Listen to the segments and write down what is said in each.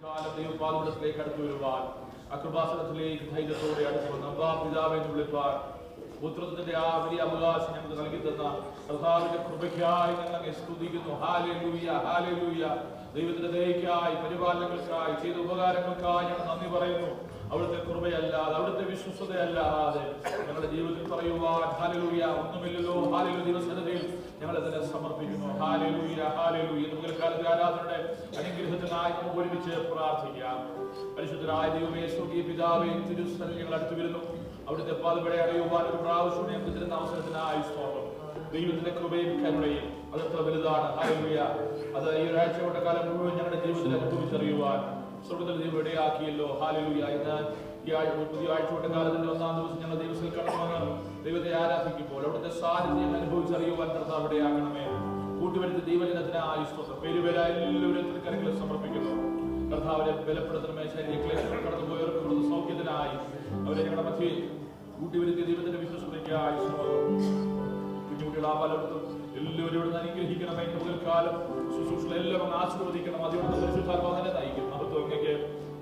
കാലം ദൈവപാദത്തിലേക്ക് അടുത്തു വരുവാൻ ആ കൃപാസനത്തിലേക്ക് ധൈര്യത്തോടെ അടുത്തു വന്ന് അബ്ബാ പിതാവേ എന്ന് വിളിപ്പാൻ പുത്രത്തിന്റെ ആ വലിയ അവകാശം ഞങ്ങൾക്ക് നൽകി തന്ന കർത്താവിന്റെ കൃപയ്ക്കായി ഞങ്ങൾ അങ്ങേ സ്തുതിക്കുന്നു. Hallelujah, hallelujah. ദൈവത്തിന്റെ ദയയ്ക്കായി, പരിപാലനങ്ങൾക്കായി, ചെയ്ത ഉപകാരങ്ങൾക്കായി ഞങ്ങൾ നന്ദി പറയുന്നു. അവിടുത്തെ കൃപയല്ലാതെ, അവിടുത്തെ വിശ്വസ്തതയല്ലാതെ ഞങ്ങളുടെ ജീവിതത്തിൽ പറയുവാൻ ഹല്ലേലൂയ ഒന്നുമില്ലല്ലോ. ഹല്ലേലൂയ. ദൈവസന്നിധിയിൽ ഞങ്ങളെ തന്നെ സമർപ്പിക്കുന്നു. Hallelujah, hallelujah. ഇന്ന് കാലത്തെ ആരാധനയുടെ അനുഗ്രഹത്തിനായി നമുക്ക് ഒരുമിച്ച് പ്രാർത്ഥിക്കാം. പരിശുദ്ധരായ ദൈവമേ, സ്വർഗീയ പിതാവേ, തിരുസന്നിധിയിൽ ഞങ്ങൾ അടുത്തു വരുന്നു. അവിടുത്തെ പാദപടി അടയുവാൻ ഒരു പ്രാവശ്യം ഞങ്ങൾക്ക് തരുന്ന അവസരത്തിനായി സ്തോത്രം. ദൈവത്തിന്റെ കൃപയും കരുണയും അതത്ര വലുതാണ്. ഹല്ലേലൂയ. അത് ഈ ഒരാഴ്ചയുടെ കാലം മുഴുവൻ ഞങ്ങളുടെ ജീവിതത്തിൽ അനുഭവിച്ചറിയുവാൻ സ്വർഗ്ഗത്തിൽ ദൈവം ഇടയാക്കിയല്ലോ. ഹല്ലേലൂയ. ഇന്ന് ഈ പുതിയ ആഴ്ചയുടെ കാലത്തിന്റെ ഒന്നാം ദിവസം ഞങ്ങൾ ദൈവത്തിൽ കടന്നു ദൈവത്തെ ആരാധിക്കുമ്പോൾ അവിടുത്തെ സാന്നിധ്യം അനുഭവിച്ചറിയുവാൻ കർത്താവ് ഇടയാക്കണമേ. കൂട്ടുവരുത്തി ദൈവജനത്തിനായി സ്തോത്രം. പേരുപേര എല്ലാവരും തൃക്കരങ്ങളിൽ സമർപ്പിക്കുന്നു. കർത്താവിനെ ബലപ്പെടുത്തണമേ. ശരീരക്ലേശങ്ങൾ കടന്നുപോയവർക്ക് സൗഖ്യത്തിനായി അവരെ ഞങ്ങളുടെ മധ്യേ കൂട്ടിവരുത്തിയ ദൈവത്തിന്റെ വിശ്വസതയ്ക്കായി കുഞ്ഞുകുട്ടികളാ പലയിടത്തും എല്ലാവരും ഇവിടെ അനുഗ്രഹിക്കണമേ. പകൽക്കാലം ശുശ്രൂഷകളെല്ലാം ആശീർവദിക്കണം. അതുകൊണ്ട് പരിശുദ്ധാത്മാവിനെ നയിക്കും. മഹത്വം അങ്ങേക്ക്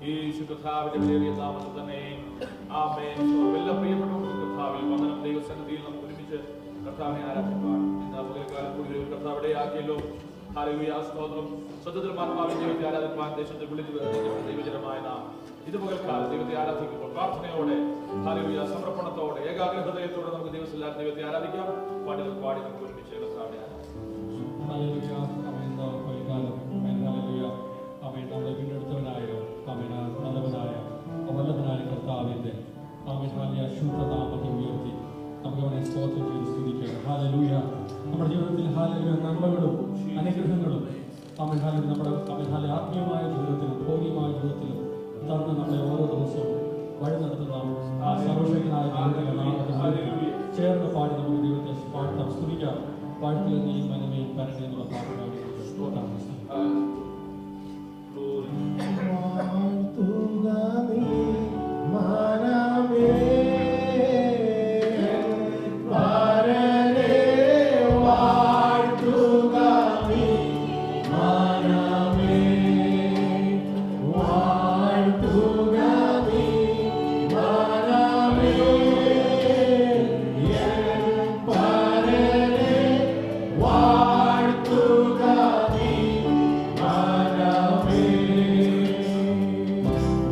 ഈ കർത്താവിന്റെ വലിയ നാമത്തിൽ തന്നെ ആമേൻ. എല്ലാ പ്രിയപ്പെട്ടവർക്കും കർത്താവിൽ വന്ദനം. ദൈവസന്നിധിയിൽ നമുക്ക് ഒരുമിച്ച് കർത്താവിനെ ആരാധിക്കാൻ ഇന്ന് പകൽക്കാലം കൂടി കർത്താവിടെ ആക്കിയല്ലോ. ഹല്ലേലൂയ, സ്തോത്രം. സത്യത്തിൽ ആത്മാവിന്റെ ദൈവത്തെ ആരാധിക്കാൻ ദേശത്തിൽ വിളിച്ചു വരുന്ന ദൈവജനമായ നാം ഇത് പകൽക്കാലം ദൈവത്തെ ആരാധിക്കുമ്പോൾ പ്രാർത്ഥനയോടെ, ഹല്ലേലൂയ, സമർപ്പണത്തോടെ, ഏകാഗ്ര ഹൃദയത്തോടെ നമുക്ക് ദൈവത്തെ ആരാധിക്കാം. പാടി നമുക്ക് ഒരുമിച്ച് കർത്താവിനെ ആരാധിക്കാം. നമ്മളെ വീണ്ടെടുത്തവനായ നല്ലവനായ വല്ലഭനായ കർത്താവിന്റെ ശുദ്ധനാമത്തെ ഉയർത്തി നമുക്ക് അവനെ സ്തോത്രം ചെയ്ത് സ്തുതിക്കണം. ഹല്ലേലൂയ. നമ്മുടെ ജീവിതത്തിൽ ഹല്ലേലൂയ നന്മകളും അനുഗ്രഹങ്ങളും നമ്മുടെ ആത്മീയമായ ജീവിതത്തിലും ഭൗതികമായ ജീവിതത്തിലും തന്ന് നമ്മളെ ഓരോ ദിവസവും വഴി നടത്തുന്ന ആ സർവശക്തനായ ദൈവത്തിന്റെ നാമത്തിൽ ചേർന്ന് പാടി നമുക്ക് ദൈവത്തെ പാടാം, സ്തുതിക്കാം. പാട്ടിൽ നീ മനമേൽ പരനെ എന്നുള്ള പാട്ടുകാരി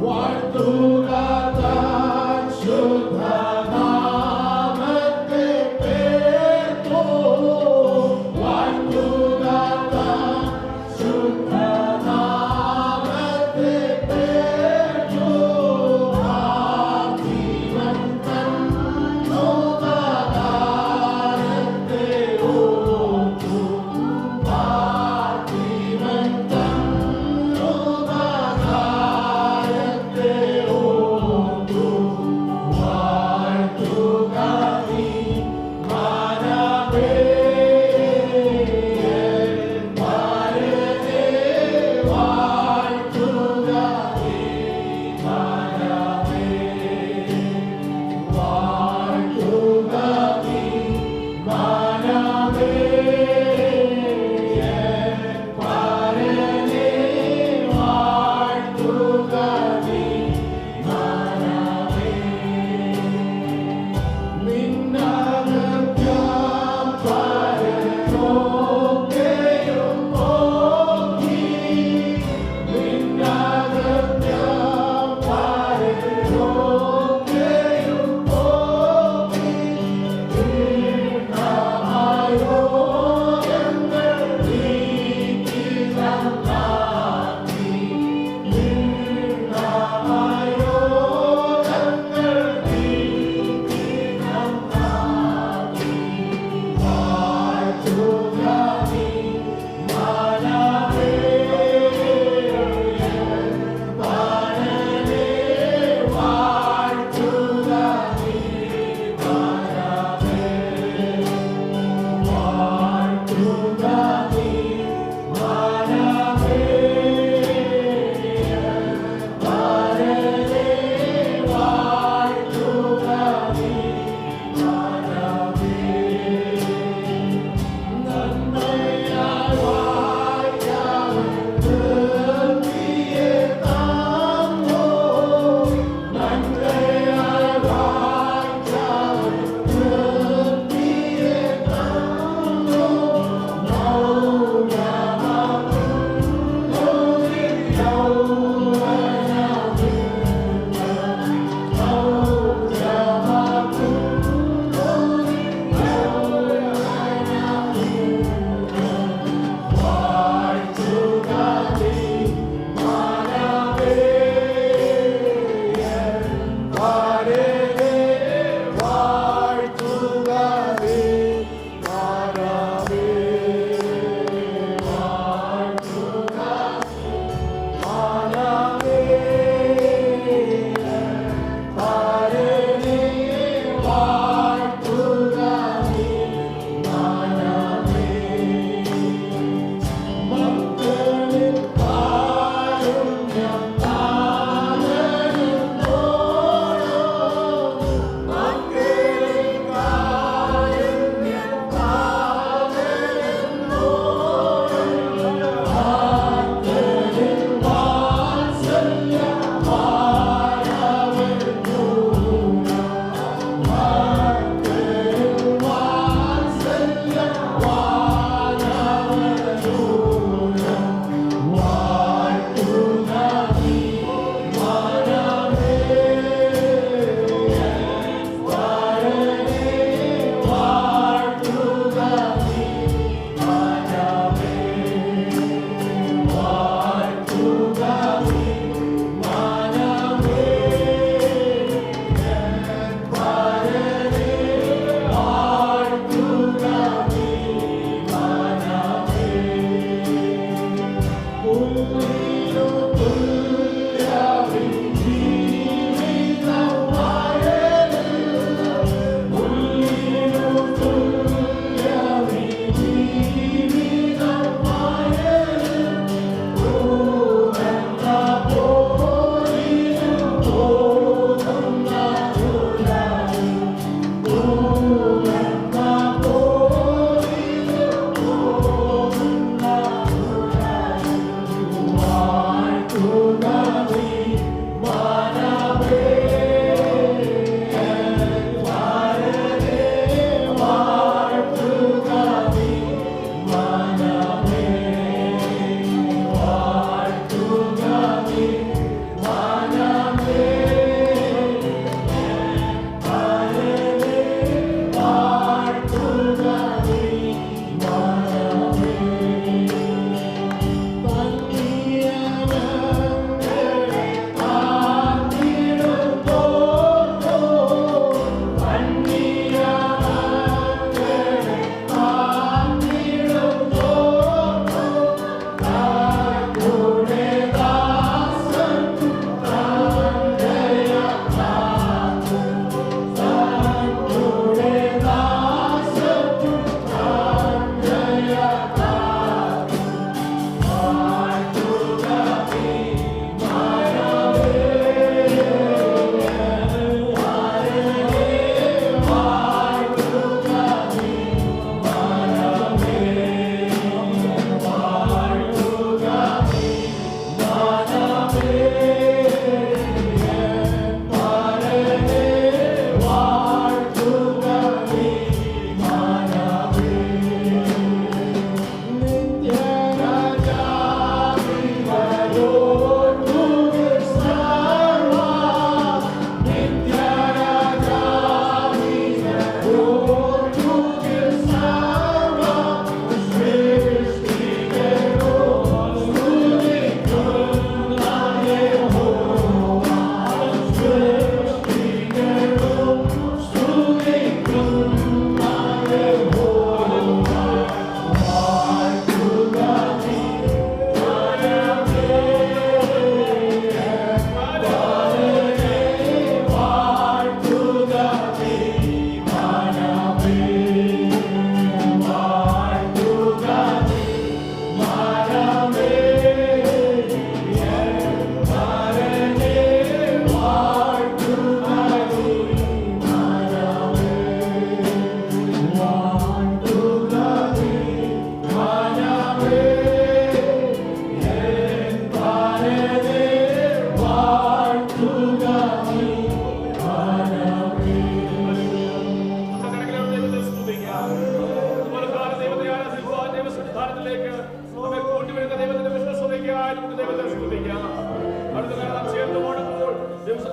Walk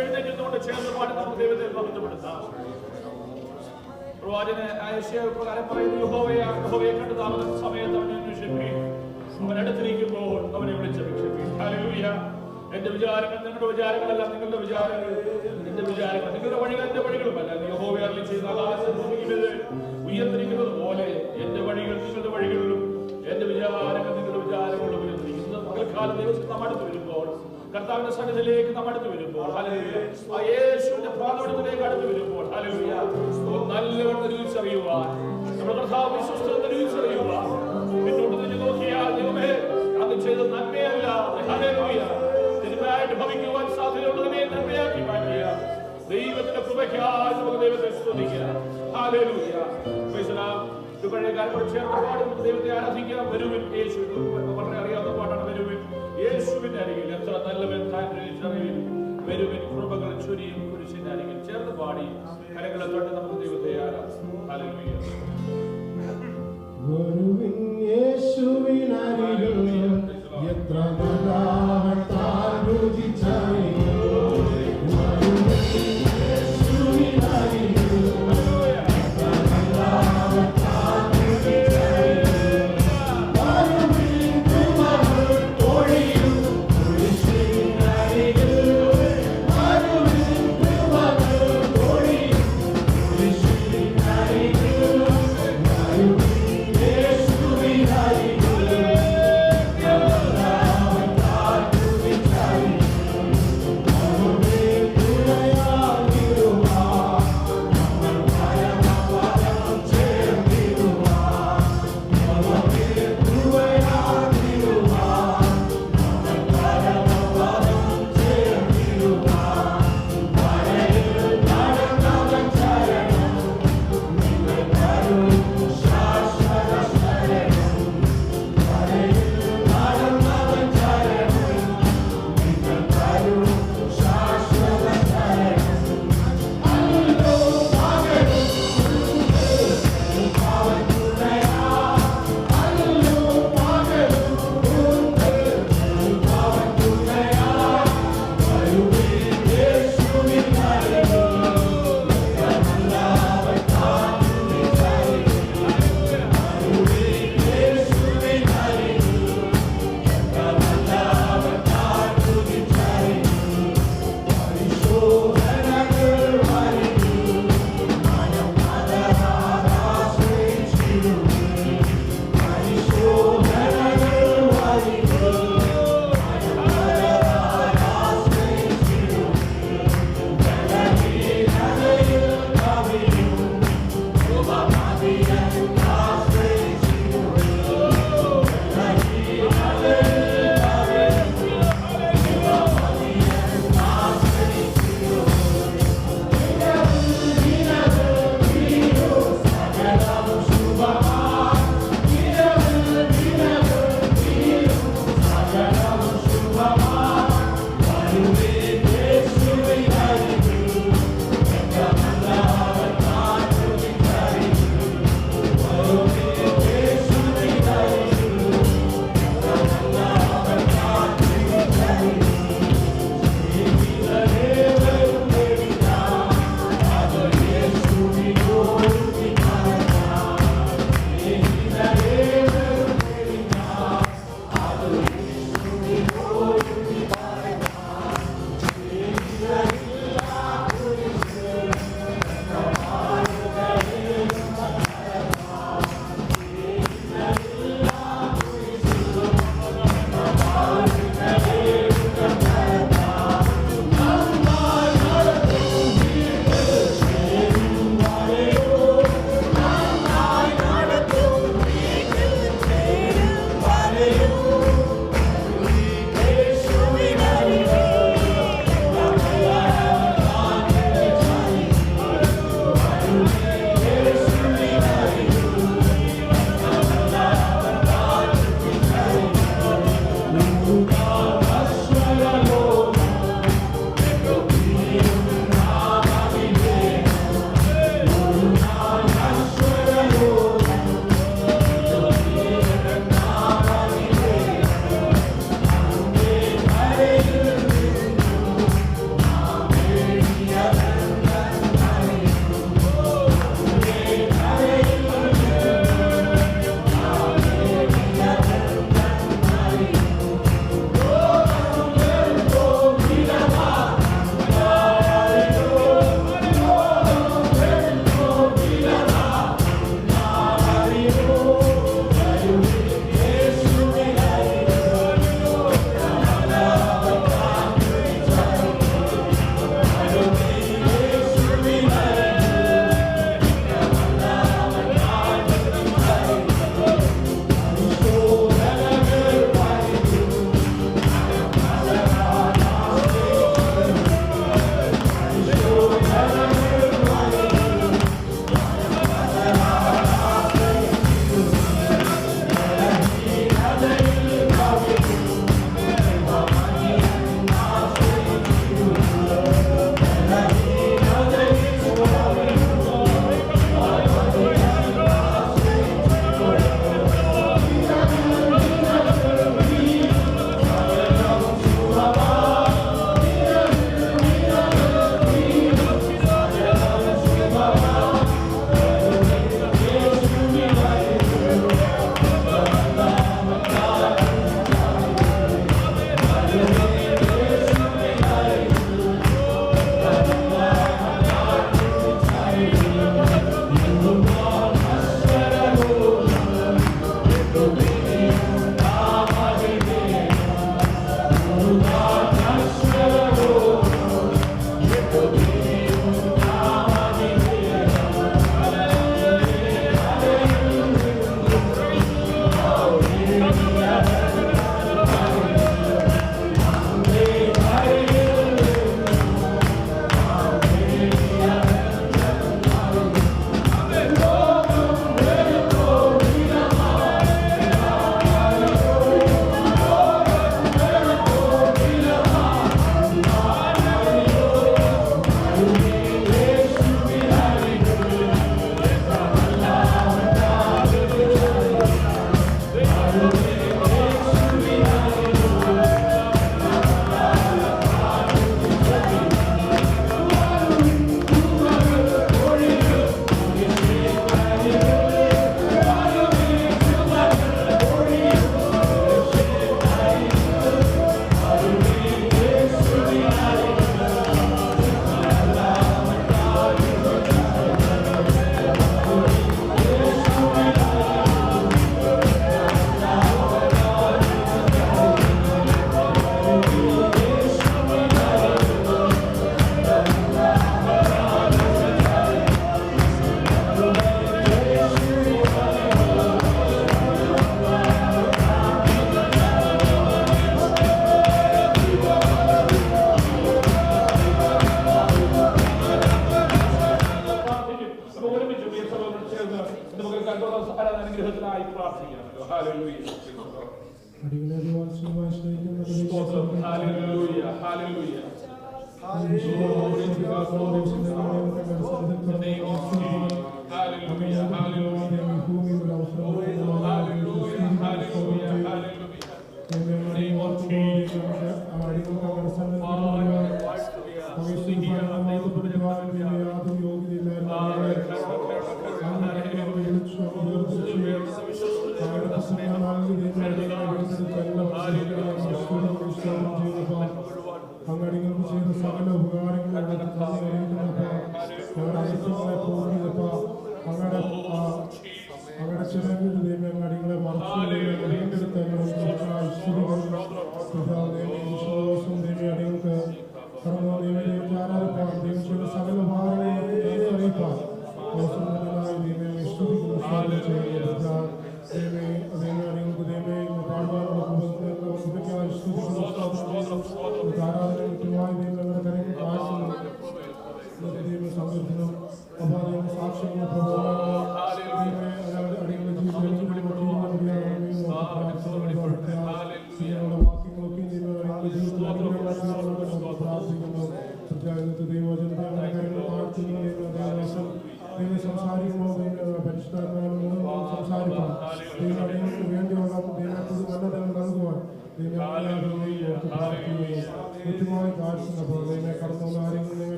എഴുന്നേറ്റുകൊണ്ട് ചേർന്ന് പാടി നമുക്ക് ദൈവത്തെ മഹത്വപ്പെടുത്താം. പ്രവാചകൻ യെശയ്യാ പ്രകാരം പറയുന്നു, യഹോവയെ കണ്ട് താമസം സമയത്ത് അവനെ അന്വേഷിപ്പീൻ, അവൻ അടുത്തിരിക്കുമ്പോൾ അവനെ വിളിച്ചപേക്ഷിപ്പീൻ. ഹല്ലേലൂയ. എന്റെ വിചാരങ്ങൾ നിങ്ങളുടെ വിചാരങ്ങളല്ല, നിങ്ങളുടെ വിചാരങ്ങൾ എന്റെ വിചാരങ്ങൾ, നിങ്ങളുടെ വഴികൾ എന്റെ വഴികളുമല്ല. യഹോവ അരുളി ചെയ്യുന്ന ആകാശഭൂമിയിൽ ഉയർന്നിരിക്കുന്നത് പോലെ എന്റെ വഴികൾ നിങ്ങളുടെ വഴികളിലും എന്റെ വിചാരങ്ങൾ നിങ്ങളുടെ വിചാരങ്ങളിലും ഉയർന്നിരിക്കുന്നത്. പകൽക്കാലം ദിവസം നാം അടുത്ത് വരുമ്പോൾ, കർത്താവിന്റെ സന്നിധിയിലേക്ക് നാം അടുത്ത് വരുമ്പോൾ, ഹല്ലേലൂയ, ആ യേശുവിന്റെ പാദപീഠത്തിലേക്ക് അടുത്ത് വരുമ്പോൾ, ഹല്ലേലൂയ, നല്ലവണ്ണം തിരിച്ചറിയുവാൻ, നമ്മുടെ കർത്താവ് വിശ്വസ്തത തിരിച്ചറിയുവാൻ, പിന്നോട്ട് തിരിഞ്ഞു നോക്കിയാൽ ദൈവമേ അങ്ങ് ചെയ്ത നന്മയല്ലാതെ, ഹല്ലേലൂയ, തിരുമയായിട്ട് ഭവിക്കുവാൻ സാധ്യതയുള്ളതിനെ നന്മയാക്കി മാറ്റിയ ദൈവത്തിന്റെ കൃപയ്ക്കായി നമുക്ക് ദൈവത്തെ സ്തുതിക്കാം. ഹല്ലേലൂയ. Praise the Lord. പഴയ കാലത്തോട് ചേർന്ന് പാടും ദൈവത്തെ ആരാധിക്കാം. വരുവിൻ യേശു, വളരെ അറിയാവുന്ന പാട്ടാണ്. വരുവിൻ യേശുവിന്റെ അരികിൽ, എത്ര നല്ലവൻ താൻ തിരിച്ചറിവിൻ, വരുവിൻ കൃപകൾ ചൊരിയും കുരിശിന്റെ അരികിൽ. ചേർന്ന് പാടി കരങ്ങളെ തൊട്ട് നമുക്ക് ദൈവത്തെ ആരാധിക്കാം. ഹല്ലേലൂയ. വരുവിൻ യേശുവിനരികിൽ, എത്ര നല്ലവൻ താൻ രുചിച്ചറിയും. യേശുവിൻ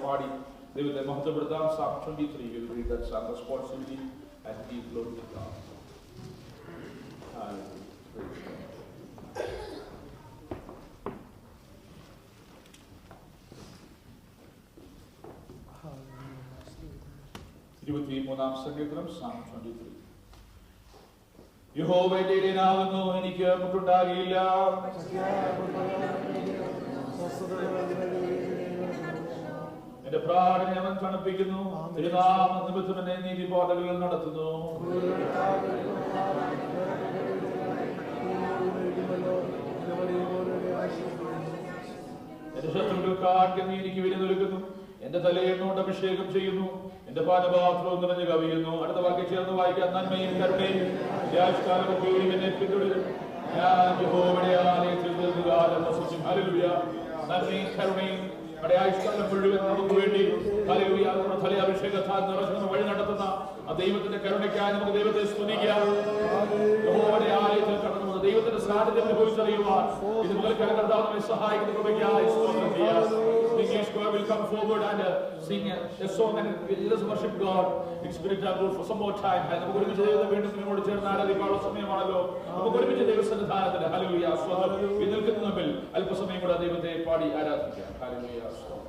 പാടി ദൈവത്തെ മഹത്വപ്പെടുത്താം. Psalm 23, we will read that psalm responsibly and give glory to God. മൂന്നാം സങ്കീർത്തനം Psalm 23. യഹോവ എന്റെ ഇടയനാകുന്നു, എനിക്ക് മുട്ടുണ്ടാകില്ല. എന്റെ പ്രാണനെ അവൻ തണുപ്പിക്കുന്നു, തിരുനാമനിമിത്തം എന്നെ നീതിപാതകളിൽ നടത്തുന്നു. എന്റെ ശത്രുക്കൾക്ക് ആർക്കും എനിക്ക് വിരുന്നൊരുക്കുന്നു, എന്റെ തലയെണ്ണോണ്ട് അഭിഷേകം ചെയ്യുന്നു, എന്റെ പാനപാത്രവും നിറഞ്ഞു കവിയുന്നു. അടുത്ത വാക്യം ചേർന്ന് വായിക്കാൻ. നന്മയും കരുണയും രാഷ്ട്രീയവും എന്നെ പിന്തുടരും. ഞാൻ യഹോവയുടെ ആലയത്തിൽ ദീർഘകാലം വസിക്കും. ഹല്ലേലൂയ. നന്മയും കരുണയും ആയുഷ്കാലം മുഴുവൻ നമുക്ക് വേണ്ടി ഹല്ലേലൂയ തലയെ അഭിഷേകത്താൽ നിറഞ്ഞു വഴി നടത്തുന്ന ആ ദൈവത്തിന്റെ കരുണയ്ക്കായി നമുക്ക് ദൈവത്തെ സ്തുതിക്കാം. യഹോവയുടെ ആലയത്തിൽ കടന്നു വന്ന് ദൈവത്തിന്റെ സാന്നിധ്യം അനുഭവിച്ചറിയുവാൻ ഇത് മുതൽക്കാല കർത്താവ് നമ്മെ സഹായിക്കുന്ന കൃപയ്ക്കായി സ്തോത്രം ചെയ്യാം. English choir will come forward and sing a song and let us worship God in spirit and truth for some more time. നമുക്ക് ഒരുമിച്ച് ദൈവത്തെ വീണ്ടും നിങ്ങളോട് ചേർന്ന് ആരാധിക്കാനുള്ള സമയമാണല്ലോ. നമുക്ക് ഒരുമിച്ച് ദൈവസന്നിധാനത്തിൽ ഹല്ലേലൂയ സ്തോത്രം ഈ നിൽക്കുന്ന നമ്മിൽ അല്പസമയം കൂടെ ദൈവത്തെ പാടി ആരാധിക്കാം. ഹല്ലേലൂയ സ്തോത്രം.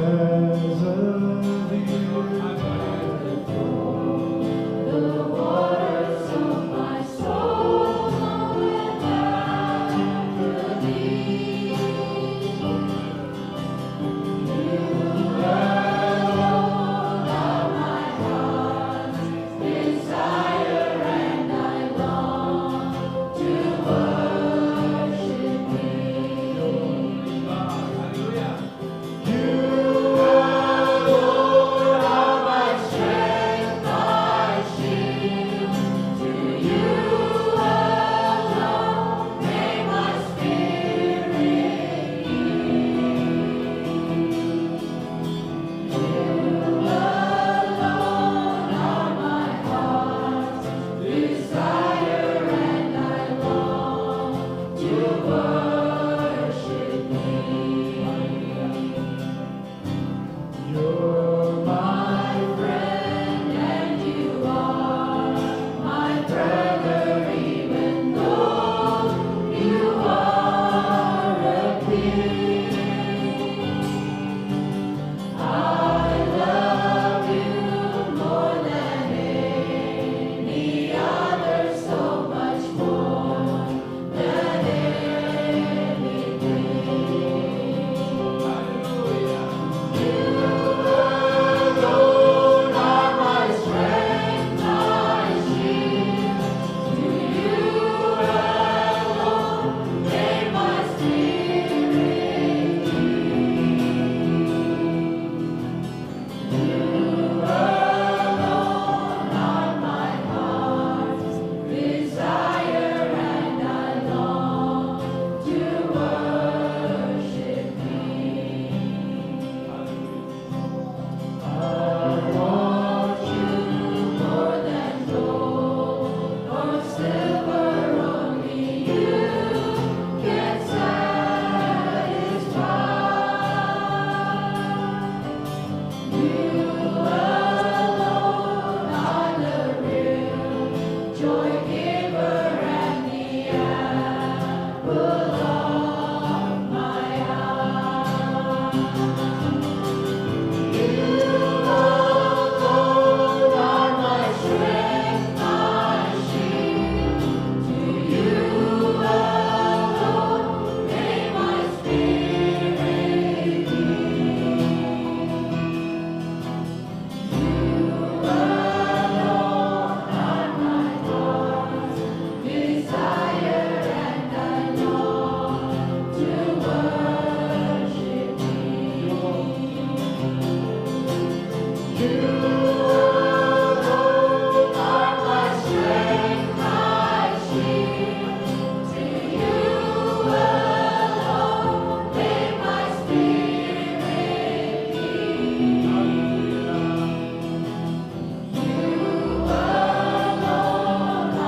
as of the The waters of my soul run after thee. You alone are my heart's desire, and I long to worship thee. You alone are my strength, my shield. To you alone may my spirit yield. You alone are my heart's desire, and I long to worship thee. You're my friend, and you are my brother, even though you are a king. I love you more than any other, so much more than anything. You alone are my strength, my shield. To you alone may my spirit yield. You alone are my heart's desire, and I long to worship thee. I want you more than gold or silver, only you can satisfy. You alone are the real joy giver, and the apple of my eye. You alone are my strength, my shield. To you alone may my spirit yield. You alone are my heart's desire, and I long to worship thee. You alone are my strength, my shield. To you alone may my spirit yield. You alone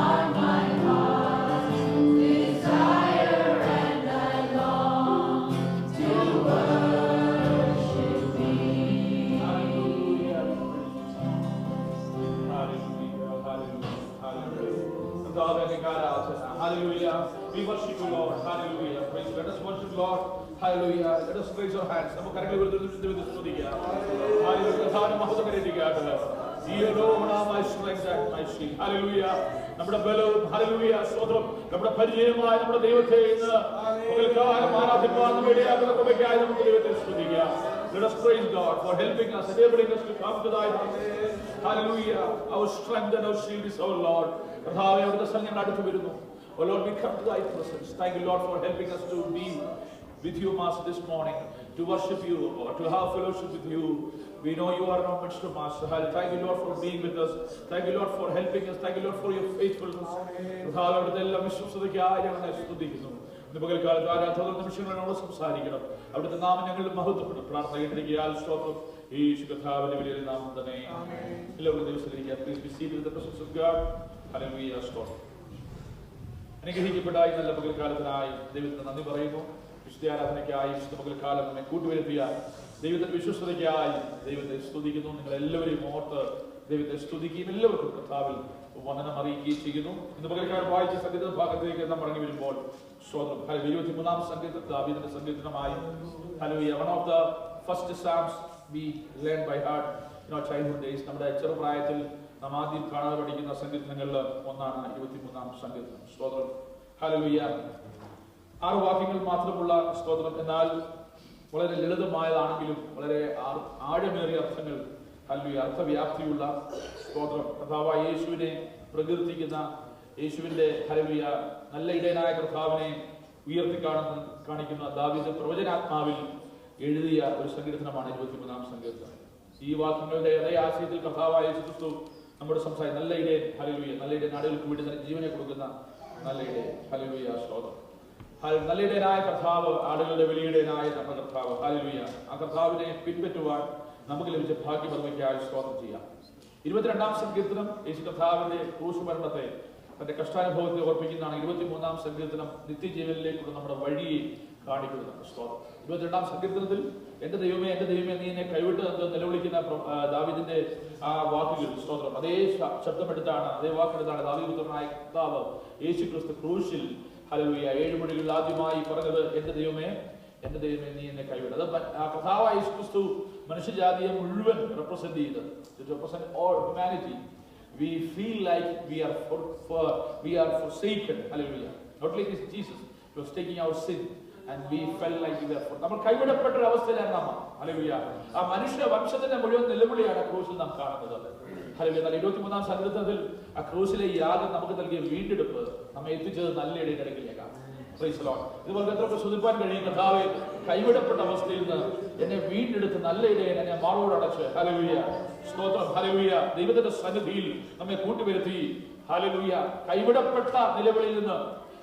are my heart's desire, and I long to worship thee. Hallelujah. Hallelujah. Hallelujah. Hallelujah. We worship you, Lord. Hallelujah. Praise. Let us worship Lord. Hallelujah. Let us raise our hands. നമുക്ക് കരങ്ങൾ ഉയർത്തി സ്തുതിക്കാം. Hallelujah. കർത്താവിനെ മഹത്വപ്പെടുത്തുകയാണ്. You alone are my strength and my shield. Hallelujah. നമ്മുടെ ബലവും Hallelujah. സ്തോത്രം. നമ്മുടെ പരിചയമായ നമ്മുടെ ദൈവത്തെ ഇന്ന് പകൽക്കാലം ആരാധിക്കുവാൻ നമ്മുടെ ഇടയാക്കുന്ന കൃപയ്ക്കായി നമുക്ക് ദൈവത്തെ സ്തുതിക്കാം. Let us praise God for helping us, enabling us to come to thy house. Hallelujah. Our strength and our shield is our Lord. കർത്താവേ, അവിടുത്തെ സന്നിധിയിൽ അടുത്ത് വരുന്നു. Oh Lord, we come to thy presence. Thank you, Lord, for helping us to be with you, Master, this morning, to worship you or to have fellowship with you. We know you are in our midst, Master. Thank you, Lord, for being with us. Thank you, Lord, for helping us. Thank you, Lord, for your faithfulness. കർത്താവേ, അവിടുത്തെ എല്ലാ വിശ്വസ്തതയ്ക്കായി ഞങ്ങളെ സ്തുതിക്കുന്നു. ഇന്ന് പകൽക്കാലത്ത് ആരാധന നിമിഷങ്ങളോട് സംസാരിക്കണം. അവിടുത്തെ നാമം ഞങ്ങൾ മഹത്വപ്പെടും. പ്രാർത്ഥന കേട്ടിരിക്കാൻ സ്തോത്രം. യേശു കർത്താവിന്റെ വലിയ നാമം തന്നെ. എല്ലാവരും ദിവസത്തിലേക്ക് please be seated in the presence of God. Hallelujah. സ്തോത്രം. അനുഗ്രഹിക്കപ്പെട്ട ഈ നല്ല പകൽക്കാലത്തിനായി ദൈവത്തിന് നന്ദി പറയുന്നു. വിശുദ്ധ ആരാധനയ്ക്കായി വിശുദ്ധ പകൽക്കാലം നമ്മെ കൂട്ടുവരുത്തിയ ദൈവത്തിന്റെ വിശ്വസ്തതയ്ക്കായി ദൈവത്തെ സ്തുതിക്കുന്നു. നിങ്ങൾ എല്ലാവരെയും ഓർത്ത് ദൈവത്തെ സ്തുതിക്കുകയും എല്ലാവർക്കും കർത്താവിൽ വന്ദനം അറിയിക്കുകയും ചെയ്യുന്നു. ഇന്ന് പകൽക്കാലം വായിച്ച സംഗീത ഭാഗത്തേക്ക് നാം മടങ്ങി വരുമ്പോൾ സ്തോത്രം. 23-ാം സംഗീതം ദാവീദിന്റെ സംഗീതമായി one of the first Psalms we learn by heart in our childhood days. നമ്മുടെ ചെറുപ്രായത്തിൽ നാം ആദ്യം കാണാതെ പഠിക്കുന്ന സങ്കീർത്തനങ്ങളിൽ ഒന്നാണ് 23-ാം സങ്കീർത്തനം. സ്തോത്രം. ഹല്ലേലൂയ. 6 വാക്യങ്ങൾ മാത്രമുള്ള സ്തോത്രം, എന്നാൽ വളരെ ലളിതമായതാണെങ്കിലും വളരെ ആഴമേറിയ അർത്ഥങ്ങൾ, ഹല്ലേലൂയ, അർത്ഥവ്യാപ്തിയുള്ള സ്തോത്രം. കർത്താവായ യേശുവിനെ പ്രകീർത്തിക്കുന്ന, യേശുവിന്റെ ഹല്ലേലൂയ നല്ല ഇടയനായ കർത്താവിനെ ഉയർത്തി കാണിക്കുന്ന ദാവീദ് പ്രവചനാത്മാവിൽ എഴുതിയ ഒരു സങ്കീർത്തനമാണ് 23-ാം സങ്കീർത്തനം. ഈ വാക്യങ്ങളുടെ അതേ ആശയത്തിൽ കർത്താവായ യേശു ക്രിസ്തു നമ്മുടെ സംസാരിക്കും. നല്ല ഇടയൻ, ഹല്ലേലൂയ, നല്ല ഇടയൻ, ആടുകൾക്ക് വേണ്ടി തന്നെ ജീവനെ കൊടുക്കുന്ന നല്ല ഇടയൻ, ഹല്ലേലൂയ, സ്തോത്രം. നല്ല ഇടയനായ കർത്താവ്, ആടുകളുടെ വലിയിടയനായ നമ്മുടെ കർത്താവ്, ഹല്ലേലൂയ. ആ കർത്താവിനെ പിൻപറ്റുവാൻ നമുക്ക് ലഭിച്ച ഭാഗ്യമർമ്മയ്ക്കായി സ്തോത്രം ചെയ്യാം. 22-ാം സങ്കീർത്തനം യേശു കർത്താവിന്റെ ക്രൂശുമരണത്തെ, തന്റെ കഷ്ടാനുഭവത്തെ ഓർപ്പിക്കുന്നതാണ്. 23-ാം സങ്കീർത്തനം നിത്യജീവനിലേക്കുള്ള നമ്മുടെ വഴിയെ കാണിക്കുന്നതാണ്. സ്തോത്രം. 22-ാം സങ്കീർത്തനത്തിൽ എന്റെ ദൈവമേ, എന്റെ ദൈവമേ, നീ എന്നെ കൈവിട്ട് എന്ന് നിലവിളിക്കുന്ന ദാവീദിന്റെ ആ വാക്കുകൾ, സ്തോത്രം, അതേ ശബ്ദമെടുത്താണ്, അതേ വാക്കെടുത്താണ് ദാവീദ് പുത്രനായ കർത്താവ് യേശു ക്രിസ്തു ക്രൂശിൽ, ഹല്ലേലൂയ, 7 മൊഴികളിൽ ആദ്യമായി പറഞ്ഞത് എന്റെ ദൈവമേ, എന്റെ ദൈവമേ, നീ എന്നെ കൈവിട്ട്. അത് കർത്താവായ യേശു ക്രിസ്തു മനുഷ്യജാതിയെ മുഴുവൻ റെപ്രസെന്റ് ചെയ്തത്. It represents all humanity. We feel like we are forsaken. Hallelujah. Not like this Jesus was taking our sin and we felt like we were forsaken. നമ്മൾ കൈവിടപ്പെട്ട ഒരു അവസ്ഥയിലാണ് നാം. ഹല്ലേലൂയ. ആ മനുഷ്യ വംശത്തിന്റെ മുഴുവൻ നിലവിളിയാണ് ക്രൂശിൽ നാം കാണുന്നത്. ഹല്ലേലൂയ. 23-ാം സങ്കീർത്തനത്തിൽ ആ ക്രൂശിലെ യാഗം നമുക്ക് നൽകിയ വീണ്ടെടുപ്പ് നമ്മെ എത്തിച്ചത് നല്ല ഇടയുടെ അടുക്കിലേക്കാണ്. Praise the Lord. ഇതുപോലെ എത്ര ശ്രദ്ധിപ്പാൻ കഴിയും, കർത്താവേ, കൈവിടപ്പെട്ട അവസ്ഥയിൽ നിന്ന് എന്നെ വീണ്ടെടുത്ത് നല്ല ഇടയൻ എന്നെ മാറോട് അടച്ച്, ഹല്ലേലൂയ, സ്തോത്രം, ഹല്ലേലൂയ, ദൈവത്തിന്റെ സന്നിധിയിൽ നമ്മെ കൂട്ടിവരുത്തി, ഹല്ലേലൂയ, കൈവിടപ്പെട്ട നിലവിളിയിൽ നിന്ന്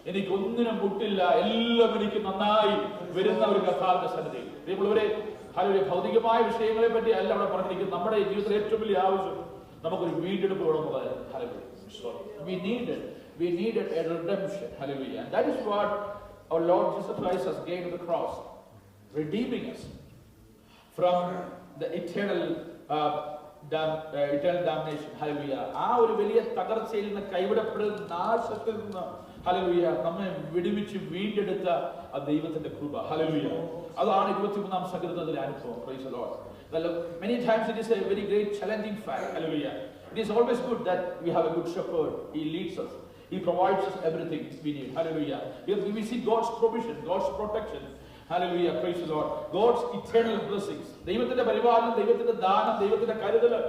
എനിക്കൊന്നിനും മുട്ടില്ല, എല്ലാം എനിക്ക് നന്നായി വരുന്ന ഒരു കർത്താവിന്റെ സന്നിധിയിൽ. ദൈവമുള്ളവരെ, ഹല്ലേലൂയ, ഭൗതികമായ വിഷയങ്ങളെ പറ്റി അല്ല അവിടെ പറഞ്ഞിരിക്കുന്നത്. നമ്മുടെ ജീവിതത്തിൽ ഏറ്റവും വലിയ ആവശ്യം നമുക്കൊരു വീണ്ടെടുപ്പ് വേണമെന്നുള്ളത്. Hallelujah. We needed a redemption. Hallelujah. And that is what our Lord Jesus Christ has gained on the cross, redeeming us from the eternal damnation. Hallelujah. ആ ഒരു വലിയ തകർച്ചയിൽ നിന്ന്, കൈവിടപ്പെടുന്ന നാശത്തിൽ നിന്ന്, ഹല്ലേലൂയ, നമ്മെ വിടുവിച്ച് വീണ്ടെടുത്ത ആ ദൈവത്തിന്റെ കൃപ. ഹല്ലേലൂയ. അതാണ് 23-ാം സങ്കീർത്തനത്തിലെ അനുഭവം. Praise the Lord. Many times it is a very great challenging fact. Hallelujah. It is always good that we have a good shepherd. He leads us. He provides us everything we need. Hallelujah. We see God's provision, God's protection. Hallelujah. Praise the Lord. God's eternal blessings. ദൈവത്തിന്റെ പരിപാലനം, ദൈവത്തിന്റെ ദാനം, ദൈവത്തിന്റെ കരുതല്,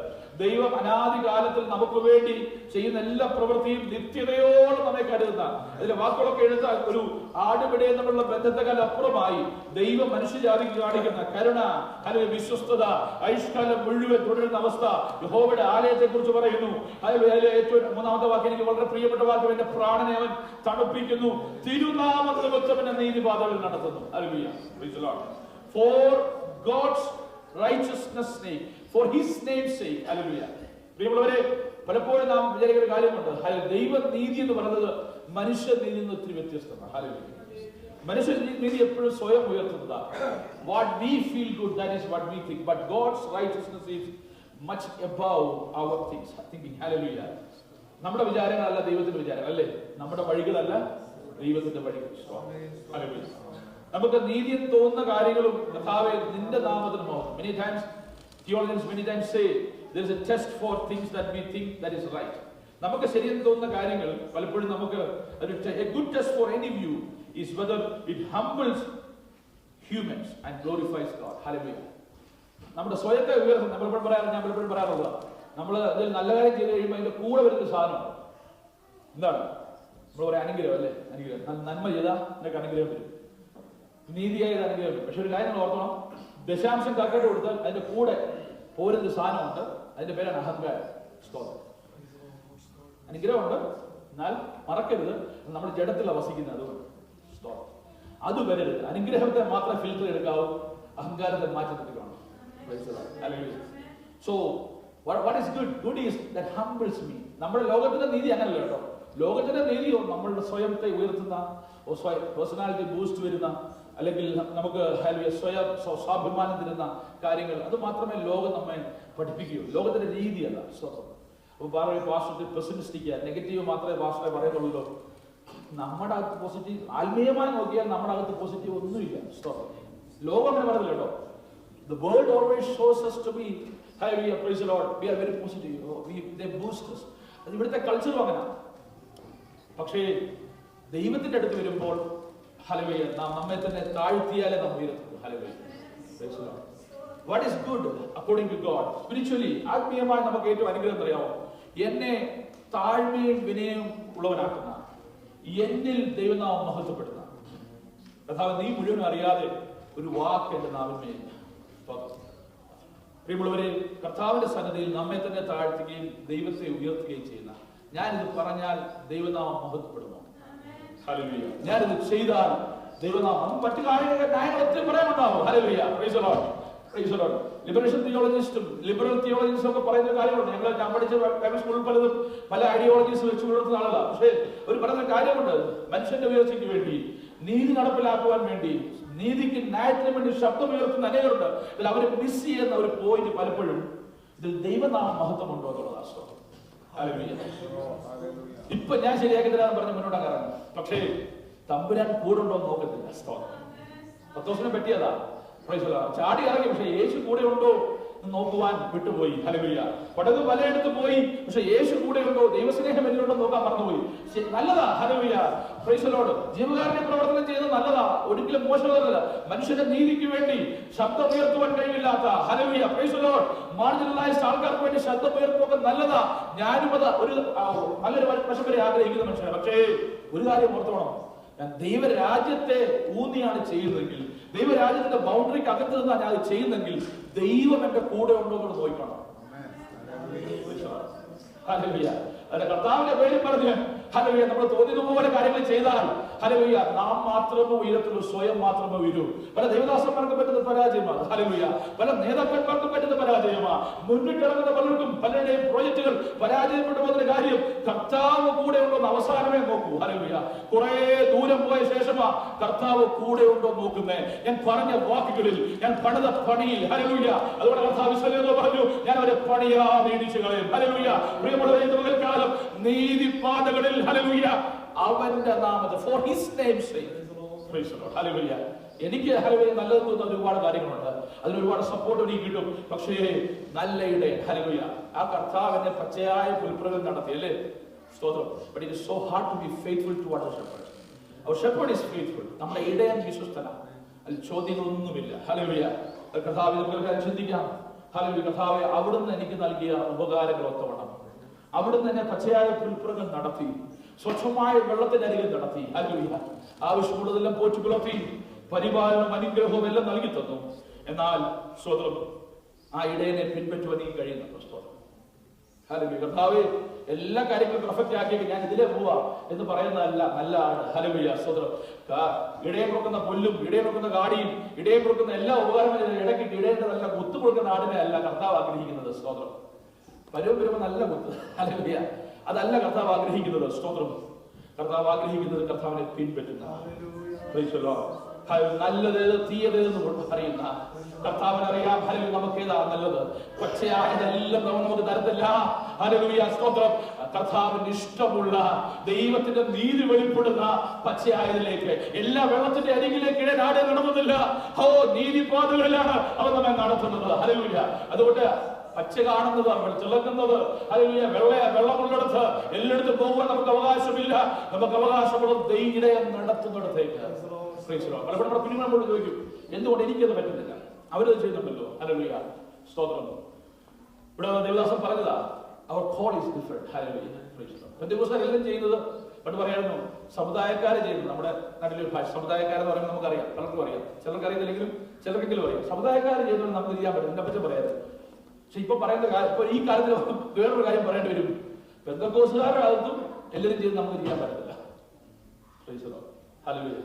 ദൈവം അനാദികാലത്തിൽ നമുക്ക് വേണ്ടി ചെയ്യുന്ന എല്ലാ പ്രവൃത്തിയും നിത്യതയോളം നമ്മെ കരുതുന്ന, അതിലെ വാക്കുകളൊക്കെ എഴുതാൻ ഒരു ആടുപിടയെ തമ്മിലുള്ള ബന്ധത്തെക്കാൾ അപ്പുറമായി ദൈവം മനുഷ്യജാതിക്ക് കാണിക്കുന്ന കരുണ, അല്ലെങ്കിൽ വിശ്വസ്തത, ആയുഷ്കാലം മുഴുവൻ തുടരുന്ന അവസ്ഥ യഹോവയുടെ ആലയത്തെ കുറിച്ച് പറയുന്നു. അതിലെ ഏറ്റവും 3-ാമത്തെ വാക്യം എനിക്ക് വളരെ പ്രിയപ്പെട്ട വാക്യം, എന്റെ പ്രാണനെ അവൻ തണുപ്പിക്കുന്നു, തിരുനാമ നിമിത്തം എന്നെ നീതിപാതകളിൽ നടത്തുന്നു. Hallelujah. Praise the Lord. For God's righteousness sake, for his name's sake. Hallelujah. പ്രിയമുള്ളവരെ, പലപ്പോഴും നാം വിചാരിക്കുന്ന കാര്യമുണ്ട്, ദൈവ നീതി എന്ന് പറയുന്നത് മനുഷ്യ നീതി നിന്ന് ഒത്തിരി വ്യത്യസ്തമാണ്. ഹല്ലേലൂയ. മനുഷ്യ നീതി എപ്പോഴും സ്വയം ഉയർത്തുന്നതാണ്. What we feel good, that is what we think. But God's righteousness is much above our thinking. Hallelujah. നമ്മുടെ വിചാരങ്ങളല്ല ദൈവത്തിന്റെ വിചാരങ്ങൾ, അല്ലേ? നമ്മുടെ വഴികളല്ല ദൈവത്തിന്റെ വഴികൾ. ഹല്ലേലൂയ. നമുക്ക് നീതി തോന്നുന്ന കാര്യങ്ങളും കർത്താവേ നിന്റെ നാമത്തിന് മഹത്വം. Many times theologians say there is a test for things that we think that is right. നമുക്ക് ശരിയെന്ന് തോന്നുന്ന കാര്യങ്ങൾ പലപ്പോഴും നമുക്ക് a good test for any view is whether it humbles humans and glorifies God. Hallelujah. നമ്മുടെ സ്വയത്തെ ഉയർത്തും. ഞാൻ പലപ്പോഴും പറയാറുള്ള നമ്മൾ അതിൽ നല്ല കാര്യം ചെയ്ത് കഴിയുമ്പോൾ അതിന്റെ കൂടെ വരുന്ന സാധനമാണ് എന്താണ്? നമ്മൾ പറയാം അനുഗ്രഹം, അല്ലേ? അനുഗ്രഹം. നന്മ ചെയ്താൽ നിനക്ക് അനുഗ്രഹം വരും, നീതിയായത് അനുഗ്രഹം വരും. പക്ഷെ ഒരു കാര്യം നമ്മൾ ഓർക്കണം, ദശാംശം കറക്റ്റായിട്ട് കൊടുത്താൽ അതിന്റെ കൂടെ പോരുന്ന സാധനമുണ്ട്, അതിന്റെ പേരാണ് അഹങ്കാരം. സ്തോത്രം. അനുഗ്രഹമുണ്ട്, എന്നാൽ മറക്കരുത് നമ്മുടെ ജഡത്തിൽ വസിക്കുന്നത്. അതുകൊണ്ട് സ്തോത്രം, അത് വരരുത്. അനുഗ്രഹത്തെ മാത്രം ഫിൽറ്റർ എടുക്കാവൂ, അഹങ്കാരത്തെ മാറ്റി നിർത്തിക്കണം. So what is good? Good is that humbles me. നമ്മുടെ ലോകത്തിന്റെ നീതി അങ്ങനല്ല കേട്ടോ. ലോകത്തിന്റെ നീതിയോ നമ്മളുടെ സ്വയത്തെ ഉയർത്തുന്ന, പേഴ്സണാലിറ്റി ബൂസ്റ്റ് വരുന്ന, അല്ലെങ്കിൽ നമുക്ക് സ്വയം സ്വാഭിമാനം തരുന്ന കാര്യങ്ങൾ, അത് മാത്രമേ ലോകം നമ്മെ പഠിപ്പിക്കുകയുള്ളൂ. ലോകത്തിന്റെ രീതിയല്ല. സ്വതന്ത്രം. അപ്പൊ പാസ്റ്റർ പെസിമിസ്റ്റിക്, നെഗറ്റീവ് മാത്രമേ പാസ്റ്ററെ പറയുന്നുള്ളൂ. നമ്മുടെ അകത്ത് പോസിറ്റീവ്, ആത്മീയമായി നോക്കിയാൽ നമ്മുടെ അകത്ത് പോസിറ്റീവ് ഒന്നുമില്ല. സ്വതന്ത്രം. ലോകം അങ്ങനെ പറഞ്ഞില്ല കേട്ടോ. The world always shows us to be, hallelujah, praise the Lord, we are very positive. They boost us. അത് ഇവിടുത്തെ കൾച്ചറും അങ്ങനെ. പക്ഷേ ദൈവത്തിന്റെ അടുത്ത് വരുമ്പോൾ ഹല്ലേലൂയ നാം നമ്മെ തന്നെ താഴ്ത്തിയാലേ നാം ഉയരത്തുള്ളൂ. Hallelujah. Praise the Lord. What is good according to God? Spiritually, ആത്മീയമായി നമുക്ക് ഏറ്റവും അനുഗ്രഹം അറിയാമോ? എന്നെ താഴ്മയും വിനയവും ഉള്ളവനാക്കുന്ന, എന്നിൽ ദൈവനാമം മഹത്വപ്പെടുന്ന. കർത്താവേ, നീ മുഴുവൻ അറിയാതെ ഒരു വാക്ക് എന്റെ നാവിന്മേലില്ല. പ്രിയമുള്ളവരെ, കർത്താവിന്റെ സന്നിധിയിൽ നമ്മെ തന്നെ താഴ്ത്തുകയും ദൈവത്തെ ഉയർത്തുകയും ചെയ്യുന്ന, ഞാനിത് പറഞ്ഞാൽ ദൈവനാമം മഹത്വപ്പെടുമോ? ഹല്ലേലൂയ. ഞാനിത് ചെയ്താൽ ദൈവനാമം, മറ്റു കാര്യങ്ങൾ ഒത്തിരി പറയാനുണ്ടാവും. ഹല്ലേലൂയ. Praise the Lord. Praise the Lord. Liberation തിയോളജിസ്റ്റും ലിബറൽ തിയോളജിസ്റ്റും ഒക്കെ പറയുന്ന കാര്യമുണ്ട്. ഞാൻ പഠിച്ച ബൈബിൾ സ്കൂളിൽ പലതും പല ഐഡിയോളജീസ് വെച്ച് പുലർത്തുന്ന ആളാണ്. പക്ഷേ ഒരു പറയുന്ന കാര്യമുണ്ട്, മനുഷ്യന്റെ ഉയർച്ചയ്ക്ക് വേണ്ടി, നീതി നടപ്പിലാക്കുവാൻ വേണ്ടി, നീതിക്ക് ന്യായത്തിന് വേണ്ടി ശബ്ദമുയർത്തുന്ന അനേകരുണ്ട്. ഇതിൽ അവർ മിസ് ചെയ്യുന്ന ഒരു പോയിന്റ് പലപ്പോഴും ഇതിൽ ദൈവനാമ മഹത്വമുണ്ടോ എന്നുള്ളതാണ്. ഇപ്പൊ ഞാൻ ശരിയാക്കി തരാന്ന് പറഞ്ഞ് മുന്നോട്ട് ഇറങ്ങും. പക്ഷേ തമ്പുരാൻ കൂടുണ്ടോ എന്ന് നോക്കത്തില്ല. പത്തോസിനെ പറ്റിയതാ. ചാടി ഇറങ്ങി, പക്ഷെ യേശു കൂടെ ഉണ്ടോ എന്ന് നോക്കുവാൻ വിട്ടുപോയി. ഹല്ലേലൂയ. പടക് പലയിടത്ത് പോയി, പക്ഷെ യേശു കൂടെ ഉണ്ടോ, ദൈവസ്നേഹം എന്നിലുണ്ടോ നോക്കാൻ മറന്നുപോയി. നല്ലതാ. ഹല്ലേലൂയ. Praise the Lord. ജീവകാരുണ്യ പ്രവർത്തനം ചെയ്യുന്നത് നല്ലതാ, ഒരിക്കലും മോശമല്ല. മനുഷ്യന്റെ നീതിക്ക് വേണ്ടി ശബ്ദം ഉയർത്തുവാൻ കഴിവില്ലാത്ത, hallelujah, praise the Lord, marginalised ആൾക്കാർക്ക് വേണ്ടി ശബ്ദം ഉയർത്തുക നല്ലതാ. ഞാനും അത് ഒരു നല്ലൊരു വശം വരെ ആഗ്രഹിക്കുന്ന മനുഷ്യനാണ്. പക്ഷേ ഒരു കാര്യം ഓർത്തോണം, ഞാൻ ദൈവരാജ്യത്തെ ഊന്നിയാണ് ചെയ്യുന്നതെങ്കിൽ, ദൈവരാജ്യത്തിന്റെ ബൗണ്ടറിക്ക് അകത്ത് നിന്നാണ് ഞാൻ അത് ചെയ്യുന്നെങ്കിൽ, ദൈവം എന്റെ കൂടെ ഉണ്ടോ എന്ന് നോക്കണം. ഹല്ലേലൂയ. അതിന്റെ കർത്താവിന്റെ പേരിൽ പറഞ്ഞ് ഹല്ലേലൂയ, നമ്മൾ തോന്നിയതുപോലെ കാര്യങ്ങൾ ചെയ്താൽ ഹല്ലേലൂയ, നാം മാത്രമേ ഉയരത്തുള്ളൂ, സ്വയം മാത്രമേ ഉയരൂ. പല ദൈവദാസന്മാർക്കും പറ്റുന്ന പരാജയമാണ്. ഹല്ലേലൂയ. പല നേതാക്കന്മാർക്കും പറ്റുന്ന പരാജയമാണ്. മുന്നിട്ടിറങ്ങുന്ന പലർക്കും പലരുടെയും പ്രോജക്റ്റുകൾ പരാജയപ്പെട്ടു പോകുന്ന കാര്യം, കർത്താവ് കൂടെ ഉണ്ടോ എന്ന് അവസാനമേ നോക്കൂ. ഹല്ലേലൂയ. കുറെ ദൂരം പോയ ശേഷമാ കർത്താവ് കൂടെ ഉണ്ടോ നോക്കുന്നേ. ഞാൻ പറഞ്ഞ വാക്കുകളിൽ, ഞാൻ പണിത പണിയിൽ, ഹല്ലേലൂയ, അതുകൊണ്ട് കർത്താവ് വിശ്വസിക്കുന്നു പറഞ്ഞു, ഞാൻ അവരെ പണിയാതെ ഇടിച്ചു കളയും. ഹല്ലേലൂയ. പ്രിയമുള്ളവരെ, പകൽക്കാലം നീതിപാതകളിൽ, ഹല്ലേലൂയ, അവന്റെ നാമത്തിൽ, for his name's sake, praise the Lord, hallelujah. എനിക്ക് ഹല്ലേലൂയ നല്ലതെന്ന് തോന്നുന്ന ഒരുപാട് കാര്യങ്ങളുണ്ട്, അതിന് ഒരുപാട് സപ്പോർട്ട് എനിക്ക് കിട്ടും. പക്ഷേ നല്ല ഇടയൻ, ഹല്ലേലൂയ, ആ കർത്താവിനെ പച്ചയായ പുൽപ്രകം നടത്തി, അല്ലേ? സ്തോത്രം. But it is so hard to be faithful to our shepherd. Our shepherd is faithful. നമ്മുടെ ഇടയൻ വിശ്വസ്തനാണ്, അതിൽ ചോദ്യങ്ങളൊന്നുമില്ല. ഹല്ലേലൂയ. കർത്താവിനെ നമുക്ക് ചിന്തിക്കാം. ഹല്ലേലൂയ. കർത്താവേ, അവിടുന്ന് എനിക്ക് നൽകിയ ഉപകാരങ്ങൾ ഒത്തവണ്ണം അവിടുന്ന് എന്നെ പച്ചയായ പുൽപ്പുറങ്ങൾ നടത്തി, സ്വച്ഛമായ വെള്ളത്തിനരികിൽ നടത്തി. ഹല്ലേലൂയ. ആവശ്യമുള്ളതെല്ലാം പോറ്റി പുലർത്തി, പരിപാലനവും അനുഗ്രഹവും എല്ലാം നൽകി തന്നു. എന്നാൽ സ്തോത്രം, ആ ഇടയനെ പിൻപറ്റുവാൻ നീ കഴിയുന്നുണ്ടോ? സ്തോത്രം. ഹല്ലേലൂയ. കർത്താവേ, എല്ലാ കാര്യങ്ങളും പെർഫെക്റ്റ് ആക്കിയെങ്കിൽ ഞാൻ ഇതിലേ പോവാ എന്ന് പറയുന്നതല്ല നല്ല ആണ്. ഹല്ലേലൂയ. സ്തോത്രം. ഇടയം കൊടുക്കുന്ന പുല്ലും, ഇടയം കൊടുക്കുന്ന കാടിയും, ഇടയം കൊടുക്കുന്ന എല്ലാ ഉപകാരങ്ങളും ഇടയ്ക്കിട്ട് ഇടയന്റെ നല്ല കുത്തു കൊടുക്കുന്ന ആടിനെ അല്ല കർത്താവ് ആഗ്രഹിക്കുന്നത്. സ്തോത്രം. വരുമ്പോ നല്ല കുത്ത്. ഹല്ലേലൂയ. അതല്ല കർത്താവ് ആഗ്രഹിക്കുന്നത്. സ്തോത്രം. കർത്താവ് ആഗ്രഹിക്കുന്നത് കർത്താവിനെ പിൻപറ്റുന്ന, നല്ലതേത് തീയതേതെന്ന് അറിയുന്ന കർത്താവിനറിയാം. ഹല്ലേലൂയ. നമുക്ക് ഏതാ നല്ലത്? പച്ചയായതെല്ലാം നമുക്ക് തരത്തില്ല. ഹല്ലേലൂയ. സ്തോത്രം. കർത്താവിന് ഇഷ്ടമുള്ള, ദൈവത്തിന്റെ നീതി വെളിപ്പെടുന്ന പച്ചയായതിലേക്ക്, എല്ലാ വെള്ളത്തിന്റെ അരികിലേക്ക് നാടെ നടത്തുന്നില്ല. നീതിപാതകളിലാണ് അവൻ നമ്മെ നടത്തുന്നത്. ഹല്ലേലൂയ. അതുകൊണ്ട് പച്ച കാണുന്നത്, തിളങ്ങുന്നത്, ഹല്ലേലൂയ, വെള്ളമുള്ളിടത്ത് എല്ലായിടത്തും പോകാൻ നമുക്ക് അവകാശമില്ല. നമുക്ക് അവകാശമുള്ള ദൈവം നടത്തുന്നിടത്തേക്ക്. പലപ്പോഴും നമ്മുടെ കുഞ്ഞുങ്ങളോട് ചോദിക്കും, എന്തുകൊണ്ട് എനിക്കത് പറ്റുന്നില്ല? അവരത് ചെയ്യുന്നുണ്ടല്ലോ. ഹല്ലേലൂയ. സ്തോത്രം. ഇവിടെ ദേവദാസൻ പറഞ്ഞതാ, അവർ കോൾ ഈസ് ഡിഫറെന്റ്. ഹല്ലേലൂയ. പെന്തക്കോസ്തുകാർ എല്ലാം ചെയ്യുന്നത് പണ്ട് പറയായിരുന്നു, സമുദായക്കാരെ ചെയ്യുന്നത്. നമ്മുടെ നാട്ടിലൊരു ഭാഷ സമുദായക്കാരെന്ന് പറയുമ്പോൾ നമുക്കറിയാം, പലർക്കും അറിയാം, ചിലർക്ക് അറിയത്തില്ലെങ്കിലും ചിലർക്കെങ്കിലും അറിയാം. സമുദായക്കാരെ ചെയ്യുന്നത് നമുക്ക് ചെയ്യാൻ പറ്റും, ഇതിനെ പറ്റി പറയാറ്. പക്ഷെ ഇപ്പൊ പറയുന്ന ഇപ്പൊ ഈ കാലത്തിൽ വേറൊരു കാര്യം പറയേണ്ടി വരും. പെന്തക്കോസ്തുകാരുടെ അകത്തും എല്ലാവരും ചെയ്ത് നമുക്ക് ചെയ്യാൻ പറ്റത്തില്ല. ഹല്ലേലൂയ.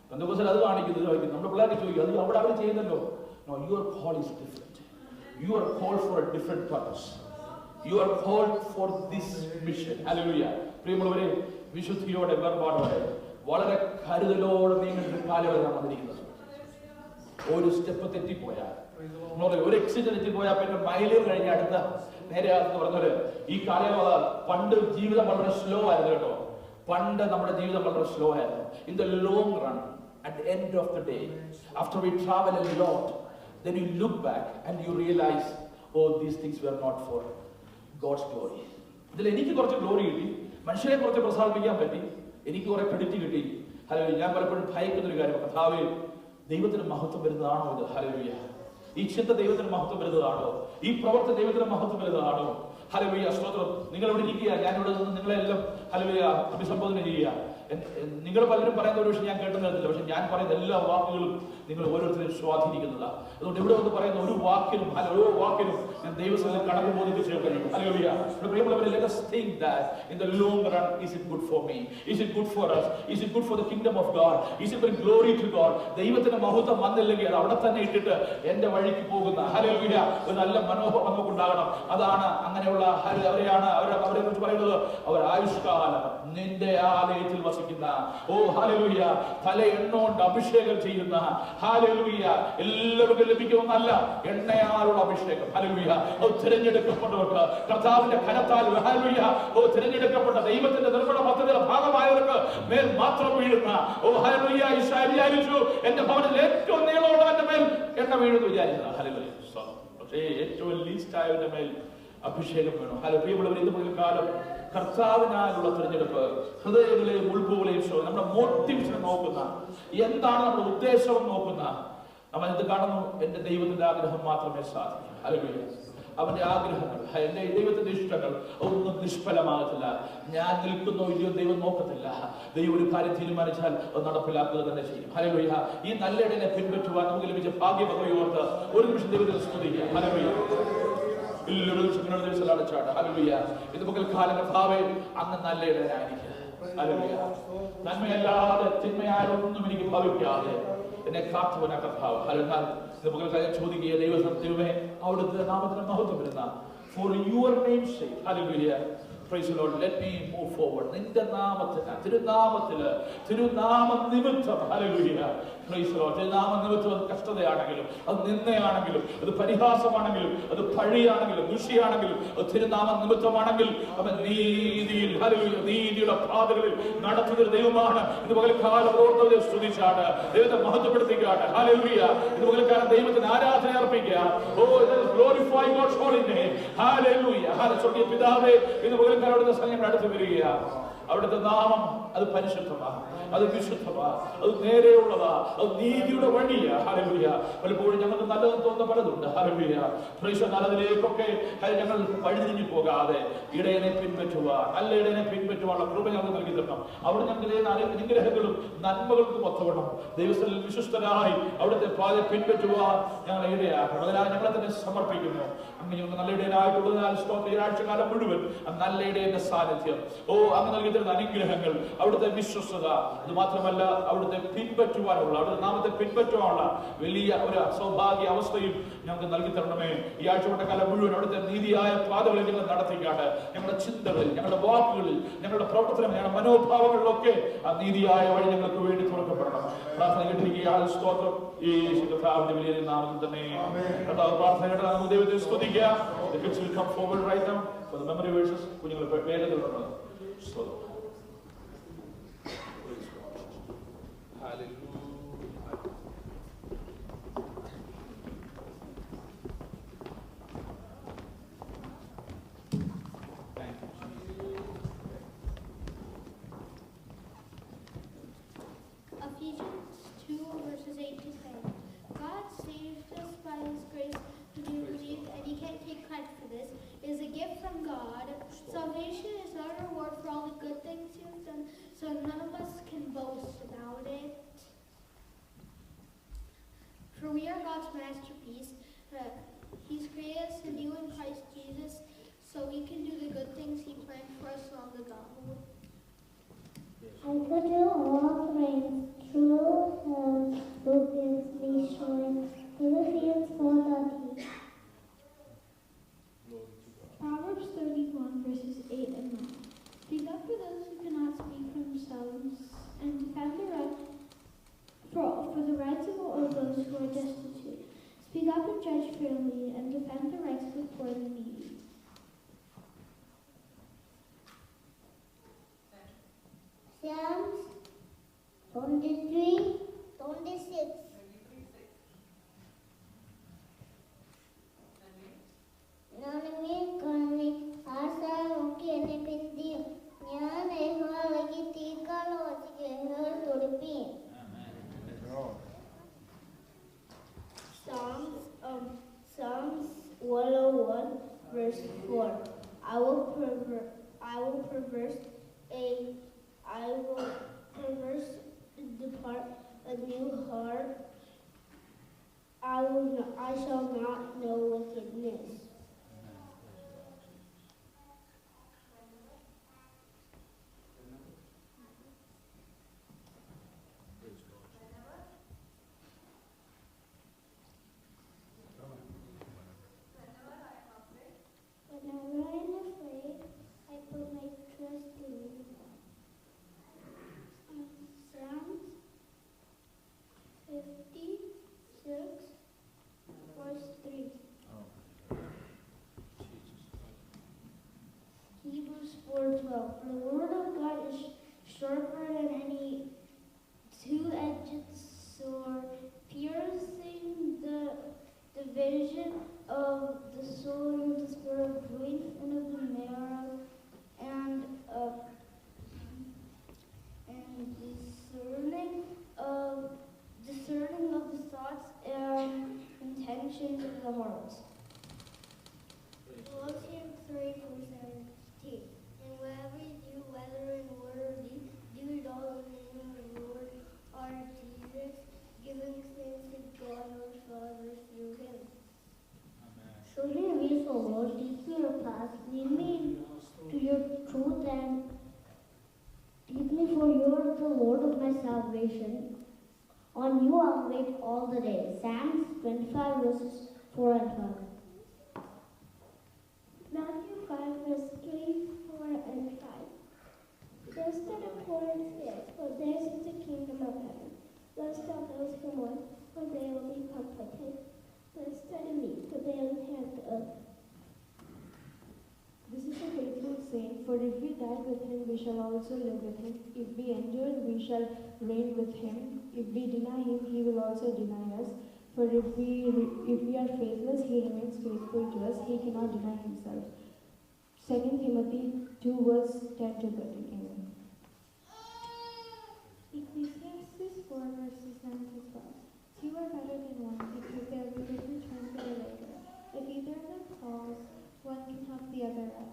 പെന്തക്കോസ്തുകാർ അത് കാണിക്കുന്നത് നമ്മുടെ പിള്ളേർക്ക് ചോദിക്കും, അത് അവിടെ അവർ ചെയ്യുന്നല്ലോ. No, your call is different. You are called for a different purpose. You are called for this mission. Hallelujah. പ്രിയമുള്ളവരെ, വിശുദ്ധിയോടെ വേർപാടോടെ വളരെ കരുതലോടെ നീങ്ങുന്ന കാലമാണ് നാം വന്നിരിക്കുന്നത്. ഒരു സ്റ്റെപ്പ് തെറ്റിപ്പോയാൽ, ഒരു എക്സിറ്റ് തെറ്റിപ്പോയാൽ പിന്നെ മൈലുകൾ കഴിഞ്ഞ അടുത്ത നേരെ എന്ന് പറഞ്ഞത് ഈ കാലയളവ്. പണ്ട് ജീവിതം വളരെ സ്ലോ ആയിരുന്നു കേട്ടോ. പണ്ട് നമ്മുടെ ജീവിതം വളരെ സ്ലോ ആയിരുന്നു. In the long run, at the end of the day, after we travel a lot, then you look back and you realize, oh, these things were not for God's glory. ഇതിൽ എനിക്ക് കുറച്ച് glory കിട്ടി, മനുഷ്യരെ കുറച്ച് പ്രസാദിപ്പിക്കാൻ പറ്റി, എനിക്ക് കുറെ credit കിട്ടി. ഹല്ലേലൂയ. ഞാൻ പലപ്പോഴും ഭയക്കുന്ന ഒരു കാര്യം, കർത്താവേ, ദൈവത്തിന് മഹത്വം വരുന്നതാണോ ഇത്? ഹല്ലേലൂയ. ഈ ചിന്ത ദൈവത്തിന് മഹത്വം വരുന്നതാണോ? ഈ പ്രവർത്തി ദൈവത്തിന് മഹത്വം വരുന്നതാണോ? ഹല്ലേലൂയ. സ്തോത്രം. നിങ്ങൾ ഇവിടെ ഇരിക്കുക, ഞാനിവിടെ നിന്ന് നിങ്ങളെല്ലാം ഹല്ലേലൂയ അഭിസംബോധന ചെയ്യുക. നിങ്ങൾ പലരും പറയുന്ന ഒരു വിഷയം ഞാൻ കേട്ടുന്നില്ല, പക്ഷെ ഞാൻ പറയുന്ന എല്ലാ വാക്കുകളും നിങ്ങൾ ഓരോരുത്തരും സ്വാധീനിക്കുന്നതാണ്. അതുകൊണ്ട് ഇവിടെ വന്ന് പറയുന്ന ഒരു വാക്കിനും ഓരോ വാക്കിനും ഞാൻ ദൈവസ്ഥലം കടന്നു ബോധിപ്പിച്ചു കഴിയും. ഹല്ലേലൂയ. പ്രിയമുള്ളവരെ, let us think that in the long run, is it good for me? Is it good for us? Is it good for the kingdom of God? Is it bring glory to God? ദൈവത്തിന്റെ മഹത്വം വന്നില്ലെങ്കിൽ അത് അവിടെ തന്നെ ഇട്ടിട്ട് എന്റെ വഴിക്ക് പോകുന്ന ഹല്ലേലൂയ ഒരു നല്ല മനോഭാവം നമുക്കുണ്ടാകണം. അതാണ് അങ്ങനെയുള്ള അവരെ കുറിച്ച് പറയുന്നത്, അവർ ആയുഷ്കാലം നിന്റെ ആലയത്തിൽ വസിക്കുന്ന, ഓ ഹല്ലേലൂയ, തല എണ്ണോണ്ട് അഭിഷേകം ചെയ്യുന്ന, ഹല്ലേലൂയ, എല്ലാവർക്കും ലഭിക്കുമെന്നല്ല, എണ്ണയാലുള്ള അഭിഷേകം. ഹല്ലേലൂയ. ഓ തിരഞ്ഞെടുക്കപ്പെട്ടവർക്ക് കർത്താവിന്റെ കരത്താൽ, ഹല്ലേലൂയ, ഓ തിരഞ്ഞെടുക്കപ്പെട്ട ദൈവത്തിന്റെ നിർമ്മല പദ്ധതിയുടെ ഭാഗമായവർക്ക് മേൽ മാത്രം വീഴുന്ന, ഓ ഹല്ലേലൂയ, ഈശോയെ വിചാരിച്ചു എന്റെ ഭവനത്തിൽ ഏറ്റവും നീളമുള്ളവന്റെ മേൽ എണ്ണ വീഴുന്നു വിചാരിക്കുന്ന, ഹല്ലേലൂയ. പക്ഷേ ഏറ്റവും ലീസ്റ്റ് ആയവന്റെ മേൽ അഭിഷേകം വേണം. പ്രിയമുള്ളവർ, ഇന്ന് മുതൽ കാലം കർത്താവിനാലുള്ള തിരഞ്ഞെടുപ്പ്, ഹൃദയങ്ങളെയും ഉൾപ്പുകളെയും നമ്മുടെ മോട്ടിവ്സിനെ നോക്കുന്ന, എന്താണ് നമ്മുടെ ഉദ്ദേശം നോക്കുന്ന, നമ്മൾ ഇത് കാണുന്നു. എന്റെ ദൈവത്തിന്റെ ആഗ്രഹം മാത്രമേ സാധിക്കൂ. ഹല്ലേലൂയ. അവന്റെ ആഗ്രഹങ്ങൾ, എന്റെ ദൈവത്തിന്റെ ഇഷ്ടങ്ങൾ ഒന്നും നിഷ്ഫലമാകത്തില്ല. ഞാൻ നിൽക്കുന്നോ ഇല്ലയോ ദൈവം നോക്കത്തില്ല. ദൈവം ഒരു കാര്യം തീരുമാനിച്ചാൽ അത് നടപ്പിലാക്കുക തന്നെ ചെയ്യും. ഹല്ലേലൂയ. ഈ നല്ല ഇടനെ പിൻപറ്റുവാൻ നമുക്ക് ലഭിച്ച ഭാഗ്യമോർത്ത് ഒരു നിമിഷം ദൈവത്തെ സ്തുതിക്കുക. ഹല്ലേലൂയ. ഇത് പകൽക്കാലം കർത്താവേ, അങ്ങ് നല്ല ഇടനായിരിക്കും. ഹല്ലേലൂയ. നന്മയല്ലാതെ തിന്മയായൊന്നും എനിക്ക് ഭവിക്കാതെ എന്നെ കാത്തുവന കർത്താവ്. ഹല്ലേലൂയ. ഇത് പകൽക്കാലം ചോദിക്കുക, ദൈവസത്യമേ, അവിടുത്തെ നാമത്തിന് മഹത്വം വരുന്ന, for your name's sake. Hallelujah. Praise the Lord. Let me move forward. നിന്റെ നാമത്തിന്, തിരുനാമ നിമിത്തം, ഹല്ലേലൂയ. Praise the Lord. തിരുനാമ നിമിത്തം അത് കഷ്ടതയാണെങ്കിലും, അത് നിന്ദയാണെങ്കിലും, അത് പരിഹാസമാണെങ്കിലും, അത് പഴിയാണെങ്കിലും, ദുഷിയാണെങ്കിലും, അത് തിരുനാമ നിമിത്തമാണെങ്കിൽ അവൻ നീതിയിൽ, ഹല്ലേലൂയ, നീതിയുടെ പാതകളിൽ നടത്തുന്ന ദൈവമാണ്. ഇത് പകൽക്കാലം ഓർത്തവരെ സ്തുതിച്ചാണ്, ദൈവത്തെ മഹത്വപ്പെടുത്തിക്കാണ്. ഹല്ലേലൂയ. ഇത് പകൽക്കാലം ദൈവത്തിന് ആരാധന അർപ്പിക്കുക. Oh, glorify God's holy name. Hallelujah. Hallelujah. പിതാവേ, ഇത് പകൽക്കാലം അവിടുത്തെ സമയം അടുത്ത് വരിക. അവിടുത്തെ നാമം അത് പരിശുദ്ധമാണ്, അത് വിശുദ്ധമാണ്, അത് നേരെയുള്ളതാ, അത് നീതിയുടെ വഴിയാ. ഹല്ലേലൂയ. പലപ്പോഴും ഞങ്ങൾക്ക് നല്ലതെന്ന് തോന്നുന്ന പലതുണ്ട്. ഹല്ലേലൂയ. നല്ലതിലേക്കൊക്കെ ഞങ്ങൾ വഴിതിരിഞ്ഞു പോകാതെ ഇടയനെ പിൻപറ്റുവാൻ, നല്ല ഇടയനെ പിൻപറ്റുവാനുള്ള കൃപ ഞങ്ങൾക്ക് നൽകി തരണം. അവിടെ ഞങ്ങളുടെ അനുഗ്രഹങ്ങളും നന്മകൾക്കും ഒത്തവണ്ണം ദൈവത്തിൽ വിശ്വസ്തരായി അവിടുത്തെ പാത പിൻപറ്റുവാൻ ഞങ്ങളെ ഇടയാക്കണം. അതിനാൽ ഞങ്ങളെ തന്നെ സമർപ്പിക്കുന്നു. അങ്ങനെ ഞങ്ങൾ നല്ല ഇടയനായിട്ടുള്ളതിനാൽ ഈ ആഴ്ചക്കാലം മുഴുവൻ നല്ല ഇടയന്റെ സാന്നിധ്യം, ഓ അങ്ങ് നൽകി തരുന്ന അനുഗ്രഹങ്ങൾ, അവിടുത്തെ വിശ്വസ്തത, അത് മാത്രമല്ല അവിടുത്തെ പിൻപറ്റുവാനുള്ള, അവിടുത്തെ നാമത്തെ പിൻപറ്റുവാനുള്ള വലിയ ഒരു സൗഭാഗ്യ അവസ്ഥയും ഞങ്ങൾക്ക് നൽകി തരണമേ. ഈ ആഴ്ചയുടെ കാലം മുഴുവൻ അവിടുത്തെ നീതിയായ പാതകളിൽ ഞങ്ങൾ നടത്തിക്കാട്ട് ഞങ്ങളുടെ ചിന്തകളിൽ, ഞങ്ങളുടെ വാക്കുകളിൽ, ഞങ്ങളുടെ പ്രവർത്തനങ്ങളിൽ, ഞങ്ങളുടെ മനോഭാവങ്ങളിലൊക്കെ ആ നീതിയായ വഴി ഞങ്ങൾക്ക് വേണ്ടി തുറക്കപ്പെടണം. പ്രാർത്ഥന കേട്ടിരിക്കുക. സ്തോത്രം. ഈ കർത്താവിന്റെ വലിയ നാമത്തിൽ തന്നെ പ്രാർത്ഥനയുടെ നമുക്ക് ദൈവത്തെ സ്തുതിക്കുക. The kids will come forward right now for the memory verses. കുഞ്ഞുങ്ങൾ വേഗത്തിലുണ്ട്. സ്തോത്രം. Ephesians 2 verses 8 to 10. God saved us by His grace when you believed, and you can't take credit for this. It is a gift from God. Salvation is not a reward for all the good things you've done, so none of us can boast about it. For we are God's masterpiece. He's created us anew in Christ Jesus, so we can do the good things He planned for us long ago. I could do all things through Him who gives me strength. Philippians 4:13. Proverbs 31 verses 8 and 9. Speak up for those who cannot speak for themselves, and defend the right for the rights of all those who are destitute. Speak up and judge fairly, and defend the rights of the poor and the needy. Psalms 23:26. 101, verse 4. I will perverse depart a new heart. I shall not know wickedness. Whenever I am afraid, I put my trust in you. Psalms 56, verse 3. Hebrews 4:12. The word of God is sharper than any two-edged sword, piercing the division of the soul and the spirit, of joints and of the marrow, and discerning of the thoughts and intentions of the heart. Philippians 3:17. And whatever you do, whether in word or deed, do it all in the name of the Lord our Jesus, giving thanks to God our Father through him. Show me your ways, O Lord, teach me your paths, lead me to your truth, and teach me, for you are the Lord of my salvation. On you I'll wait all the day. Psalms 25, verses 4 and 12. Matthew 5, verse 3, 4 and 5. Blessed are the poor in spirit, for theirs is the kingdom of heaven. Blessed are those who mourn, for they will be comforted. Blessed are the meek, for they will inherit the earth. This is a faithful saying, for if we die with him, we shall also live with him. If we endure, we shall reign with him. If we deny him, he will also deny us. For if we are faithless, he remains faithful to us. He cannot deny himself. 2 Timothy 2, verse 10 to 13. Amen. Ecclesiastes 4, verses 9 to 12. Two are better than one, because they are good in return for their labor. If either of them falls, one can help the other up.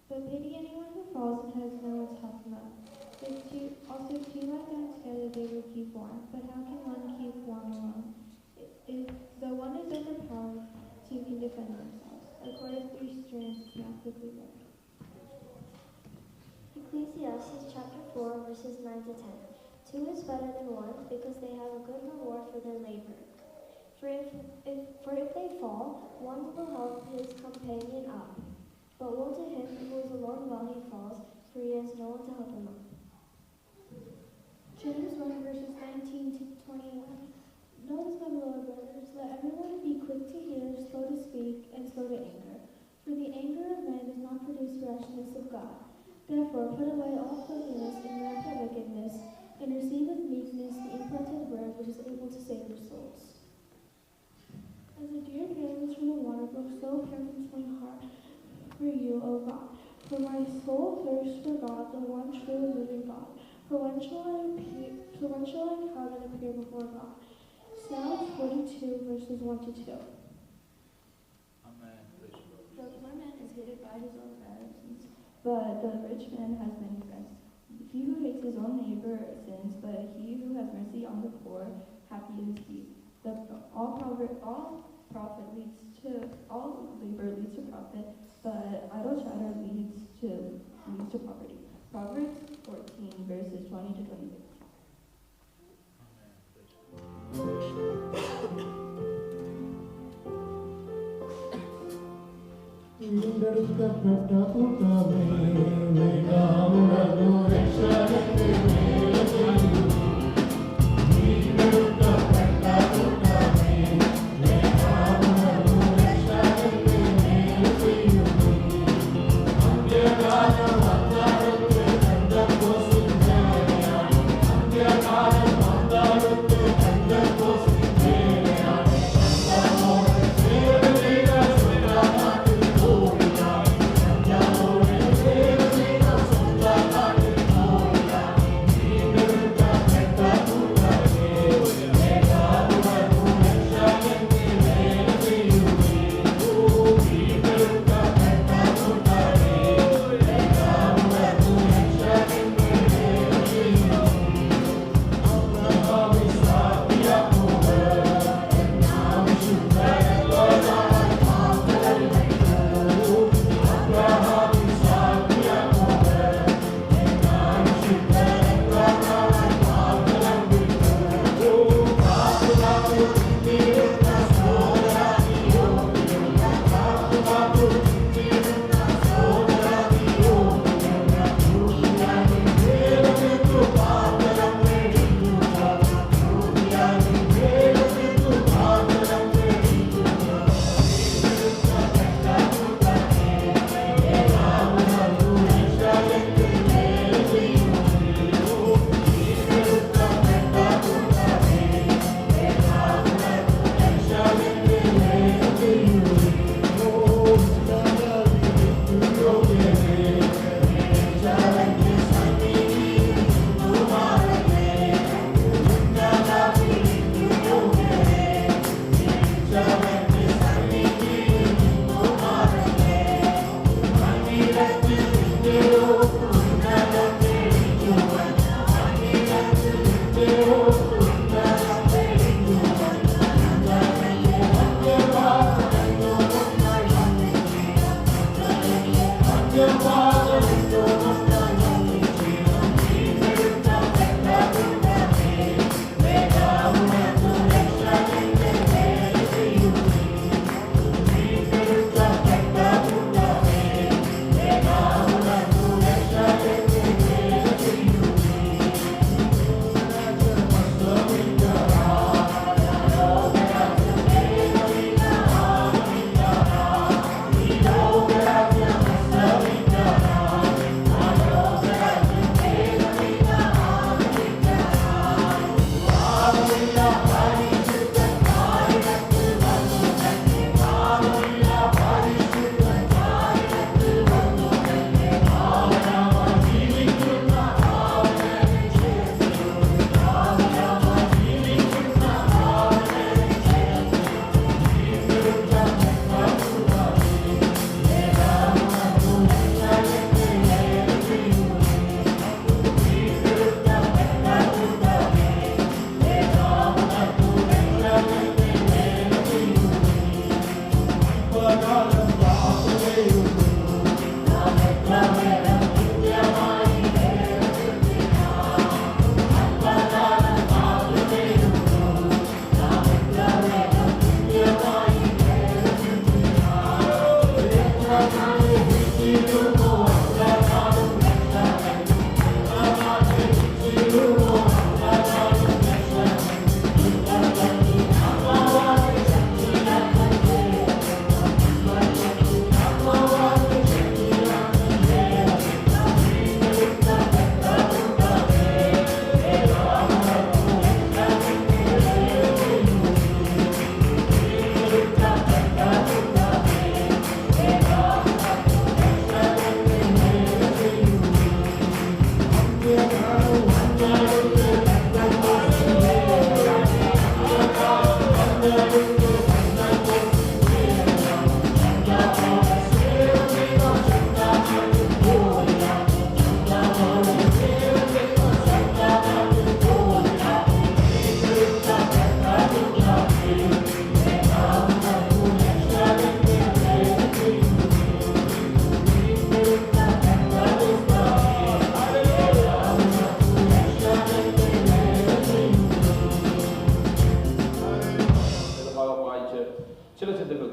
But pity anyone who falls and has no one to help him up. If two lie down together, they will keep warm. But how can one keep warm alone? If the one is overpowered, two can defend themselves. A cord of 3 strands is not quickly broken. Ecclesiastes chapter 4, verses 9 to 10. Two is better than one, because they have a good reward for their labor. For if they fall, one will help his companion up. But woe to him who is alone while he falls, for he has no one to help him up. James 1, verses 19 to 21. Notice, my beloved brothers, let everyone be quick to hear, slow to speak, and slow to anger. For the anger of man does not produce the righteousness of God. Therefore, put away all filthiness and rampant wickedness, and receive with meekness the implanted word which is able to save your souls. As a deer pants from the water brook, so pants my heart for you, O God. For my soul thirsts for God, the one true and living God. For when shall I come and appear before God? Psalms 42, verses 1 to 2. Amen. The poor man is hated by his own relatives, but the rich man has many friends. He who hates his own neighbor sins, but he who has mercy on the poor, happy is he. All labor leads to profit, but idle chatter leads to poverty. Proverbs 14, verses 20 to 26. വീണ്ടെടുക്കപ്പെട്ട കൂട്ടമേ വേഗാമുടനു രക്ഷകന്റെ മേൽ ചെയ്യൂ. വീണ്ടെടുക്കപ്പെട്ട കൂട്ടമേ വേഗാമുടനു രക്ഷകന്റെ മേൽ ചെയ്യൂ. അന്ത്യകാലം വന്നാടുത്ത് പെന്തക്കോസ്തിൻ വേലയാണ്. അന്ത്യകാലം വന്നാടുത്ത് പെന്തക്കോസ്തിൻ വേലയാണ്. കർത്താവോട് സേവ ചെയ്ത സ്വന്തമാക്കി ഓടിയാണ്. കർത്താവോട് സേവ ചെയ്ത സ്വന്തമാക്കി ഓടിയാണ്.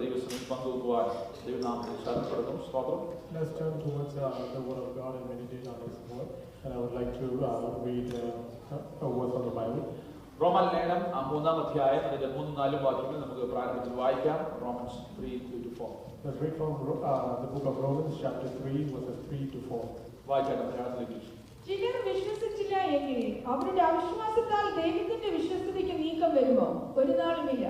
ദൈവസഭയിൽ പങ്കുവെക്കുവാൻ ദൈവനാമത്തിൽ ശരണപ്പെടുന്നു. സ്തോത്രം. Let's turn towards the Word of God and meditate on His Word. And I would like to read a word from the Bible. റോമാലേഖനം 3-ാം അധ്യായം അതിന്റെ 3-4 വാക്യങ്ങൾ നമുക്ക് പ്രാരംഭിച്ച് വായിക്കാം. Romans 3:3-4. Let's read from the book of Romans, chapter 3, verses 3 to 4. വായിക്കാൻ മലയാളത്തിലേക്ക്. ചിലർ വിശ്വസിച്ചില്ല എങ്കിൽ അവരുടെ അവിശ്വാസത്താൽ ദൈവത്തിന്റെ വിശ്വസ്തതയ്ക്ക് നീക്കം വരുമോ? ഒരു നാളുമില്ല.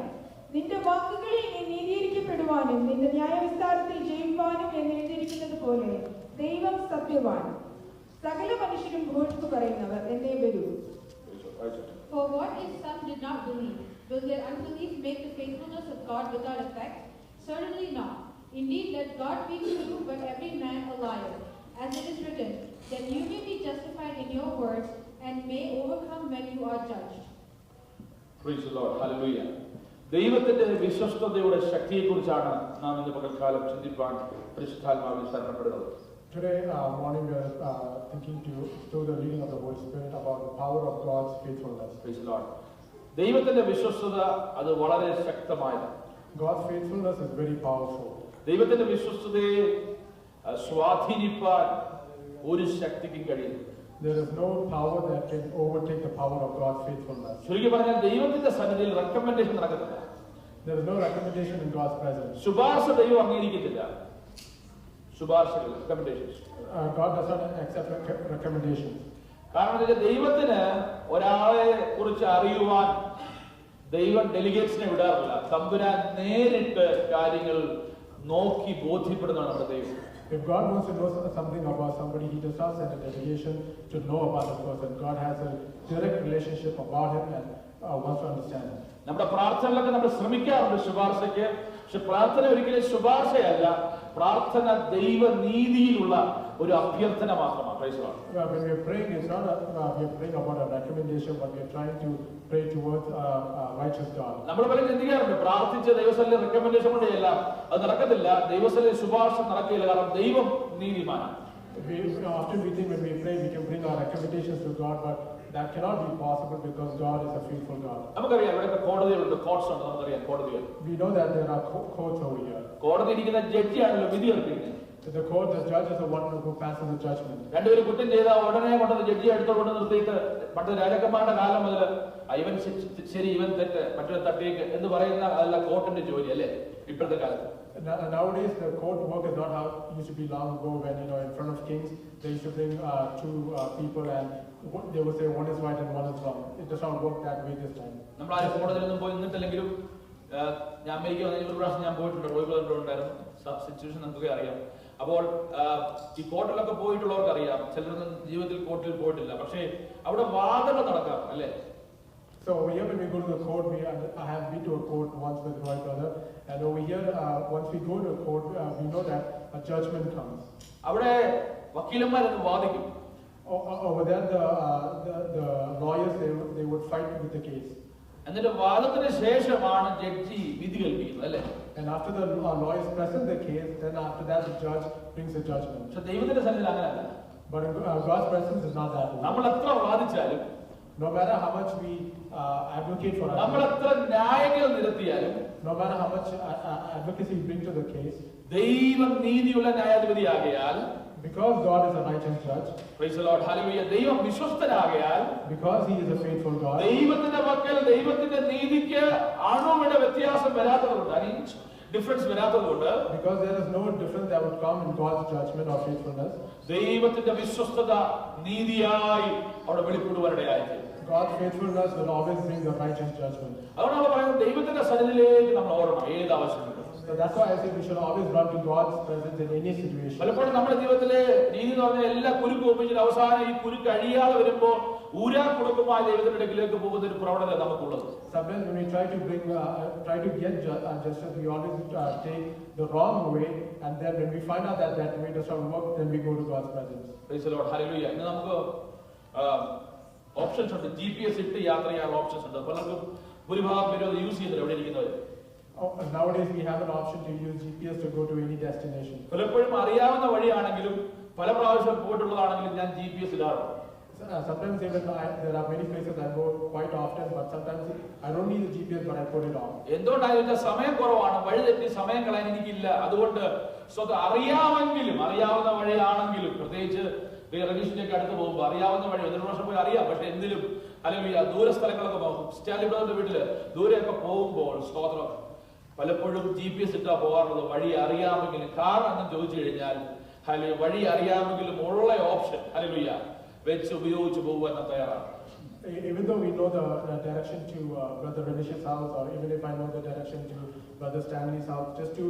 നിന്റെ വാക്കുകളിൽ നീ നീതീകരിക്കപ്പെടുവാനും നിന്റെ ന്യായവിസ്താരത്തിൽ ജയിക്കുവാനും എന്ന് എഴുതിയിരിക്കുന്നത് പോലെ ദൈവം സത്യവാൻ. സകല മനുഷ്യരും ഭോഷ്കു പറയുന്നവർ എന്നേ വരൂ. For what if some did not believe? Will their unbelief make the faithfulness of God without effect? Certainly not. Indeed, let God be true, but every man a liar. As it is written, that you may be justified in your words and may overcome when you are judged. Praise the Lord. Hallelujah. ദൈവത്തിന്റെ വിശ്വസ്തതയുടെ ശക്തിയെക്കുറിച്ചാണ് നാം ഇന്ന് പകൽക്കാലം ചിന്തിപ്പാൻ പരിശുദ്ധാത്മാവിൽ ശരണപ്പെടുന്നത്. Today morning we are thinking through the leading of the Holy Spirit about the power of God's faithfulness. Praise the Lord. ദൈവത്തിന്റെ വിശ്വസ്തത അത് വളരെ ശക്തമായതാണ്. God's faithfulness is very powerful. ദൈവത്തിന്റെ വിശ്വസ്തതയെ സ്വാധീനിപ്പാൻ ഒരു ശക്തിക്കും കഴിയില്ല. There is no power that can overtake the power of God's faithfulness. ചുരുക്കി പറഞ്ഞാൽ ദൈവത്തിന്റെ സന്നിധിയിൽ റെക്കമെൻഡേഷൻ നടക്കുന്നില്ല. There is no recommendation in God's presence. ശുപാർശ ദൈവം അംഗീകരിക്കുന്നില്ല. ശുപാർശകൾ, recommendations. God does not accept recommendations. കാരണം ദൈവത്തിന് ഒരാളെ കുറിച്ച് അറിയുവാൻ ദൈവം ഡെലിഗേറ്റ്സിനെ വിടാറില്ല. തമ്പുരാൻ നേരിട്ട് കാര്യങ്ങൾ നോക്കി ബോധ്യപ്പെടുന്നതാണ് നമ്മുടെ ദൈവം. If God wants to know something about somebody, He does not send a delegation to know about the person. God has a direct relationship about him and wants to understand him. നമ്മുടെ പ്രാർത്ഥനകളൊക്കെ നമ്മൾ ശ്രമിക്കാറുണ്ട് ശുപാർശയ്ക്ക്. പക്ഷെ പ്രാർത്ഥന ഒരിക്കലും ശുപാർശയല്ല. പ്രാർത്ഥന ദൈവനീതിയിലുള്ള ഒരു അഭ്യർത്ഥന മാത്രമാണ്. Praise the Lord. When we are praying, it's not we are praying about a recommendation, but we are trying to pray towards righteous God. നമ്മൾ പലരും ചിന്തിക്കാറുണ്ട് പ്രാർത്ഥിച്ച് ദൈവസ്ഥലിൽ റെക്കമെൻഡേഷൻ കൊണ്ട് എല്ലാം അത് നടക്കത്തില്ല. ദൈവസ്ഥലിൽ ശുപാർശ നടക്കില്ല. കാരണം ദൈവം നീതിമാനാണ്. Often we think when we pray, we can bring our recommendations to God, but that cannot be possible because God is a faithful God. നമുക്കറിയാം ഇവിടെ കോടതികളുണ്ട്, കോർട്സ് ഉണ്ട്. നമുക്കറിയാം കോടതികൾ. We know that there are courts over here. കോടതി ഇരിക്കുന്ന ജഡ്ജിയാണല്ലോ വിധി അർപ്പിക്കുന്നത്. The court, the judge is the one who passes the judgment. രണ്ടുപേരും കുറ്റം ചെയ്താൽ ഉടനെ കൊണ്ടത് ജഡ്ജിയെ അടുത്തോണ്ട് നിർത്തിയിട്ട് പണ്ട് രാജാക്കന്മാരുടെ കാലം മുതൽ ഇവൻ ശരി ഇവൻ തെറ്റ് മറ്റൊരു തട്ടിയേക്ക് എന്ന് പറയുന്ന അതല്ല കോർട്ടിന്റെ ജോലി അല്ലേ ഇപ്പോഴത്തെ കാലത്ത്. Nowadays, the court work is not how it used to be long ago when, in front of kings, they used to bring two people and they would say one is right and one is wrong. It does not work that way this time. നമ്മൾ ആരും കോടതിയിലൊന്നും പോയി നിന്നിട്ടില്ലെങ്കിലും ഞാൻ America ഒരു പ്രാവശ്യം ഞാൻ പോയിട്ടുണ്ട്, പോയിട്ടുണ്ടായിരുന്നു. Situation നമുക്കൊക്കെ അറിയാം. അപ്പോൾ ഈ കോർട്ടിലൊക്കെ പോയിട്ടുള്ളവർക്ക് അറിയാം. ചിലരൊന്നും ജീവിതത്തിൽ കോർട്ടിൽ പോയിട്ടില്ല. പക്ഷേ അവിടെ വാദങ്ങൾ നടക്കാം അല്ലേ. So over here, when we go to the court, I have been to a court once with my brother, and over here, once we go to a court, we know that a judgment comes. അവിടെ വക്കീലന്മാരൊക്കെ വാദിക്കും. Over there, the lawyers they would fight with the case. എന്നിട്ട് വാദത്തിന് ശേഷമാണ് judge വിധി കൽപ്പിക്കുന്നത് അല്ലേ. And after the lawyers present the case, then after that the judge brings the judgment. പക്ഷെ ദൈവത്തിന്റെ സന്നിധിയിൽ അങ്ങനെയല്ല. But in God's presence is not that way. നമ്മൾ എത്ര വാദിച്ചാലും No matter how much we advocate for നമ്മൾ ourselves, എത്ര ന്യായങ്ങൾ നിരത്തിയാലും no matter how much advocacy we bring to the case, ദൈവം നീതിയുള്ള ന്യായാധിപതിയാകയാൽ, because God is a righteous judge, praise the Lord, hallelujah, ദൈവം വിശ്വസ്തനാകയാൽ, because He is a faithful God, ദൈവത്തിന്റെ പക്കൽ ദൈവത്തിന്റെ നീതിക്ക് അണുവിട വ്യത്യാസം വരാത്തതുകൊണ്ട്, an inch difference വരാത്തതുകൊണ്ട്, because there is no difference that would come in God's judgment or faithfulness, ദൈവത്തിന്റെ വിശ്വസ്തത നീതിയായി അവിടെ വെളിപ്പെടുവാനിടയായി. God's faithfulness will always bring the righteous judgment. അതുകൊണ്ടാണ് പറയുന്നത് ദൈവത്തിന്റെ സന്നിധിയിലേക്ക് നമ്മൾ ഓടണം ഏത് ആവശ്യമുണ്ട്. So that's why I say we should always run to God's presence in any situation. പലപ്പോഴും നമ്മുടെ ജീവിതത്തിലെ രീതി എന്ന് പറഞ്ഞാൽ എല്ലാ കുരുക്കും ഒപ്പിച്ചിട്ട് അവസാനം ഈ കുരു കഴിയാതെ വരുമ്പോൾ ഊരാ കുടുംബമായ ദൈവത്തിന്റെ അടുക്കിലേക്ക് പോകുന്ന ഒരു പ്രവണത നമുക്കുള്ളത്. Sometimes when we try to get justice, we always take the wrong way, and then when we find out that way does not work, then we go to God's presence. Praise the Lord, hallelujah. ഇന്ന് നമുക്ക് options ഉണ്ട്. GPS ഇട്ട് യാത്ര ചെയ്യാനുള്ള options ഉണ്ട്. പലർക്കും ഭൂരിഭാഗം പേരും അത് യൂസ് ചെയ്യുന്നില്ല എവിടെ ഇരിക്കുന്നവർ. Nowadays we have an option to use GPS to go to any destination. പലപ്പോഴും അറിയാവുന്ന വഴിയാണെങ്കിലും പല പ്രാവശ്യം പോയിട്ടുള്ളതാണെങ്കിലും ഞാൻ GPS ഇടാറുണ്ട്. Sometimes even there are many places I go quite often, but sometimes I don't need the GPS, but I put it on. എന്തുകൊണ്ടാണ് സമയം കുറവാണ്, വഴി തെറ്റി സമയം കളയാൻ എനിക്കില്ല. അതുകൊണ്ട് അറിയാവുന്ന വഴിയാണെങ്കിലും, പ്രത്യേകിച്ച് റെഗീഷിന്റെ അടുത്ത് പോകുമ്പോൾ അറിയാവുന്ന വഴി 1 വർഷം പോയി അറിയാം, പക്ഷെ എന്തിലും അല്ലെങ്കിൽ ദൂര സ്ഥലങ്ങളൊക്കെ പോകും, സ്റ്റാലിബ്രദറിന്റെ വീട്ടില് ദൂരെയൊക്കെ പോകുമ്പോൾ സ്തോത്രം പലപ്പോഴും GPS ഇട്ടാ പോകാറുള്ളത്. വഴി അറിയാമെങ്കിലും, കാരണം എന്ന് ചോദിച്ചു കഴിഞ്ഞാൽ വഴി അറിയാമെങ്കിലും ഉള്ള ഓപ്ഷൻ ഹല്ലേലൂയ വെച്ച് ഉപയോഗിച്ച് പോകുവാൻ തയ്യാറാണ്. Even though we know the direction to Brother Renish's house, or even if I know the direction to Brother Stanley's house, just to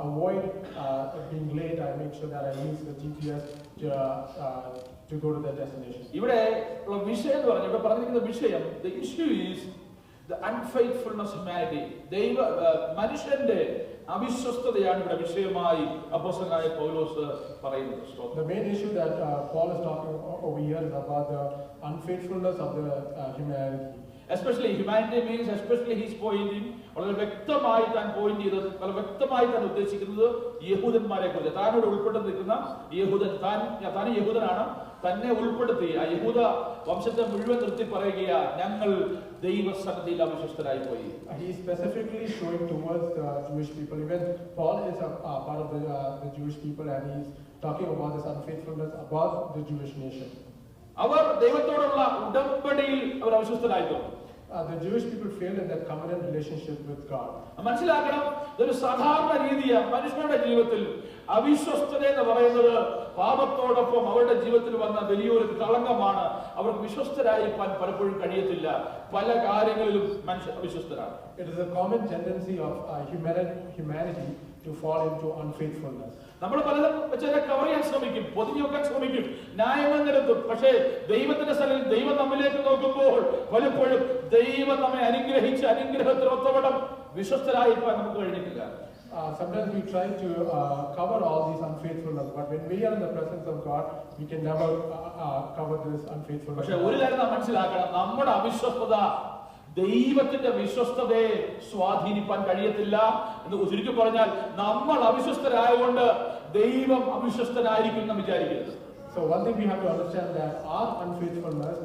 avoid being late, I make sure that I use the GPS to go to the destination. ഇവിടെ ഉള്ള വിഷയം എന്ന് പറഞ്ഞാൽ, ഇവിടെ പറഞ്ഞിരിക്കുന്ന വിഷയം, the issue is the unfaithfulness of humanity. മനുഷ്യന്റെ അവിശ്വസ്തതയാണ് ഇവിടെ വിഷയമായി അപ്പോസ്തലനായ പൗലോസ് പറയുന്നത്. The main issue that Paul is talking over here is about the unfaithfulness of the humanity. Especially humanity means, especially he's pointing, വളരെ വ്യക്തമായി താൻ പോയിന്റ് ചെയ്തത്, വളരെ വ്യക്തമായി താൻ ഉദ്ദേശിക്കുന്നത് യഹൂദന്മാരെ കുറിച്ച്. താനോട് ഉൾപ്പെട്ട് നിൽക്കുന്ന യഹൂദൻ, താൻ യഹൂദനാണ്, തന്നെ ഉൾപ്പെടുത്തി ആ യഹൂദ വംശത്തെ മുഴുവൻ നിർത്തി പറയുകയാ, ഞങ്ങൾ ദൈവസന്നിധിയിൽ അവിശ്വസ്തരായി പോയി. He is specifically showing towards the Jewish people. Even Paul is a part of the Jewish people, and he is talking about this unfaithfulness about the Jewish nation. അവർ ദൈവത്തോടുള്ള ഉടമ്പടിയിൽ അവർ അവിശ്വസ്തരായി. The Jewish people failed in their covenant relationship with God. മനസ്സിലാക്കണം, ഇതൊരു സാധാരണ രീതിയാണ് മനുഷ്യരുടെ ജീവിതത്തിൽ. അവിശ്വസ്തത എന്ന് പറയുന്നത് പാപത്തോടൊപ്പം അവരുടെ ജീവിതത്തിൽ വന്ന വലിയൊരു കളങ്കമാണ്. അവർക്ക് വിശ്വസ്തരായിരിക്കാൻ പലപ്പോഴും കഴിയത്തില്ല. പല കാര്യങ്ങളിലും മനുഷ്യർ അവിശ്വസ്തരാണ്. It is a common tendency of humanity to fall into unfaithfulness. നമ്മൾ പലതും വെച്ചാൽ കവർ ചെയ്യാൻ ശ്രമിക്കും, പൊതിഞ്ഞു വെക്കാൻ ശ്രമിക്കും, ന്യായം നിരത്തും. പക്ഷേ ദൈവത്തിന്റെ സ്ഥലത്തിൽ ദൈവം നമ്മിലേക്ക് നോക്കുമ്പോൾ പലപ്പോഴും ദൈവം നമ്മെ അനുഗ്രഹിച്ച് അനുഗ്രഹത്തിനൊത്തവണ്ണം വിശ്വസ്തരായിരിക്കാൻ നമുക്ക് കഴിഞ്ഞിട്ടില്ല. Sometimes we try to cover all these unfaithfulness, but when we are in the presence of God, we can never cover this unfaithfulness. പക്ഷേ ഒരു കാര്യം നാം മനസ്സിലാക്കണം, നമ്മുടെ അവിശ്വസ്തത ദൈവത്തിന്റെ വിശ്വസ്തതയെ സ്വാധീനിക്കാൻ കഴിയത്തില്ല എന്ന് ചുരുക്കി പറഞ്ഞാൽ, നമ്മൾ അവിശ്വസ്തരായതുകൊണ്ട് ദൈവം അവിശ്വസ്തനായിരിക്കും എന്ന് വിചാരിക്കരുത്. So one thing we have to understand that our unfaithfulness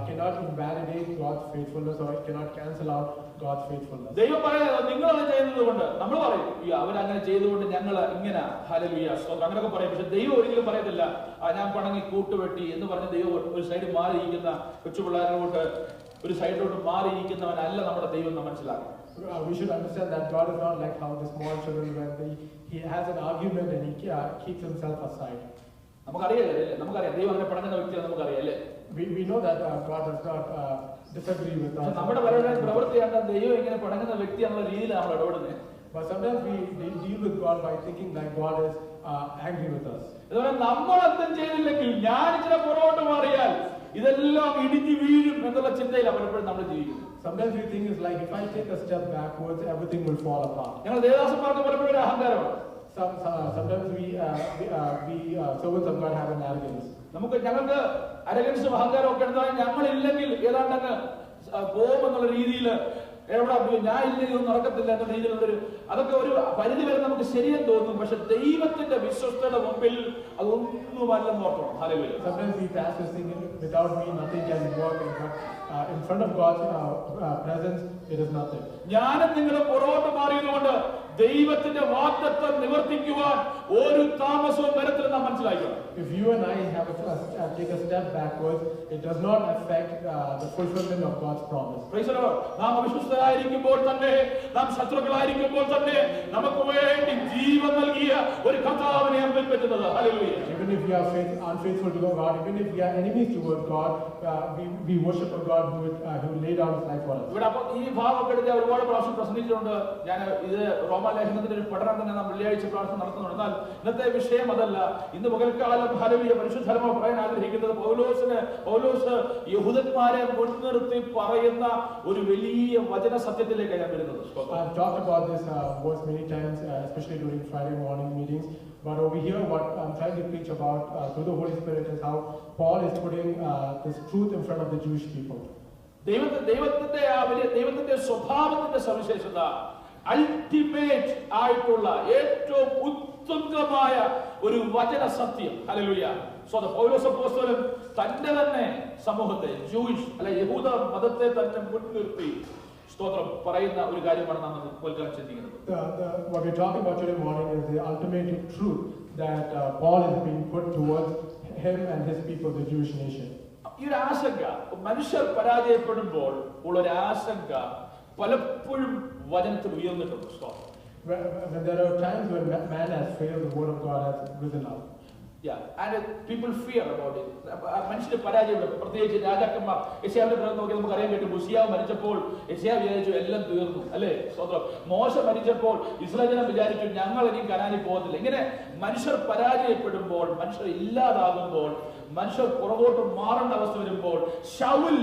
cannot invalidate God's faithfulness, or it cannot cancel out God's faithfulness. ദൈവം പറയുന്നത് നിങ്ങൾ അത് ചെയ്തതുകൊണ്ട്, നമ്മൾ പറയും അവരങ്ങനെ ചെയ്തുകൊണ്ട് ഞങ്ങൾ ഇങ്ങനെ ഹല്ലേലൂയ അങ്ങനെയൊക്കെ പറയും. പക്ഷെ ദൈവം ഒരിക്കലും പറയത്തില്ല ഞാൻ പണങ്ങി കൂട്ടുവെട്ടി എന്ന് പറഞ്ഞ് ദൈവം ഒരു സൈഡ് മാറിയിരിക്കുന്ന കൊച്ചുപിള്ളേരോട്ട് ഒരു സൈഡിലോട്ട് മാറിയിരിക്കുന്നവനല്ല നമ്മുടെ ദൈവം എന്ന് മനസ്സിലാക്കും. We should understand that God is not like how the small children, when he has an argument and he keeps himself aside. നമുക്കറിയാലേ, നമുക്കറിയാം ദൈവം അങ്ങനെ പണങ്ങുന്ന വ്യക്തിയാണ്, നമുക്കറിയാം അല്ലേ. We know that God does not disagree with us. നമ്മുടെ പലരുടെയും പ്രവൃത്തിയാണ് ദൈവം ഇങ്ങനെ പണങ്ങുന്ന വ്യക്തിയാണെന്നുള്ള രീതിയിലാണ് നമ്മൾ ഇടപെടുന്നത്. But sometimes we deal with God by thinking like God is angry with us. അതുപോലെ നമ്മൾ എന്തും ചെയ്തില്ലെങ്കിൽ, ഞാൻ ഇച്ചിരി പുറകോട്ട് മാറിയാൽ ഇതെല്ലാം ഇടിഞ്ഞു വീഴും എന്നുള്ള ചിന്തയിൽ പലപ്പോഴും നമ്മൾ ജീവിക്കുന്നു. Sometimes we think it's like if I take a step backwards, everything will fall apart. ഞങ്ങൾ ദേവദാസന്മാർക്ക് പലപ്പോഴും ഒരു അഹങ്കാരമാണ്. Sometimes we servants of God have an arrogance. ഞങ്ങൾക്ക് അരഗൻസും അഹങ്കാരവും ഒക്കെ എടുത്താൽ ഞങ്ങളില്ലെങ്കിൽ ഏതാണ്ടങ്ങ് പോകുമെന്നുള്ള രീതിയിൽ എവിടെ ഞാൻ ഇല്ലെങ്കിൽ ഒന്നും നടക്കത്തില്ല എന്ന രീതിയിലുള്ളൊരു, അതൊക്കെ ഒരു പരിധി വരെ നമുക്ക് ശരിയെന്ന് തോന്നും. പക്ഷെ ദൈവത്തിന്റെ വിശ്വസ്തയുടെ മുമ്പിൽ അതൊന്നുമല്ലെന്ന് ഓർക്കണം. Hallelujah. Sometimes we pass this thing, without me nothing can work, but in front of God's presence it is nothing. ഞാനും നിങ്ങളും പുറകോട്ട് മാറിയതുകൊണ്ട് ദൈവത്തിന്റെ വാഗ്ദത്തം നിവർത്തിക്കുവാൻ ഒരു താമസവും വരത്തില്ല നാം മനസ്സിലാക്കണം. If you and I take a step backwards, it does not affect the fulfillment of God's promise. Praise the Lord. നാം അവിശ്വസ്തരായിരിക്കുമ്പോൾ തന്നെ, നാം ശത്രുക്കളായിരിക്കുമ്പോൾ തന്നെ നമുക്ക് വേണ്ടി ജീവൻ നൽകിയ ഒരു കർത്താവിനെ നാം പിൻപറ്റുന്നത്. Hallelujah. Even if we are unfaithful to God, even if we are enemies toward God, we worship a God who laid down his life for us. ഇവിടെ അപ്പോൾ ഈ ഭാഗമൊക്കെ എടുത്ത് ഒരുപാട് പ്രാവശ്യം പ്രസംഗിച്ചിട്ടുണ്ട്. ഞാൻ ഇത് റോമാലേഖനത്തിന്റെ ഒരു പഠനം തന്നെ നാം വെള്ളിയാഴ്ച പ്രാർത്ഥന നടത്തുന്നുണ്ട്. എന്നാൽ ഇന്നത്തെ വിഷയം അതല്ല. ഇന്ന് പകൽക്കാലം ഹല്ലേലൂയ പരിശുദ്ധമോ പറയാൻ ആഗ്രഹിക്കുന്നത് പൗലോസ് യഹൂദന്മാരെ മുൻനിർത്തി പറയുന്ന ഒരു വലിയ വചന സത്യത്തിലേക്ക് ഞാൻ വരുന്നത്. I've talked about this verse many times, especially during Friday morning meetings. But over here, what I'm trying to preach about through the Holy Spirit is how Paul is putting this truth in front of the Jewish people. ദൈവത്തിന്റെ സ്വഭാവത്തിന്റെ സവിശേഷത ultimate ആയിട്ടുള്ള ഏറ്റവും ഉത്തുംഗമായ ഒരു വചന സത്യം. Hallelujah. പൗലോസ് അപ്പോസ്തലൻ തന്റെ തന്നെ സമൂഹത്തെ, ജൂയിഷ് അല്ല യഹൂദ മതത്തെ തന്നെ മുൻനിർത്തി സ്തോത്രം പറയുന്ന ഒരു കാര്യമാണ് നാം കേൾക്കാൻ ചിന്തിക്കുന്നത്. What we're talking about today morning is the ultimate truth that Paul is being put towards him and his people, the Jewish nation. ഈ ഒരു ആശങ്ക, മനുഷ്യർ പരാജയപ്പെടുമ്പോൾ ഉള്ള ഒരു ആശങ്ക പലപ്പോഴും വചനത്തിൽ ഉയർന്നിട്ടുണ്ട്. When there are times when man has failed, the word of God has risen up. Yeah, and people fear about it. മനുഷ്യർ പരാജയപ്പെടും, പ്രത്യേകിച്ച് രാജാക്കന്മാർ. യെശയ്യാവിന്റെ പുസ്തകം നോക്കി നമുക്ക് അറിയാൻ പറ്റും, ഉസിയാവ് മരിച്ചപ്പോൾ യെശയ്യാവ് വിചാരിച്ചു എല്ലാം തീർന്നു, അല്ലേ? സ്വന്തം മോശ മരിച്ചപ്പോൾ ഇസ്രായേൽ ജനം വിചാരിച്ചു ഞങ്ങൾ ഇനി കനാനിൽ പോകുന്നില്ല. ഇങ്ങനെ മനുഷ്യർ പരാജയപ്പെടുമ്പോൾ, മനുഷ്യർ ഇല്ലാതാകുമ്പോൾ, മനുഷ്യർ പുറകോട്ട് മാറേണ്ട അവസ്ഥ വരുമ്പോൾ, ശൗൽ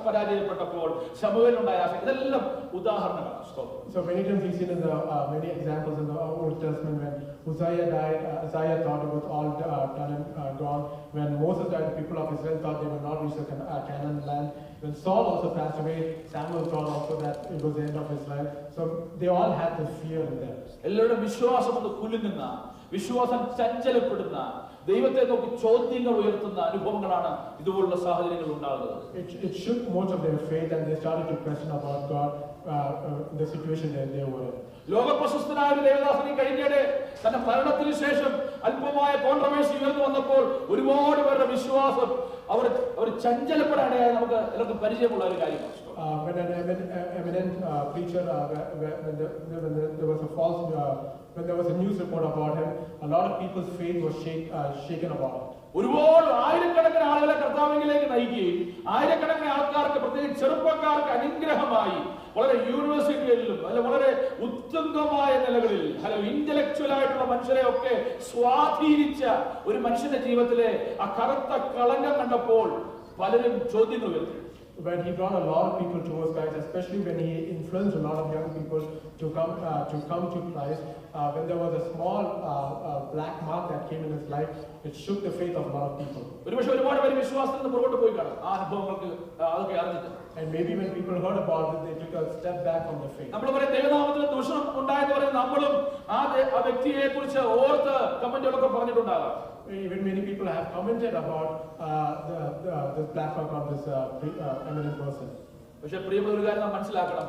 പരാജയപ്പെട്ടപ്പോൾ ശമൂവേലിനുണ്ടായ ആശങ്ക, ഇതെല്ലാം ഉദാഹരണങ്ങളാണ്. So many times we see in the many examples in the Old Testament when Uzziah died, Isaiah thought it was all done and gone. When Moses died, the people of Israel thought they would not reach the Canaan land. When Saul also passed away, Samuel thought also that it was the end of Israel. So they all had this fear in them. എല്ലാവരുടെ വിശ്വാസം ഒന്ന് കുലുങ്ങുന്ന, വിശ്വാസം ചഞ്ചലപ്പെടുന്ന, ദൈവത്തെ നോക്കി ചോദ്യങ്ങൾ ഉയർത്തുന്ന അനുഭവങ്ങളാണ് ഇതുപോലുള്ള സാഹചര്യങ്ങൾ ഉണ്ടാകുന്നത്. It shook most of their faith and they started to question about God, the situation that they were in. ലോകപ്രശസ്തനായ ഒരു ദേവദാസനെ കഴിഞ്ഞിടെ തന്റെ മരണത്തിന് ശേഷം അല്പമായ കോൺട്രവേഴ്സി ഉയർന്നു വന്നപ്പോൾ ഒരുപാട് പേരുടെ വിശ്വാസം അവർ ചഞ്ചലപ്പെടാനായി നമുക്ക് എല്ലാവർക്കും പരിചയമുള്ള ഒരു കാര്യമാണ്. When an eminent preacher, when there was a news report about him, a lot of people's faith was shaken about it. ഒരുപാട് ആയിരക്കണക്കിന് ആളുകളെ കർത്താവിലേക്ക് നയിക്കുകയും ആയിരക്കണക്കിന് ആൾക്കാർക്ക്, പ്രത്യേകിച്ച് ചെറുപ്പക്കാർക്ക് അനുഗ്രഹമായി വളരെ യൂണിവേഴ്സിറ്റികളിലും അല്ല വളരെ ഉത്തുംഗമായ നിലകളിൽ ഇന്റലക്ച്വൽ ആയിട്ടുള്ള മനുഷ്യരെ ഒക്കെ സ്വാധീനിച്ച ഒരു മനുഷ്യന്റെ ജീവിതത്തിലെ ആ കറുത്ത കളങ്കം കണ്ടപ്പോൾ പലരും ചോദ്യങ്ങൾ ഉയർത്തി. When he brought a lot of people towards Christ, especially when he influenced a lot of young people to come to Christ, when there was a small black mark that came in his life, it shook the faith of a lot of people. And maybe when people heard about it, they took a step back from the faith. Even many people have commented about this black mark on this eminent person. പക്ഷെ പ്രിയമുള്ള ഒരു കാര്യം നാം മനസ്സിലാക്കണം,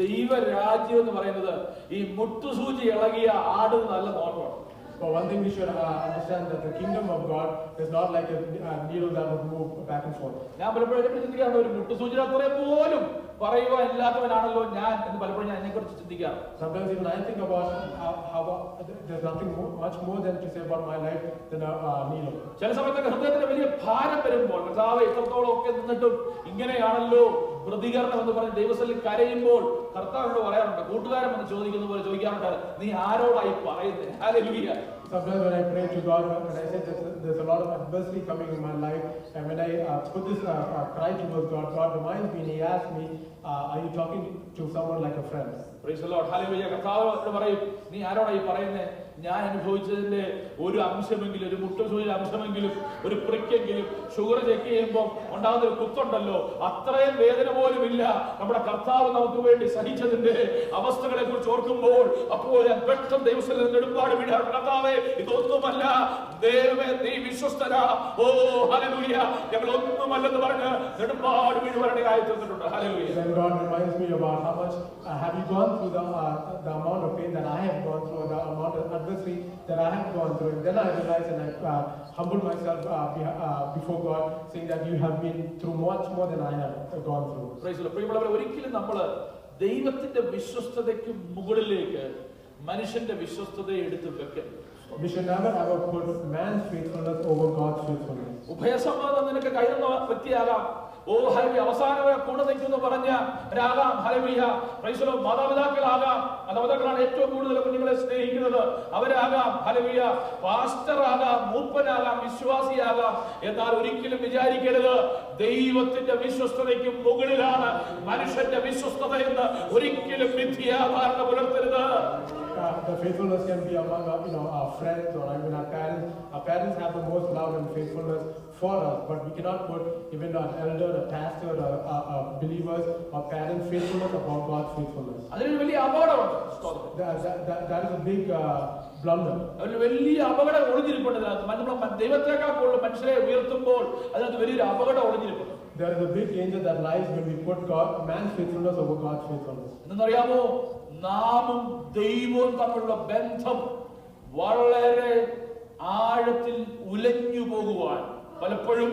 ദൈവരാജ്യം എന്ന് പറയുന്നത് ഈ മുട്ടുസൂചി ഇളകിയ ആട് നല്ല നോട്ടമാണ്. But one thing we should understand that the kingdom of God is not like a needle that would move back and forth. ഞാൻ പലപ്പോഴും ചിന്തിക്കാറുണ്ട്, ഒരു മുട്ടുസൂചിയുടെ അത്രയും പോലും പറയുവാൻ ഇല്ലാത്തവനാണല്ലോ ഞാൻ എന്ന് പലപ്പോഴും ഞാൻ അതിനെക്കുറിച്ച് ചിന്തിക്കാറ്. Sometimes even I think about how there's nothing much more than to say about my life than a needle. ചില സമയത്തൊക്കെ ഹൃദയത്തിന് വലിയ ഭാരം വരുമ്പോൾ, കർത്താവേ ഇത്രത്തോളം ഒക്കെ നിന്നിട്ടും ഇങ്ങനെയാണല്ലോ പ്രതികരണം എന്ന് പറഞ്ഞ് ദൈവസന്നിധിയിൽ കരയുമ്പോൾ കർത്താവിനോട് പറയാറുണ്ട്, കൂട്ടുകാരൻ വന്ന് ചോദിക്കുന്ന പോലെ ചോദിക്കാറുണ്ട്, നീ ആരോടായി പറയുന്നത്? Hallelujah. Sometimes when I pray to God, when I say there's a lot of adversity coming in my life, and when I put this cry towards God, God reminds me and He asks me, are you talking to someone like a friend? Praise the Lord. Hallelujah. കർത്താവ് പറയും, നീ ആരോടായി പറയുന്നത്? ഞാൻ അനുഭവിച്ചതിന്റെ ഒരു അംശമെങ്കിലും, ഒരു മുട്ടുസൂചി അംശമെങ്കിലും, ഒരു പ്രിക്കെങ്കിലും, sugar check ചെയ്യുമ്പോൾ ഉണ്ടാകുന്ന ഒരു കുത്തുണ്ടല്ലോ, അത്രയും വേദന പോലും ഇല്ല നമ്മുടെ കർത്താവ് നമുക്ക് വേണ്ടി സഹിച്ചതിന്റെ അവസ്ഥകളെ കുറിച്ച് ഓർക്കുമ്പോൾ അപ്പോൾ ഞാൻ പെട്ടെന്ന് ദൈവസ്ഥലിൽ നെടുമ്പാട് വീടാണ്. കർത്താവേ, ഇതൊന്നുമല്ല, ദൈവമേ നീ വിശ്വസ്തനാ. ഓ ഹല്ലേലൂയ, ഞങ്ങൾ ഒന്നുമല്ലെന്ന് പറഞ്ഞ് നെടുമ്പാട് വീടുവാരുടെ ആയിട്ടുണ്ട്. Hallelujah. Then God reminds me about how much have you gone through the amount of pain that I have gone through, the amount of adversity that I have gone through. And then I realized and I humbled myself before God, saying that you have been through much more than I have gone through. Praise the Lord. പ്രിയമുള്ളവരെ, ഒരിക്കലും നമ്മൾ ദൈവത്തിന്റെ വിശ്വസ്തതയ്ക്ക് മുകളിലേക്ക് മനുഷ്യന്റെ വിശ്വസ്തതയെ എടുത്ത് വെക്കരുത്. We should never ever put man's faithfulness over God's faithfulness. ഉഭയസമ്മതം നിനക്ക് കയറുന്ന വ്യക്തിയാകാം. ഓ ഹല്ലേലൂയ, അവസാന കൂടെ നിൽക്കുന്നു പറഞ്ഞ രാകാം. ഹല്ലേലൂയ. Praise the Lord. മാതാപിതാക്കളാകാം, മാതാപിതാക്കളാണ് ഏറ്റവും കൂടുതൽ കുഞ്ഞുങ്ങളെ സ്നേഹിക്കുന്നത്, അവരാകാം. ഹല്ലേലൂയ. പാസ്റ്റർ ആകാം, മൂപ്പനാകാം, വിശ്വാസിയാകാം. എന്നാൽ ഒരിക്കലും വിചാരിക്കരുത് ദൈവത്തിന്റെ വിശ്വസ്തതയ്ക്ക് മുകളിലാണ് മനുഷ്യന്റെ വിശ്വസ്തത എന്ന്. ഒരിക്കലും മിഥ്യാധാരണ പുലർത്തരുത്. the faithfulness can be among our friends or even our parents. Our parents have the most love and faithfulness for us, but we cannot put even an elder, a pastor, a believers, or parents' faithfulness above God's faithfulness. അതിനൊരു വലിയ അപകടമുണ്ട്. That is a big blunder. ഒരു വലിയ അപകടം ഒളിഞ്ഞിരിപ്പുണ്ട് അതിനകത്ത്. നമ്മൾ ദൈവത്തെക്കാൾ കൂടുതൽ മനുഷ്യരെ ഉയർത്തുമ്പോൾ അതിനകത്ത് വലിയൊരു അപകടം ഒളിഞ്ഞിരിപ്പുണ്ട്. There is a big danger that lies when we put man's faithfulness over God's faithfulness. എന്നറിയാമോ, നാമും ദൈവവും തമ്മിലുള്ള ബന്ധം വളരെ ആഴത്തിൽ ഉലഞ്ഞു പോകുവാൻ, പലപ്പോഴും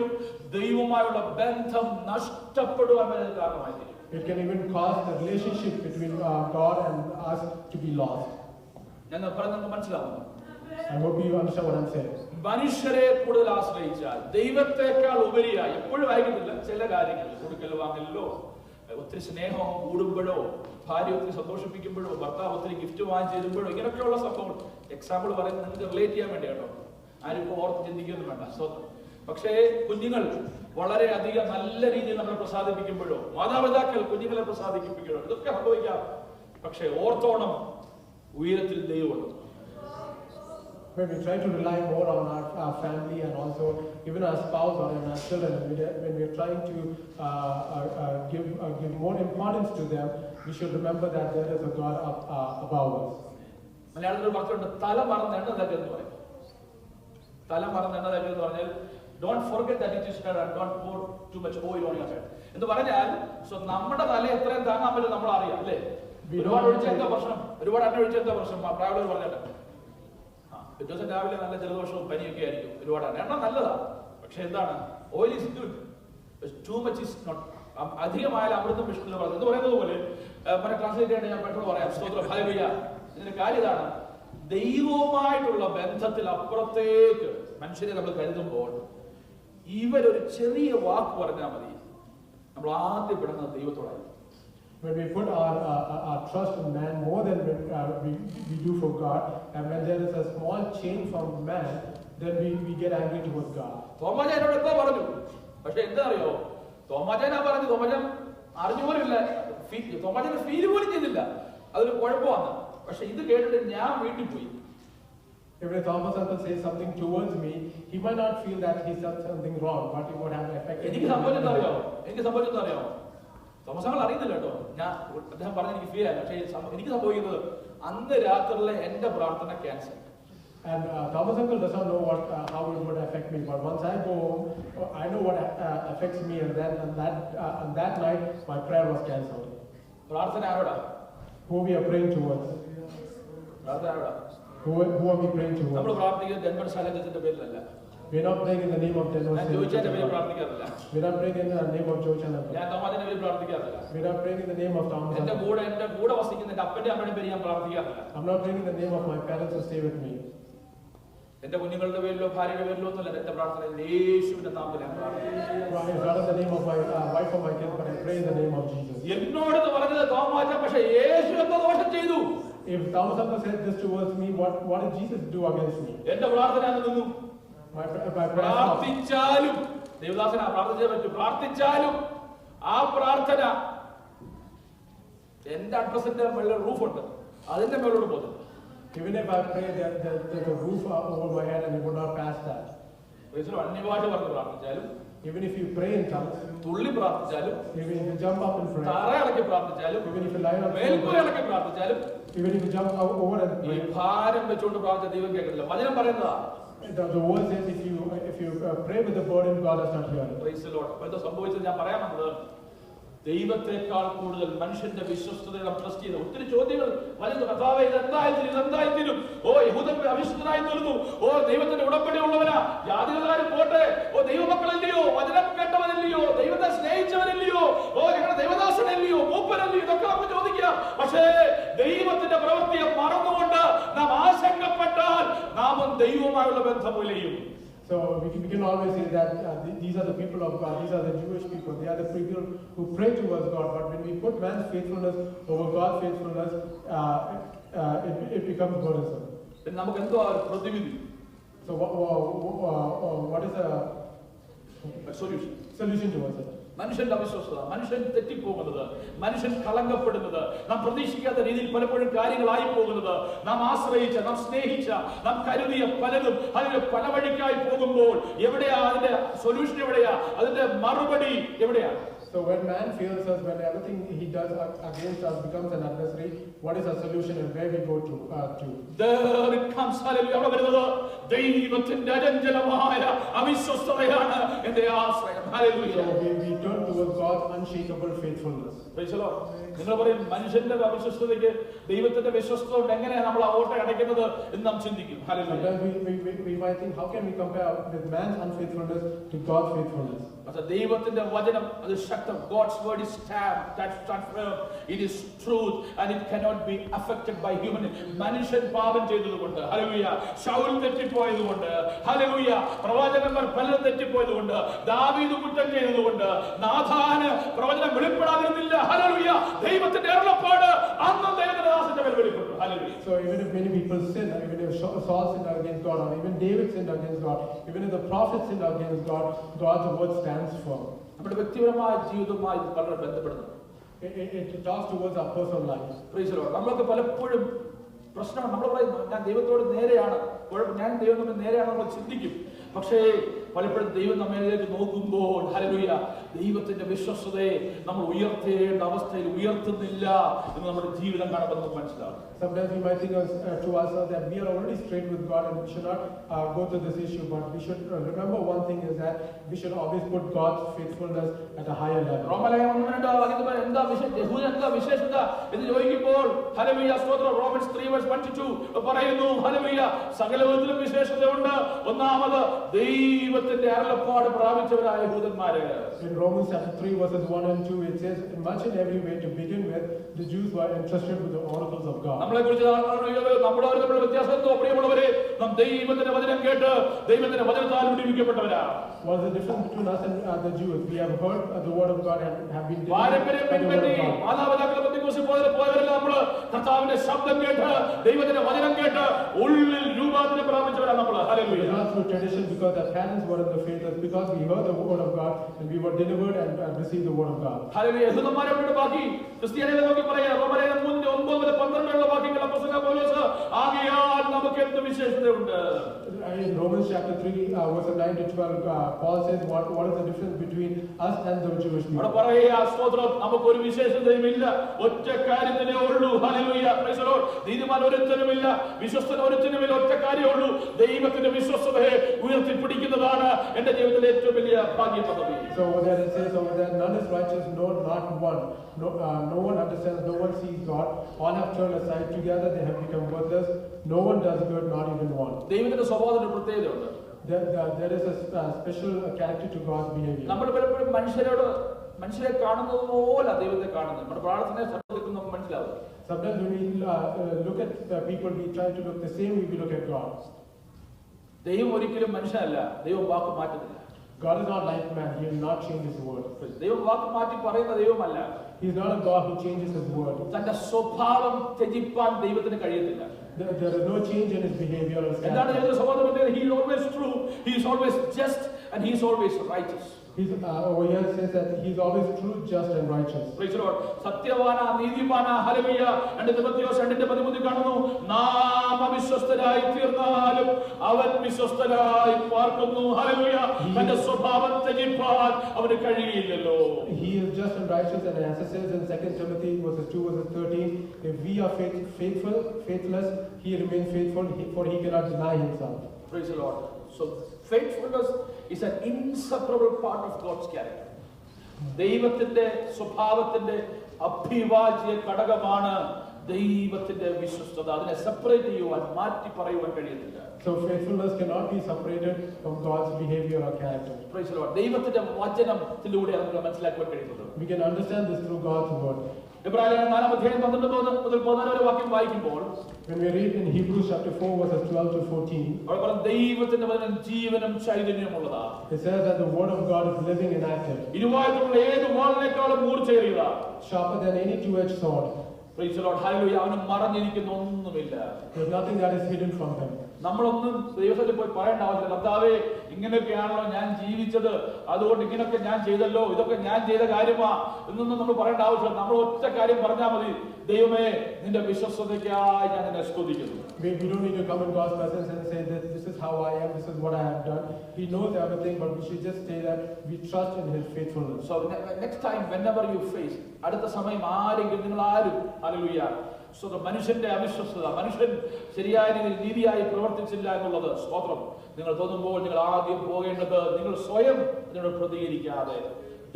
ദൈവവുമായുള്ള ബന്ധം നഷ്ടപ്പെടുവാൻ വരെ കാരണമായിരിക്കും. It can even cause the relationship between God and us to be lost. ഞാൻ പറഞ്ഞത് മനസ്സിലാവുന്നു? I hope you understand what I'm saying. മനുഷ്യരെ കൂടുതൽ ആശ്രയിച്ചാൽ ദൈവത്തെക്കാൾ ഉപരിയായി എപ്പോഴും ആയിരിക്കില്ല, ചില കാര്യങ്ങളിൽ കൊടുക്കൽ വാങ്ങലിലോ ഒത്തിരി സ്നേഹം കൂടുമ്പോഴോ ഭാര്യ ഒത്തിരി സന്തോഷിപ്പിക്കുമ്പോഴോ ഭർത്താവ് ഒത്തിരി ഗിഫ്റ്റ് വാങ്ങിച്ച് തരുമ്പോഴോ ഇങ്ങനെയൊക്കെയുള്ള സംഭവം എക്സാമ്പിൾ പറയുന്നത് നിങ്ങൾക്ക് റിലേറ്റ് ചെയ്യാൻ വേണ്ടി കേട്ടോ, ആരും ഇപ്പോൾ ഓർത്ത് ചിന്തിക്കൊന്നും വേണ്ട. പക്ഷേ കുഞ്ഞുങ്ങൾ വളരെയധികം നല്ല രീതിയിൽ നമ്മളെ പ്രസാദിപ്പിക്കുമ്പോഴോ മാതാപിതാക്കൾ കുഞ്ഞുങ്ങളെ പ്രസാദിപ്പിക്കുമ്പോഴോ ഇതൊക്കെ സംഭവിക്കാം. പക്ഷേ ഓർത്തോണം, ഉയരത്തിൽ ദൈവമുണ്ട്. When we try to rely more on our family and also even our spouse or our children, when we are trying to give more importance to them, we should remember that there is a God above us. മലയാളത്തിൽ പറഞ്ഞിട്ടുണ്ട്, തല മറന്ന് എണ്ണ തകർന്ന് പറയും. തല മറന്ന് എണ്ണ തകർന്ന് പറഞ്ഞാൽ don't forget that it is her and don't pour too much oil on your head. എന്ന് പറഞ്ഞാൽ നമ്മുടെ തല എത്രയും താങ്ങാൻ പറ്റും നമ്മൾ അറിയാം അല്ലേ? ഒരുപാട് ഒഴിച്ച എന്താ പ്രശ്നം, ഒരുപാട് എണ്ണ ഒഴിച്ച എന്താ പ്രശ്നം? പ്രായമുള്ളവർ പറഞ്ഞിട്ട് പിറ്റേ ദിവസം രാവിലെ നല്ല ജലദോഷവും പനിയൊക്കെ ആയിരിക്കും. ഒരുപാട് എണ്ണ നല്ലതാണ്, പക്ഷെ എന്താണ്, oil is good, too much is not. അധികമായാലും അമൃതം വിഷ്ണു പറഞ്ഞു എന്ന് പറയുന്നത് പോലെ ട്രാൻസ്ലേറ്റ് ചെയ്യേണ്ട ഞാൻ പെട്ടെന്ന് പറയാം. സ്തോത്രം, ഹല്ലേലൂയ. ഇതിന്റെ കാര്യം ഇതാണ്, ദൈവവുമായിട്ടുള്ള ബന്ധത്തിൽ അപ്പുറത്തേക്ക് മനുഷ്യരെ നമ്മൾ കരുതുമ്പോൾ ഇവരൊരു ചെറിയ വാക്ക് പറഞ്ഞാൽ മതി, നമ്മൾ ആദ്യം പെടുന്നത് ദൈവത്തോടായിരിക്കും. When we put our trust in man more than we do for God, and when there is a small change from man, then we get angry towards God. തോമാജൻ എന്നോട് എന്താ പറഞ്ഞു, പക്ഷെ എന്താ അറിയോ, തോമാജനാ പറഞ്ഞു, തോമാജൻ അറിഞ്ഞുപോലില്ല, തോമാജന് ഫീൽ പോലും ചെയ്തില്ല, അതൊരു കുഴപ്പമാണ്. പക്ഷെ ഇത് കേട്ടിട്ട് ഞാൻ വീട്ടിൽ പോയി. If Thomas uncle says something towards me, he might not feel that he's done something wrong, but it would have affected. എനിക്ക് സംഭവിച്ചെന്ന് അറിയാമോ, തോമസ് അങ്കിൾ അറിയുന്നില്ല കേട്ടോ, ഞാൻ അദ്ദേഹം പറഞ്ഞ എനിക്ക് ഫീൽ ആയി. പക്ഷേ എനിക്ക് സംഭവിക്കുന്നത് അന്ന് രാത്രിയിലെ എന്റെ പ്രാർത്ഥന cancel. And Thomas uncle does not know how it would affect me, but once I go home, I know what affects me, and then on that night my prayer was cancelled. പ്രാർത്ഥന ആരോടാ? Who we are praying towards? പ്രാർത്ഥന ആരോടാ? Who are we praying towards? നമ്മൾ പ്രാർത്ഥിക്കുന്നത് Denver ശൈലജത്തിന്റെ പേരിലല്ല. We are not praying in the name of Denver. ഞാൻ ജോയിച്ചാന്റെ പേര് പ്രാർത്ഥിക്കാറില്ല. We are not praying in the name of George and ഞാൻ തോമാജന്റെ പേര് പ്രാർത്ഥിക്കാറില്ല. We are not praying in the name of Thomas. എന്റെ കൂടെ വസിക്കുന്ന എന്റെ അപ്പന്റെ അമ്മയുടെ പേര് ഞാൻ പ്രാർത്ഥിക്കാറില്ല. I'm not praying in the name of my parents who stay with me. എന്റെ കുഞ്ഞുങ്ങളുടെ പേരിലോ ഭാര്യയുടെ പേരിലോ ഒന്നുമല്ല എന്റെ പ്രാർത്ഥന, യേശുവിന്റെ നാമത്തിലാണ് പ്രാർത്ഥിക്കുന്നത്. It's not in the name of my wife or my kids, but I pray in the name of Jesus. എന്നോട് പറഞ്ഞത് തോമാജൻ, പക്ഷെ യേശു എന്തോ ദോഷം ചെയ്തു. If Thomas uncle said this towards me, what did Jesus do against me? എന്റെ പ്രാർത്ഥന നിന്നു. പ്രാർത്ഥിച്ചാലും ദേവദാസനാ പ്രാർത്ഥിച്ചേ പറ്റൂ. പ്രാർത്ഥിച്ചാലും ആ പ്രാർത്ഥന എന്റെ അഡ്രസ്സിന്റെ മേളിൽ റൂഫുണ്ട്, അതിന്റെ മേലോട്ട് പോകുന്നു. Even if I pray that there's a roof over my head and it would not pass that. അന്യഭാഷ പറഞ്ഞ് പ്രാർത്ഥിച്ചാലും, even if you pray in tongues, തുള്ളി പ്രാർത്ഥിച്ചാലും, even if you jump up and pray, തറ ഇളക്കി പ്രാർത്ഥിച്ചാലും, even if you lie on മേൽക്കൂര ഇളക്കി പ്രാർത്ഥിച്ചാലും, even if you jump over and ഈ pray, ഭാരം വെച്ചുകൊണ്ട് പ്രാർത്ഥിച്ച ദൈവം കേൾക്കില്ല. വചനം പറയുന്നതാ. the word says if you pray with the burden, God does not hear it. Praise the Lord. അപ്പോൾ എന്താ സംഭവിച്ചത് ഞാൻ പറയാൻ വന്നത്, ദൈവത്തെക്കാൾ കൂടുതൽ മനുഷ്യന്റെ വിശ്വസ്തതയെ ട്രസ്റ്റ് ചെയ്ത് ഒത്തിരി ചോദ്യങ്ങൾ വരുന്നു. കർത്താവേ, ഇതെന്തായിത്തീരും? ഓ യഹൂദൻ അവിശുദ്ധനായി തീർന്നു. ഓ ദൈവത്തിന്റെ ഉടമ്പടി ഉള്ളവനാ, ജാതികളാരും പോട്ടെ. ഓ ദൈവമക്കളല്ലയോ, വചനം കേട്ടവനല്ലയോ, ദൈവത്തെ സ്നേഹിച്ചവനല്ലയോ, ഓ ഞങ്ങളുടെ ദൈവദാസനല്ലയോ, മൂപ്പനല്ലയോ, ഇതൊക്കെ നമുക്ക് ചോദിക്കാം. പക്ഷേ ദൈവത്തിന്റെ പ്രവൃത്തിയെ മറന്നുകൊണ്ട് നാം ആശങ്കപ്പെട്ടാൽ നാമും ദൈവവുമായുള്ള ബന്ധം ഉലയും. So we can always say that these are the people of God, these are the Jewish people, they are the people who pray towards God. But when we put man's faithfulness over God's faithfulness, it becomes burdensome. നമുക്ക് എന്തോ പ്രതിവിധി. So what is the solution towards it? മനുഷ്യന്റെ അവിശ്വസ്തത, മനുഷ്യൻ തെറ്റിപ്പോകുന്നത്, മനുഷ്യൻ കളങ്കപ്പെടുന്നത്, നാം പ്രതീക്ഷിക്കാത്ത രീതിയിൽ പലപ്പോഴും കാര്യങ്ങളായി പോകുന്നത്, നാം ആശ്രയിച്ച, നാം സ്നേഹിച്ച, നാം കരുതിയ പലതും അതിന്റെ പല വഴിക്കായി പോകുമ്പോൾ എവിടെയാ അതിന്റെ സൊല്യൂഷൻ? എവിടെയാ അതിന്റെ മറുപടി? എവിടെയാ? So when man fails us, when everything he does against us becomes an adversary, what is our solution and where we go to? There it comes, hallelujah. അവിടെ വരുന്നത് ദൈവത്തിന്റെ അചഞ്ചലമായ അവിശ്വസ്തതയാണ് എന്റെ ആശ്രയം. Hallelujah. So we turn towards God's unshakable faithfulness. Praise the Lord. നിങ്ങൾ പറയും മനുഷ്യന്റെ അവിശ്വസ്തതയ്ക്ക് ദൈവത്തിന്റെ വിശ്വസ്തത കൊണ്ട് എങ്ങനെയാണ് നമ്മൾ ആ ഓട്ടം അടയ്ക്കുന്നത് എന്ന് നാം ചിന്തിക്കും. Sometimes we might think, how can we compare with man's unfaithfulness to God's faithfulness? പക്ഷേ ദൈവത്തിന്റെ വചനം അത് ശക്തം. God's word is stamped, that's confirmed. It is truth and it cannot be affected by human. മനുഷ്യൻ പാപം ചെയ്തതുകൊണ്ട്, ഹല്ലേലൂയ, ശൗൽ തെറ്റിപ്പോയതുകൊണ്ട്, ഹല്ലേലൂയ, പ്രവാചകന്മാർ പലരും തെറ്റിപ്പോയതുകൊണ്ട്, ദാവീദ് കുറ്റം ചെയ്തതുകൊണ്ട്, നാഥാന് പ്രവചനം വെളിപ്പെടാതിരുന്നില്ല. ഹല്ലേലൂയ. ദൈവത്തിന്റെ അരുളപ്പാട് അന്ന് ദൈവത്തിന്റെ ദാസന്റെ മേൽ വെളിപ്പെട്ടു. Hallelujah. So even if many people sin, even if Saul sinned against God, or even David sinned against God, even if the prophets sinned against God, God's word stands firm. നമ്മുടെ വ്യക്തിപരമായ ജീവിതവുമായി വളരെ ബന്ധപ്പെടുന്നു. It talks towards our personal lives. Praise the Lord. നമ്മളൊക്കെ പലപ്പോഴും പ്രശ്നമാണ്. നമ്മൾ പറയും ഞാൻ ദൈവത്തോട് നേരെയാണ്, ഞാൻ ദൈവം നമ്മൾ നേരെയാണ് നമ്മൾ ചിന്തിക്കും. പക്ഷേ പലപ്പോഴും ദൈവം നമ്മളിലേക്ക് നോക്കുമ്പോൾ, ഹല്ലേലൂയ, ദൈവത്തിന്റെ വിശ്വസ്തതയെ നമ്മൾ ഉയർത്തേണ്ട അവസ്ഥയിൽ ഉയർത്തുന്നില്ല എന്ന് നമ്മുടെ ജീവിതം കാണുമ്പോൾ നമുക്ക് മനസ്സിലാവും. Sometimes we might think to ourselves that we are already straight with God and we should not go to this issue, but we should remember one thing is that we should always put God's faithfulness at a higher level. എന്താ വിശേഷത എന്ന് ചോദിക്കുമ്പോൾ, hallelujah, സ്തോത്രം, romance 3:1-2 പറയുന്നു, hallelujah, സകലവിധത്തിലും വിശേഷതയുണ്ട്. ഒന്നാമത് ദൈവത്തിന്റെ അരുളപ്പാട് പ്രാപിച്ചവരായ യഹൂദന്മാര്. In Romans chapter 3:1 and 2 it says, much in every way to begin with, the Jews were entrusted with the oracles of God. നമ്മളെ കുറിച്ച് നമ്മുടെ വ്യത്യാസം എന്തോ പ്രിയമുള്ളവരെ? നാം ദൈവത്തിന്റെ വചനം കേട്ട് ദൈവത്തിന്റെ വചനത്താൽ വിടുവിക്കപ്പെട്ടവരാ. What is the difference between us and the Jews? We have heard the word of God and have been പാരമ്പര്യം പിൻപറ്റി മാതാപിതാക്കളെ ബന്ധുക്കൂസിൽ പോയവരെല്ലാം നമ്മള് കർത്താവിന്റെ ശബ്ദം കേട്ട് ദൈവത്തിന്റെ വചനം കേട്ട് ഉള്ളിൽ രൂപാന്തരം പ്രാപിച്ചവരാ നമ്മള്. Hallelujah. Not through tradition because our parents were in the faith, it's because we heard the word of God and we were delivered and received the word of God. Hallelujah. യഹൂദന്മാരുടെ ബാക്കി ക്രിസ്ത്യാനികളെ നോക്കി പറയാം. റോമലേഖനം 3:9-12 വാക്യങ്ങൾ അപ്പോസ്തലനായ പൗലോസ്, ആകയാൽ നമുക്ക് എന്ത് വിശേഷതയുണ്ട്? In Romans chapter 3 verse 9-12 Paul says what is the difference between us and the Jewish people? അവിടെ പറയാ, സ്തോത്രം, നമുക്ക് ഒരു വിശേഷതയുമില്ല, ഒറ്റ കാര്യത്തിലേ ഉള്ളൂ. ഹല്ലേലൂയ. Praise the Lord. നീതിമാൻ ഒരുത്തനുമില്ല, വിശ്വസ്തൻ ഒരുത്തനുമില്ല, ഒറ്റ കാര്യമേ ഉള്ളൂ, ദൈവത്തിന്റെ വിശ്വസ്തതയെ ഉയർത്തിപ്പിടിക്കുന്നതാണ് എന്റെ ജീവിതത്തിലെ ഏറ്റവും വലിയ ഭാഗ്യപദവി. So there it says over there, none is righteous, no, not one. No one understands, no one sees God. All have turned aside, together they have become worthless. No one does good, not even one. ദൈവത്തിന്റെ സ്വഭാവത്തിന് പ്രത്യേകതയുണ്ട്. There is a special character to God's behavior. നമ്മൾ പലപ്പോഴും മനുഷ്യരെ കാണുന്നത് പോലെ ദൈവത്തെ കാണുന്നത്. നമ്മുടെ പ്രാർത്ഥനയെ ശ്രദ്ധിക്കുന്നത് നമുക്ക് മനസ്സിലാവും. Sometimes when we look at people, we try to look the same way we look at God. ദൈവം ഒരിക്കലും മനുഷ്യനല്ല. ദൈവം വാക്ക് മാറ്റുന്നില്ല. God is not like man, he will not change his word. ദൈവം വാക്ക് മാറ്റി പറയുന്ന ദൈവമല്ല. He is not a God who changes his word. തന്റെ സ്വഭാവം ത്യജിപ്പാൻ ദൈവത്തിന് കഴിയത്തില്ല. There is no change in his behavior or his എന്താണ് character. ദൈവത്തിന്റെ സ്വഭാവം? He is always true, he is always just and he is always righteous. Over here says that he is always true, just and righteous. Praise the Lord. സത്യവാന, നീതിമാന, ഹല്ലേലൂയ. 2 തിമോഥെയോസ് 2:13 കാണുന്നു, നാം അവിശ്വസ്തരായി തീർന്നാലും അവൻ വിശ്വസ്തനായി പാർക്കുന്നു. ഹല്ലേലൂയ. തന്റെ സ്വഭാവം ത്യജിപ്പാൻ അവന് കഴിയില്ലല്ലോ. He is just and righteous, and as it says in 2 Timothy 2:13, if we are faithless, he remains faithful, for he cannot deny himself. Praise the Lord. So faithfulness is an inseparable part of God's character. ദൈവത്തിന്റെ സ്വഭാവത്തിന്റെ അഭിവാജ്യ ഘടകമാണ് ദൈവത്തിന്റെ വിശ്വസ്തത. അതിനെ separate ചെയ്യുവാൻ, മാറ്റി പറയുവാൻ കഴിയത്തില്ല. So faithfulness cannot be separated from God's behavior or character. Praise the Lord. ദൈവത്തിന്റെ വചനത്തിലൂടെ നമുക്ക് മനസ്സിലാക്കാൻ കഴിയുന്നത്. We can understand this through God's word. എബ്രായർ 4:12-14 വാക്യം വായിക്കുമ്പോൾ, When we read in Hebrews chapter 4 verses 12-14, ദൈവത്തിന്റെ വചനം ജീവനും ചൈതന്യമുള്ളതാ. it says that the word of God is living and active, ഇരുവായുള്ള ഏത് വാളിനേക്കാളും മൂർച്ചയേറിയതാ, sharper than any two-edged sword. Praise the Lord. Hallelujah. അവന് മറഞ്ഞിരിക്കുന്ന ഒന്നുമില്ല. There's nothing that is hidden from him. നമ്മളൊന്നും ദൈവത്തിൽ പോയി പറയേണ്ട ആവശ്യമില്ല. കർത്താവേ, ഇങ്ങനെയൊക്കെയാണല്ലോ ഞാൻ ജീവിച്ചത്, അതുകൊണ്ട് ഇങ്ങനെയൊക്കെ ഞാൻ ചെയ്തല്ലോ, ഇതൊക്കെ ഞാൻ ചെയ്ത കാര്യമാ എന്നൊന്നും നമ്മൾ പറയേണ്ട ആവശ്യമില്ല. നമ്മൾ ഒറ്റ കാര്യം പറഞ്ഞാൽ മതി, ദൈവമേ നിന്റെ വിശ്വസ്തതയ്ക്കായി ഞാൻ നിന്നെ സ്തുതിക്കുന്നു. We don't need to come in God's presence and say that this is how I am, this is what I have done. He knows everything, but we should just say that we trust in His faithfulness. So next time, whenever you face, അടുത്ത സമയം ആരെങ്കിലും നിങ്ങൾ ആരും, hallelujah, മനുഷ്യന്റെ അവിശ്വസ്തത, മനുഷ്യൻ ശരിയായ രീതിയിൽ നീതിയായി പ്രവർത്തിച്ചില്ല എന്നുള്ളത് സ്തോത്രം നിങ്ങൾ തോന്നുമ്പോൾ നിങ്ങൾ ആദ്യം പോകേണ്ടത് നിങ്ങൾ സ്വയം അതിനോട് പ്രതികരിക്കാതെ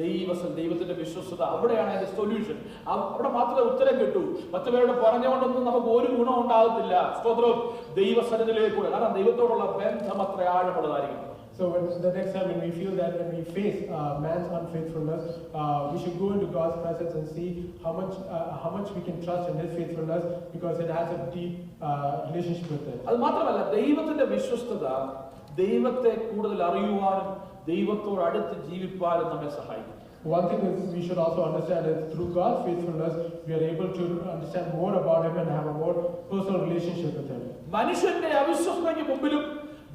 ദൈവത്തിന്റെ വിശ്വസ്തത, അവിടെയാണ് അതിന്റെ സൊല്യൂഷൻ. അവിടെ മാത്രമേ ഉത്തരം കിട്ടൂ. മറ്റുള്ളവരോട് പറഞ്ഞുകൊണ്ടൊന്നും നമുക്ക് ഒരു ഗുണം ഉണ്ടാകത്തില്ല. സ്തോത്രം ദൈവസന്നിധിയിലേക്ക് കൂടെ, കാരണം ദൈവത്തോടുള്ള ബന്ധം അത്ര ആഴമുള്ളതായിരിക്കും. So the next time when we feel that, when we face man's unfaithfulness, we should go into God's presence and see how much we can trust in His faithfulness, because it has a deep relationship with it. അത് മാത്രമല്ല, ദൈവത്തിന്റെ വിശ്വസ്തത ദൈവത്തെ കൂടുതൽ അറിയുവാനും ദൈവത്തോട് അടുത്ത് ജീവിപ്പാനും നമ്മെ സഹായിക്കും. One thing is we should also understand is through God's faithfulness we are able to understand more about Him and have a more personal relationship with Him. മനുഷ്യന്റെ അവിശ്വസ്തതയ്ക്ക് മുമ്പിലും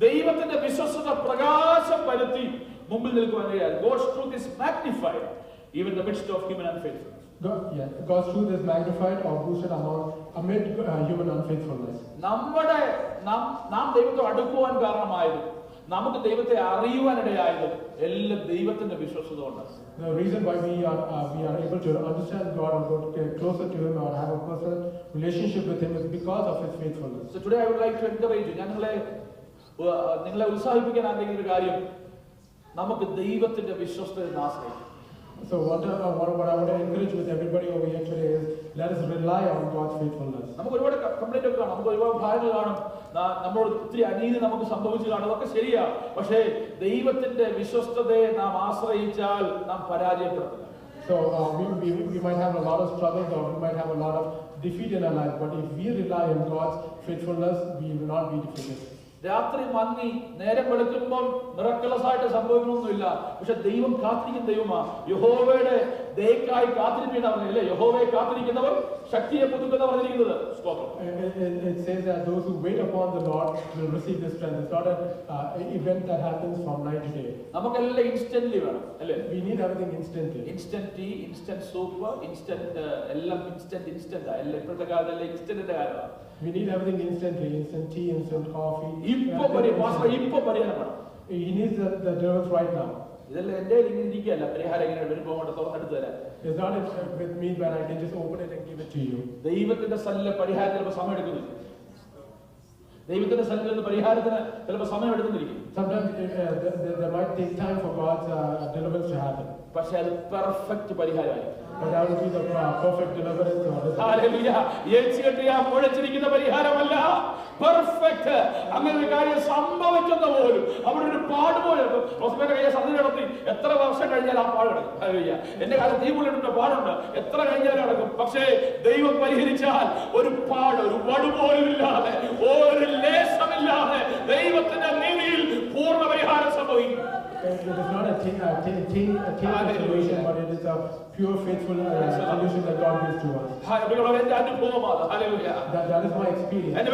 ദൈവത്തിന്റെ വിശ്വസ്തത പ്രകാശം പരത്തി മുമ്പിൽ നിൽക്കുവാൻ കഴിയാതെ. God's truth is magnified even in the midst of human unfaithfulness. God's truth is magnified or boosted amid human unfaithfulness. നാം ദൈവത്തോട് അടുക്കുവാൻ കാരണമായത്, നമുക്ക് ദൈവത്തെ അറിയുവാനിടയായത് എല്ലാം ദൈവത്തിന്റെ വിശ്വസ്തത കൊണ്ട്. The reason why we are able to understand God and get closer to Him or have a personal relationship with Him is because of His faithfulness. So today I would like to encourage you. ഞാൻ നിങ്ങളെ ഉത്സാഹിപ്പിക്കാൻ ആഗ്രഹിക്കുന്ന ഒരു കാര്യം, നമുക്ക് ദൈവത്തിന്റെ വിശ്വസ്തതയെ ആശ്രയിക്കാം. So what I want to encourage with everybody over here today is let us rely on God's faithfulness. നമുക്ക് ഒരുപാട് complaint ഒക്കെ കാണും, നമുക്ക് ഒരുപാട് ഭാരങ്ങൾ കാണും, നമ്മളോട് ഒത്തിരി അനീതി നമുക്ക് സംഭവിച്ചു കാണും, അതൊക്കെ ശരിയാ. പക്ഷേ ദൈവത്തിന്റെ വിശ്വസ്തതയെ നാം ആശ്രയിച്ചാൽ നാം പരാജയപ്പെടുത്തില്ല. So we might have a lot of struggles or we might have a lot of defeat in our life, but if we rely on God's faithfulness, we will not be defeated. രാത്രി മങ്ങി നേരം വെളുക്കുമ്പോൾ മിറക്കിളസ് ആയിട്ട് സംഭവിക്കണമെന്നില്ല, പക്ഷെ ദൈവം കാത്തിരിക്കുന്ന ദൈവമാ. യഹോവയുടെ ദയക്കായി കാത്തിരിപ്പിക്കുന്ന പറഞ്ഞില്ലേ, യഹോവയെ കാത്തിരിക്കുന്നവർ ശക്തിയെ പുതുക്കുന്ന പറഞ്ഞിരിക്കുന്നത്. It says that those who wait upon the Lord will receive the strength. It's not an event that happens from night to day. നമുക്കെല്ലാം ഇൻസ്റ്റന്റ്ലി വേണം അല്ലേ? We need everything instantly. Instant tea, instant soup, instant എല്ലാം instant എല്ലാം ഇപ്പോഴത്തെ കാലത്തല്ലേ ഇൻസ്റ്റന്റിന്റെ കാര്യമാണ്. We need everything instantly, instant tea, instant coffee. ഇപ്പൊ പരിഹാരം. He needs the deliverance right now. ഇതെല്ലാം എന്റെ ഇങ്ങനെ ഇരിക്കുകയല്ല, പരിഹാരം ഇങ്ങനെ വരുമ്പോൾ തുറന്നെടുത്ത് തരാം. It's not with me when I can just open it and give it to you. ദൈവത്തിന്റെ സന്നിധിയിൽ പരിഹാരം ചിലപ്പോൾ സമയം എടുക്കുന്നു. ദൈവത്തിന്റെ സന്നിധിയിൽ പരിഹാരത്തിന് ചിലപ്പോൾ സമയം എടുക്കുന്നിരിക്കും. Sometimes there might take time for God's deliverance to happen. പക്ഷെ അത് പെർഫെക്റ്റ് പരിഹാരമായി. But that will be the perfect deliverance. Hallelujah. യേശുവിന്റെ മുഴച്ചിരിക്കുന്ന പരിഹാരമല്ല, പെർഫെക്റ്റ്. അങ്ങനെ ഒരു കാര്യം സംഭവിച്ചെന്ന് പോലും അവിടെ ഒരു പാട് പോലെ ഹോസ്പിറ്റലിന്റെ കയ്യെ സന്ധി നടത്തി എത്ര വർഷം കഴിഞ്ഞാൽ ആ പാട് കിടക്കും. ഹല്ലേലൂയ. എന്റെ കാലം തീപുള്ളിന്റെ പാടുണ്ട്, എത്ര കഴിഞ്ഞാൽ നടക്കും. പക്ഷേ ദൈവം പരിഹരിച്ചാൽ ഒരു പാട്, ഒരു വടു പോലും ഇല്ലാതെ, ഒരു ലേശമില്ലാതെ ദൈവത്തിന്റെ നീതിയിൽ പൂർണ്ണ പരിഹാരം സംഭവിക്കും. It is not a solution, but it is a pure, faithful solution that God gives to us. That is my experience. It is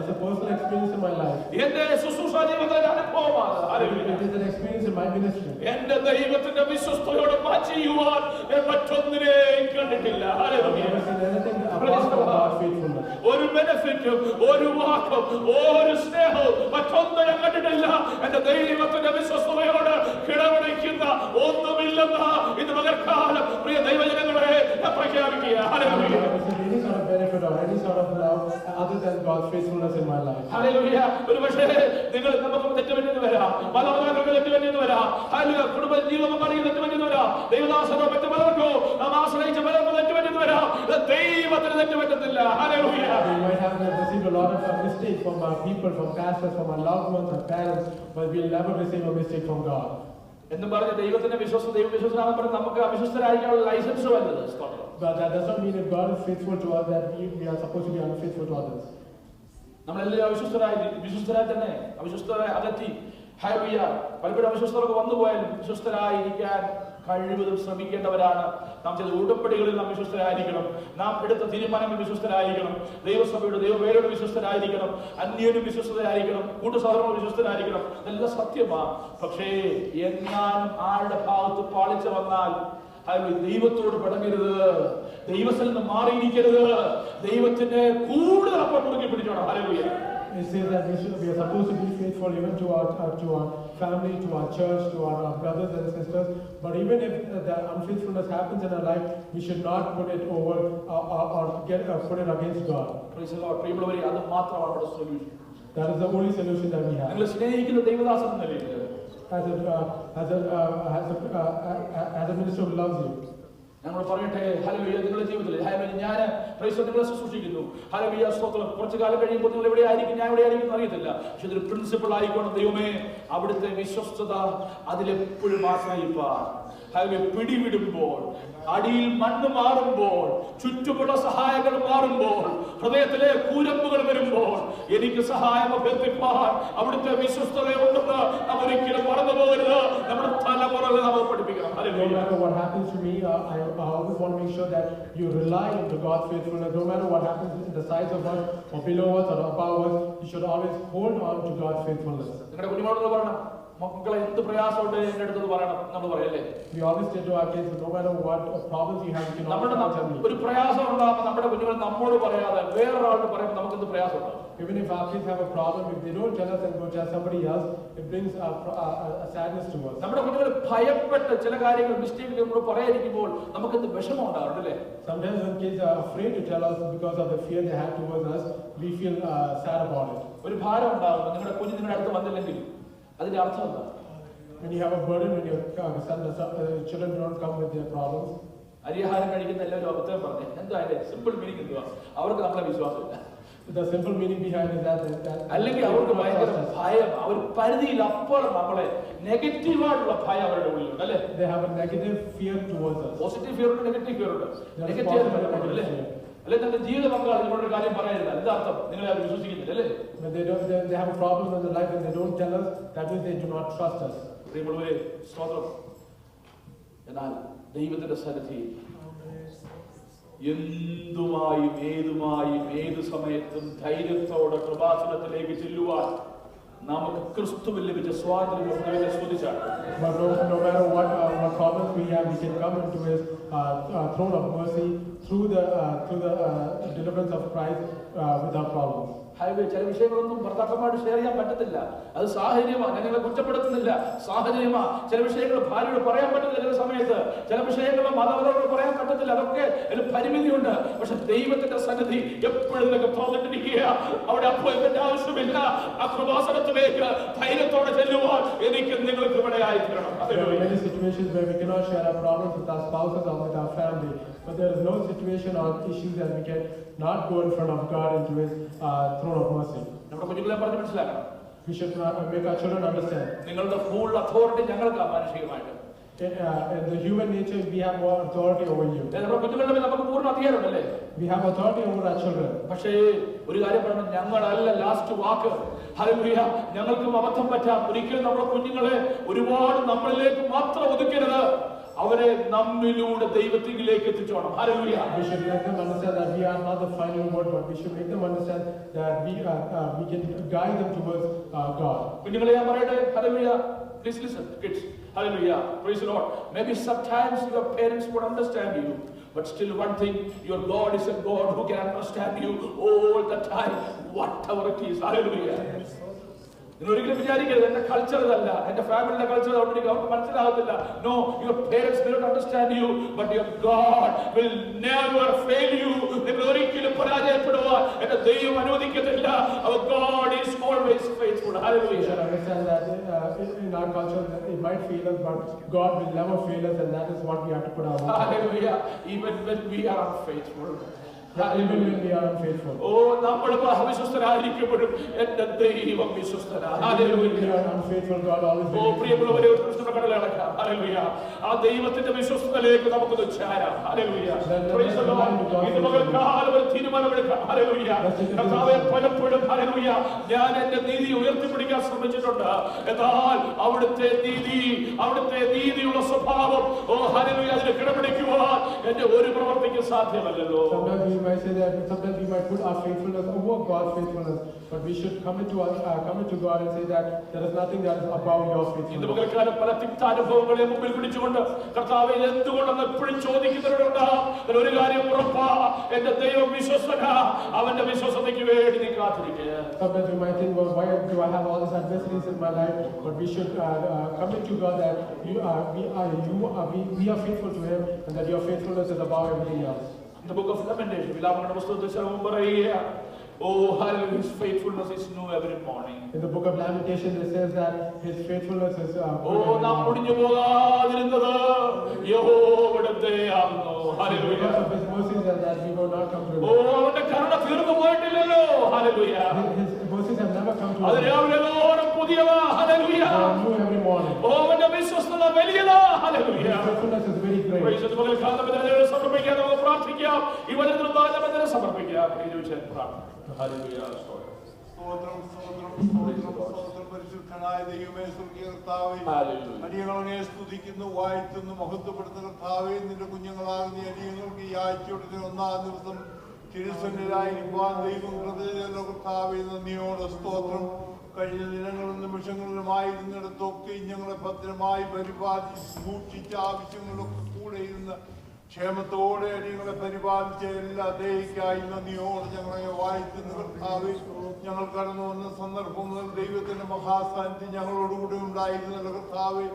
a personal experience in my life. It is an experience in my ministry. ഒരു ബെനിഫിറ്റും ഒരു വാക്കും ഒരു സ്നേഹവും മറ്റൊന്നും ഞാൻ കണ്ടിട്ടില്ല. എന്റെ ദൈവത്തിന്റെ വിശ്വസ്തതയോട് കിടപിടിക്കുന്ന ഒന്നുമില്ലെന്ന് ഇത് പകർക്കാലം പ്രിയ ദൈവജനങ്ങളെ പ്രഖ്യാപിക്കുക. Any sort of benefit or any sort of love other than God's faithfulness in my life. Hallelujah. ഒരുപക്ഷേ നിങ്ങൾ നമുക്ക് തെറ്റുപറ്റിയെന്ന് വരാം, മാതാപിതാക്കൾക്ക് തെറ്റുപറ്റിയെന്ന് വരാം, ഹല്ലേലൂയ, കുടുംബ ജീവിതപങ്കാളിക്ക് തെറ്റുപറ്റിയെന്ന് വരാം, ദൈവദാസനോ മറ്റു പലർക്കോ നാം ആശ്രയിച്ച പലർക്കും തെറ്റുപറ്റിയെന്ന് വരാം. ദൈവത്തിന് തെറ്റുപറ്റത്തില്ല. Hallelujah. We might have received a lot of mistakes from our people, from pastors, from our loved ones, our parents, but we'll never receive a mistake from God. എന്ന് പറഞ്ഞ് ദൈവത്തിന്റെ വിശ്വസ്ത ദൈവവിശ്വസനാണെന്ന് പറഞ്ഞ് നമുക്ക് അവിശ്വസ്തരായിരിക്കാനുള്ള ലൈസൻസ് വരുന്നത്. But that does not mean if God is faithful to us that we are supposed to be unfaithful to others. നമ്മളെല്ലാവരും വിശ്വസ്തരായി തന്നെ അവിശ്വസ്തരായി അകറ്റി. ഹല്ലേലൂയ. പലപ്പോഴും അവിശ്വസ്തർക്ക് വന്നു പോയാലും വിശ്വസ്തരായിരിക്കാൻ കഴിവതും ശ്രമിക്കേണ്ടവരാണ്. നാം ചില ഉടമ്പടികളിൽ നാം വിശ്വസ്തരായിരിക്കണം. നാം എടുത്ത തീരുമാനങ്ങളിൽ വിശ്വസ്തരായിരിക്കണം. ദൈവസഭയുടെ ദൈവവേലയുടെ വിശ്വസ്തരായിരിക്കണം. അന്യനും വിശ്വസ്തരായിരിക്കണം. കൂട്ടുസഹോദരങ്ങൾ വിശ്വസ്തരായിരിക്കണം. ഇതെല്ലാം സത്യമാണ്. പക്ഷേ എങ്ങാനും ആരുടെ ഭാഗത്ത് പാളിച്ച വന്നാൽ ദൈവത്തോട് പിടങ്ങരുത്, ദൈവത്തിൽ നിന്ന് മാറിയിരിക്കരുത്, ദൈവത്തിന്റെ കൂടുതൽ അപ്പം മുറുകെ പിടിച്ചോണം. Hallelujah. It says that we are supposed to be faithful even to our family, to our church, to our brothers and sisters. But even if that unfaithfulness happens in our life, we should not put it over or put it against God. Praise the Lord. പ്രിയമുള്ളവരെ, അത് മാത്രമാണ് നമ്മുടെ solution. That is the only solution that we have. നിങ്ങൾ സ്നേഹിക്കുന്ന ദൈവദാസൻ എന്ന നിലയിൽ, as a minister who loves you, ഞങ്ങൾ പറയട്ടെ, ഹല്ലേലൂയ, നിങ്ങളുടെ ജീവിതത്തിൽ ഹല്ലേലൂയ, ഞാൻ നിങ്ങളെ ശുശ്രൂഷിക്കുന്നു, ഹല്ലേലൂയ, സ്തോത്രം. കുറച്ചു കാലം കഴിയുമ്പോൾ നിങ്ങൾ എവിടെ ആയിരിക്കും, ഞാൻ എവിടെ ആയിരിക്കും അറിയത്തില്ല. പക്ഷെ ഇതൊരു പ്രിൻസിപ്പിൾ ആയിക്കോണം. ദൈവമേ, അവിടുത്തെ വിശ്വസ്തത അതിലെപ്പോഴും ആശ്രയിപ്പാൻ. ഹല്ലേലൂയ. പിടിവിടുമ്പോൾ, അടിയിൽ മണ്ണ് മാറുമ്പോൾ, ചുറ്റുമുള്ള സഹായങ്ങൾ മാറുമ്പോൾ, ഹൃദയത്തിലെ കൂരമ്പുകൾ വരുമ്പോൾ എനിക്ക് സഹായം അഭ്യർത്ഥിപ്പാൻ അവിടുത്തെ വിശ്വസ്തതയുണ്ടെന്ന് നാം ഒരിക്കലും മറന്നു പോകരുത്. നമ്മുടെ തലമുറകളെ നമ്മൾ പഠിപ്പിക്കണം. No matter what happens to me, I always want to make sure that you rely on God's faithfulness. No matter what happens in the sides of us or below us or above us, you should always hold on to God's faithfulness. നിങ്ങളുടെ കുഞ്ഞുങ്ങളോട് പറയണം, മക്കളെ എന്ത് പ്രയാസമുണ്ട് എന്റെ അടുത്ത് പറയണം. നമ്മൾ പറയല്ലേ, we always say to our kids, no matter what problems you have, you can always tell me. ഒരു പ്രയാസം ഉണ്ടാകുമ്പോൾ നമ്മുടെ കുഞ്ഞുങ്ങൾ നമ്മോട് പറയാതെ വേറൊരാളോട് പറയുമ്പോൾ നമുക്ക് എന്ത് പ്രയാസമുണ്ട്? Even if our kids have a problem, if they don't tell us and go tell somebody else, it brings a sadness to us. നമ്മുടെ കുഞ്ഞുങ്ങൾ ഭയപ്പെട്ട് ചില കാര്യങ്ങൾ മിസ്റ്റേക്ക് നമ്മൾ പറയാതിരിക്കുമ്പോൾ നമുക്ക് എന്ത് വിഷമം ഉണ്ടാകാറുണ്ടല്ലേ? Sometimes when kids are afraid to tell us because of the fear they have towards us, we feel sad about it. ഒരു ഭാരം ഉണ്ടാകും. നിങ്ങളുടെ കുഞ്ഞ് നിങ്ങളുടെ അടുത്ത് വന്നില്ലെങ്കിൽ അതിന്റെ അർത്ഥം എന്താ? When you have a burden, when your children don't come with their problems. അരിയാഹാരം കഴിക്കുന്ന എല്ലാവരും അബദ്ധം പറഞ്ഞു. എന്താ അതിന്റെ സിമ്പിൾ മീനിങ് എന്തുവാ? അവർക്ക് നമ്മളെ വിശ്വാസമില്ല. The simple meaning behind is that അല്ലെങ്കിൽ അവർക്ക് ഭയങ്കര ഭയം, അവർ പരിധിയിൽ അപ്പുറം നമ്മളെ നെഗറ്റീവായിട്ടുള്ള ഭയം അവരുടെ ഉള്ളിലുണ്ട് അല്ലേ? They have a negative fear towards us. Positive fear ഉണ്ട്, നെഗറ്റീവ് ഫിയർ ഉണ്ട്. നെഗറ്റീവ് അല്ലേ? അല്ലെ തന്റെ ജീവിത പങ്കാളി നിങ്ങളൊരു കാര്യം പറയരുത്, എന്താ അർത്ഥം? നിങ്ങളെ അവർ വിശ്വസിക്കുന്നില്ല അല്ലേ? When they have a problem in their life and they don't tell us, that means they do not trust us. പ്രിയമുള്ളവരെ, സ്തോത്രം. എന്നാൽ ദൈവത്തിന്റെ സന്നിധി എന്തുമായും ഏതുമായും ഏതു സമയത്തും ധൈര്യത്തോടെ കൃപാസനത്തിലേക്ക് ചെല്ലുവാൻ നമുക്ക് ക്രിസ്തുവിൽ ലഭിച്ച സ്വാതന്ത്ര്യം സ്തുതിച്ചാണ്. But no matter what problems we have, we can come into His throne of mercy through the deliverance of Christ without problems. ചില വിഷയങ്ങളൊന്നും ഭർത്താക്കന്മാരോട് ഷെയർ ചെയ്യാൻ പറ്റത്തില്ല. അത് സാഹചര്യമാണ്. ഞാൻ നിങ്ങളെ കുറ്റപ്പെടുത്തുന്നില്ല, സാഹചര്യമാണ്. ചില വിഷയങ്ങൾ ഭാര്യയോട് പറയാൻ പറ്റത്തില്ല, ചില സമയത്ത് ചില വിഷയങ്ങൾ മാതാപിതാക്കളോട് പറയാൻ പറ്റത്തില്ല. അതൊക്കെ ഒരു പരിമിതിയുണ്ട്. പക്ഷെ ദൈവത്തിന്റെ സന്നിധി എപ്പോഴും നിങ്ങൾക്ക് തുറന്നിട്ടിരിക്കുക. അവിടെ അപ്പോയിന്റ്മെന്റ് ആവശ്യമില്ല. ആ കൃപാസനത്തിലേക്ക് ധൈര്യത്തോടെ ചെല്ലുവാൻ എനിക്ക് നിങ്ങൾക്ക് ഇവിടെയായി തീരണം. There are many situations where we cannot share our problems with our spouses or with our family, but there is no situation or issues that we can not go in front of God into His throne of mercy. നമ്മുടെ കുഞ്ഞുങ്ങളെ പറഞ്ഞ് മനസ്സിലാക്കണം. We should make our children understand. നിങ്ങളുടെ full authority ഞങ്ങൾക്ക് മാനുഷികമായിട്ട്. In the human nature, we have more authority over you. നമ്മുടെ കുഞ്ഞുങ്ങളുടെ മേൽ നമുക്ക് പൂർണ്ണ അധികാരമല്ലേ? We have authority over our children. പക്ഷേ ഒരു കാര്യം പറഞ്ഞു, ഞങ്ങളല്ല ലാസ്റ്റ് വാക്ക്. ഹല്ലേലൂയ. ഞങ്ങൾക്കും അബദ്ധം പറ്റാം. ഒരിക്കലും നമ്മുടെ കുഞ്ഞുങ്ങളെ ഒരുപാട് നമ്മളിലേക്ക് മാത്രം ഒതുക്കരുത്. അവരെ നമ്മിലൂടെ ദൈവത്തിലേക്ക് എത്തിച്ചോണം. Hallelujah. We should let them understand that we are not the final word, but we should make them understand that we can guide them towards God. കുഞ്ഞുങ്ങളെ ഞാൻ പറയട്ടെ, hallelujah. Please listen, kids. Hallelujah. Praise the Lord. Maybe sometimes your parents would understand you, but still one thing, your God is a God who can understand you all the time, whatever it is. Hallelujah. നിങ്ങൾ ഒരിക്കലും വിചാരിക്കരുത് എന്റെ culture ഇതല്ല, എന്റെ ഫാമിലിയുടെ culture അവർക്ക് മനസ്സിലാകത്തില്ല. No, your parents will not understand you, but your God will never fail you. നിങ്ങൾ ഒരിക്കലും പരാജയപ്പെടുവാൻ എന്റെ ദൈവം അനുവദിക്കത്തില്ല. അവർ God is always faithful. Hallelujah. We should understand that in our culture it might fail us, but God will never fail us, and that is what we have to put our hope. Hallelujah. Even when we are unfaithful. Even when we are unfaithful. നമ്മൾ അവിശ്വസ്തരായിരിക്കുമ്പോഴും എന്റെ ദൈവം വിശ്വസ്തനാണ്. When we are unfaithful, God always will. പ്രിയമുള്ളവരെ, ഒരു കൃഷ്ണകടല അടക്കാം. Hallelujah. ആ ദൈവത്തിന്റെ വിശ്വസ്തതയിലേക്ക് നമുക്കൊന്ന് ചേരാം. ഹല്ലേലൂയ. Praise the Lord. ഇന്ന് പകൽക്കാലം ഒരു തീരുമാനമെടുക്കാം. ഹല്ലേലൂയ. കർത്താവേ, പലപ്പോഴും ഹല്ലേലൂയ ഹല്ലേലൂയ. ഞാൻ എന്റെ നീതി ഉയർത്തിപ്പിടിക്കാൻ ശ്രമിച്ചിട്ടുണ്ട്. എന്നാൽ അവിടുത്തെ നീതിയുള്ള സ്വഭാവം, ഓ ഹല്ലേലൂയ, അതിനെ കിടപിടിക്കുവാൻ എന്റെ ഒരു പ്രവർത്തിക്ക് സാധ്യമല്ലല്ലോ. Sometimes we might say that, sometimes we might put our faithfulness over God's faithfulness, but we should come into God and say that there is nothing that is above your faithfulness. ഇന്ന് പകൽക്കാലം പല തിക്താനുഭവങ്ങളെ മുമ്പിൽ പിടിച്ചുകൊണ്ട് കർത്താവേ എന്തുകൊണ്ടെന്ന് എപ്പോഴും ചോദിക്കുന്നവരുണ്ട്. ഒരു കാര്യം ഉറപ്പാ, എന്റെ ദൈവം വിശ്വസ്തന, അവന്റെ വിശ്വസതയ്ക്ക് വേണ്ടി നീ കാത്തിരിക്കുക. Sometimes we might think, well, why do I have all these adversities in my life? But we should commit to God that we are faithful to Him, and that your faithfulness is above everything else. In the book of Lamentation, വിലാപങ്ങളുടെ പുസ്തകത്തിൽ ശലോമോൻ പറയുക, oh hallelujah, His faithfulness is new every morning. In the book of Lamentation, it says that His faithfulness is. നാം ഒടിഞ്ഞു പോകാതിരുന്നത് യഹോവയുടെ ദയയാകുന്നു. Hallelujah. Because of His mercies and that we will not come to Him. അവന്റെ കരുണ തീർന്നു പോയിട്ടില്ലല്ലോ. Hallelujah. His mercies have never come to അത് us. രാവിലെ തോറും പുതിയതാ. ഹല്ലേലൂയ. New every morning. അവന്റെ വിശ്വസ്തത വലിയതാ. ഹല്ലേലൂയ. His faithfulness is very great. Praise the Lord. കാലബന്ധനങ്ങളെ സമർപ്പിക്കാം, നമുക്ക് പ്രാർത്ഥിക്കാം. ഈ വചനത്തിൽ കാലബന്ധനം സമർപ്പിക്കാം. പ്രിയജീവൻ പ്രാർത്ഥന. ഹല്ലേലൂയ. പരിശുദ്ധനായ ദൈവമേ, സ്വർഗ്ഗീയ കർത്താവേ, അടിയങ്ങളെ സ്തുതിക്കുന്നു, വാഴ്ത്തുന്നു, മഹത്വപ്പെടുത്തുന്ന കർത്താവേ, നിന്റെ കുഞ്ഞുങ്ങളാകുന്ന അടിയങ്ങൾക്ക് ഈ ആഴ്ചയുടെ 1-ാം ദിവസം തിരുസന്നിധിയിലായിരിക്കാൻ ദൈവം ഹൃദയത്തിലുള്ള കർത്താവേ, നന്ദിയോടെ സ്തോത്രം. കഴിഞ്ഞ ദിനങ്ങളും നിമിഷങ്ങളിലുമായിരുന്നിടത്തൊക്കെ ഞങ്ങളെ ഭദ്രമായി പരിപാലിച്ച് സൂക്ഷിച്ച ആവശ്യങ്ങളൊക്കെ കൂടെ ഇരുന്ന് ക്ഷേമത്തോടെ അടിയങ്ങളെ പരിപാലിച്ച എല്ലാ ദയക്കായി നന്ദിയോടെ ഞങ്ങളെ വാഴ്ത്തുന്ന കർത്താവേ, ഞങ്ങൾ കടന്നു വന്ന സന്ദർഭങ്ങളിൽ ദൈവത്തിന്റെ മഹാസാന്നിധ്യം ഞങ്ങളോടുകൂടെ ഉണ്ടായിരുന്ന കർത്താവേ,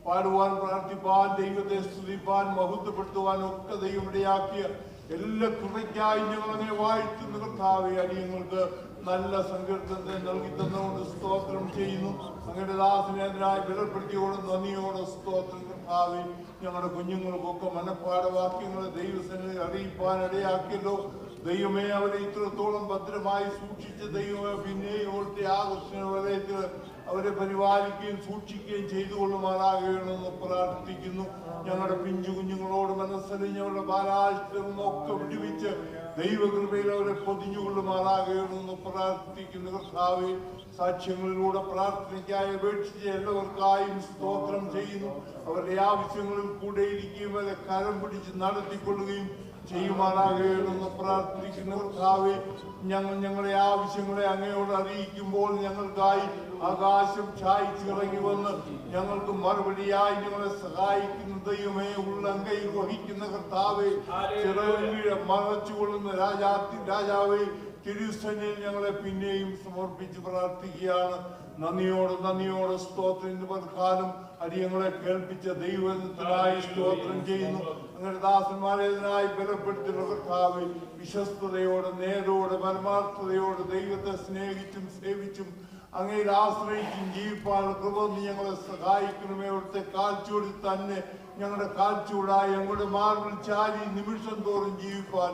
പാടുവാൻ, പ്രാർത്ഥിപ്പാൻ, ദൈവത്തെ സ്തുതിപ്പാൻ, മഹത്വപ്പെടുത്തുവാൻ ഒക്കെ ദൈവം ഇടയാക്കിയ എല്ലാ കൃപയ്ക്കായി ഞങ്ങളങ്ങനെ വാഴ്ത്തുന്ന കർത്താവേ, അടിയങ്ങൾക്ക് നല്ല സങ്കീർത്തനത്തെ നൽകി തന്നുകൊണ്ട് സ്തോത്രം ചെയ്യുന്നു. അങ്ങയുടെ ദാസനെ അതിനായി ബലപ്പെടുത്തിയോടെ നന്ദിയോടെ സ്തോത്രം കർത്താവേ. ഞങ്ങളുടെ കുഞ്ഞുങ്ങൾക്കൊക്കെ മനഃപ്പാഠവാക്യങ്ങളെ ദൈവസന്നിധിയിൽ അറിയിപ്പാൻ ഇടയാക്കിയല്ലോ ദൈവമേ. അവരെ ഇത്രത്തോളം ഭദ്രമായി സൂക്ഷിച്ച ദൈവമേ, പിന്നെയും അവിടുത്തെ ആകർഷണ വലയത്തിൽ അവരെ പരിപാലിക്കുകയും സൂക്ഷിക്കുകയും ചെയ്തുകൊള്ളുമാറാകണമെന്ന് പ്രാർത്ഥിക്കുന്നു. ഞങ്ങളുടെ പിഞ്ചു കുഞ്ഞുങ്ങളോട് മനസ്സലിഞ്ഞവരുടെ ബാലാഷ്ടമൊക്കെ വിടുവിച്ച് ദൈവകൃപയിൽ അവരെ പൊതിഞ്ഞുകൊള്ളുമാറാകണമെന്ന് പ്രാർത്ഥിക്കുന്നു കർത്താവേ. സാക്ഷ്യങ്ങളിലൂടെ പ്രാർത്ഥനയ്ക്കായി അപേക്ഷിച്ച എല്ലാവർക്കായും സ്തോത്രം ചെയ്യുന്നു. അവരുടെ ആവശ്യങ്ങളിൽ കൂടെ ഇരിക്കുകയും അവരെ കരം പിടിച്ച് നടത്തിക്കൊള്ളുകയും ചെയ്യുമാറാകണമെന്ന് പ്രാർത്ഥിക്കുന്ന കർത്താവേ, ഞങ്ങളുടെ ആവശ്യങ്ങളെ അങ്ങയോട് അറിയിക്കുമ്പോൾ ഞങ്ങൾക്കായി ആകാശം ചായ്ച്ചിറങ്ങി വന്ന് ഞങ്ങൾക്ക് മറുപടിയായി ഞങ്ങളെ സഹായിക്കുന്ന ദൈവമേ, ഉള്ളങ്കൈ വഹിക്കുന്ന കർത്താവേ, ചിറകീഴ മറച്ചുകൊള്ളുന്ന രാജാവേ, തിരുസന്നിധിയിൽ ഞങ്ങളെ പിന്നെയും സമർപ്പിച്ച് പ്രാർത്ഥിക്കുകയാണ്. നന്ദിയോടെ സ്തോത്രം. ഇന്ന് പൽക്കാലം അടിയങ്ങളെ കേൾപ്പിച്ച ദൈവത്തിനായി സ്തോത്രം ചെയ്യുന്നു. അങ്ങനെ ദാസന്മാരെ ഇതിനായി ബലപ്പെടുത്തിയുള്ള കർത്താവേ, വിശ്വസ്തയോടെ, നേരോടെ, പരമാർത്ഥതയോടെ ദൈവത്തെ സ്നേഹിച്ചും സേവിച്ചും അങ്ങയിൽ ആശ്രയിച്ചും ജീവിപ്പാനുള്ള കൃപ ഞങ്ങളെ സഹായിക്കണമേ. അവിടുത്തെ കാൽച്ചുവടിൽ തന്നെ ഞങ്ങളുടെ കാൽച്ചുവടായി ഞങ്ങളുടെ മാർബിൾ ചാരി നിമിഷം തോറും ജീവിപ്പാൻ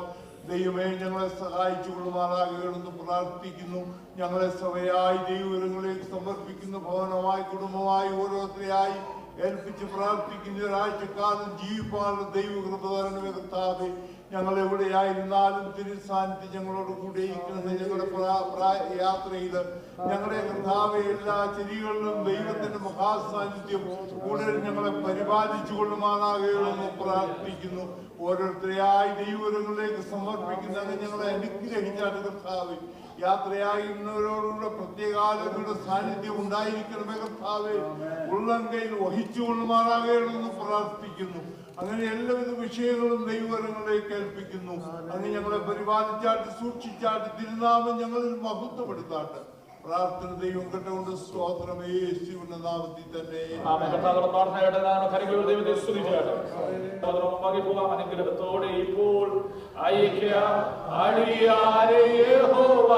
ദൈവമേ ഞങ്ങളെ സഹായിച്ചു കൊള്ളുമാറാകണമെന്ന് പ്രാർത്ഥിക്കുന്നു. ഞങ്ങളെ സഭയായി ദൈവങ്ങളിലേക്ക് സമർപ്പിക്കുന്ന ഭവനമായി, കുടുംബമായി, ഓരോരുത്തരെയായി ഏൽപ്പിച്ച് പ്രാർത്ഥിക്കുന്ന ഒരാഴ്ചക്കാലം ജീവിപ്പാനുള്ള ദൈവകൃപ തരണമേ കർത്താവേ. ഞങ്ങൾ എവിടെയായിരുന്നാലും തിരുസാന്നിധ്യം ഞങ്ങളോട് കൂടെ ഇരിക്കുന്നത് ഞങ്ങളുടെ യാത്രയിൽ ഞങ്ങളുടെ കർത്താവെ എല്ലാ ചെരികളിലും ദൈവത്തിന്റെ മഹാസാന്നിധ്യം കൂടുതൽ ഞങ്ങളെ പരിപാലിച്ചു കൊള്ളുമാറാകണമെന്ന് പ്രാർത്ഥിക്കുന്നു. ഓരോരുത്തരെയായി ദൈവങ്ങളിലേക്ക് സമർപ്പിക്കുന്ന ഞങ്ങളെ അനുഗ്രഹിച്ചാണ് കർത്താവെ. യാത്രയായിരുന്നവരോടുള്ള പ്രത്യേകാലങ്ങളുടെ സാന്നിധ്യം ഉണ്ടായിരിക്കണമേ കർത്താവെ. ഉള്ളങ്കയിൽ വഹിച്ചു കൊള്ളുമാറാകണമെന്ന് പ്രാർത്ഥിക്കുന്നു. അങ്ങനെ എല്ലാവിധ വിഷയങ്ങളും ദൈവങ്ങളിലേക്ക് ഏൽപ്പിക്കുന്നു. അങ്ങനെ ഞങ്ങളെ പരിപാലിച്ചാട്ട് സൂക്ഷിച്ചാട്ട് തിരുനാമം ഞങ്ങളിൽ മഹത്വപ്പെടുത്താട്ട് പ്രാർത്ഥന ദൈവം കേട്ടുകൊണ്ട് സ്തോത്രം യേശുവിന്റെ നാമത്തിൽ തന്നെ. അനുഗ്രഹത്തോടെ ഇപ്പോൾ യഹോവ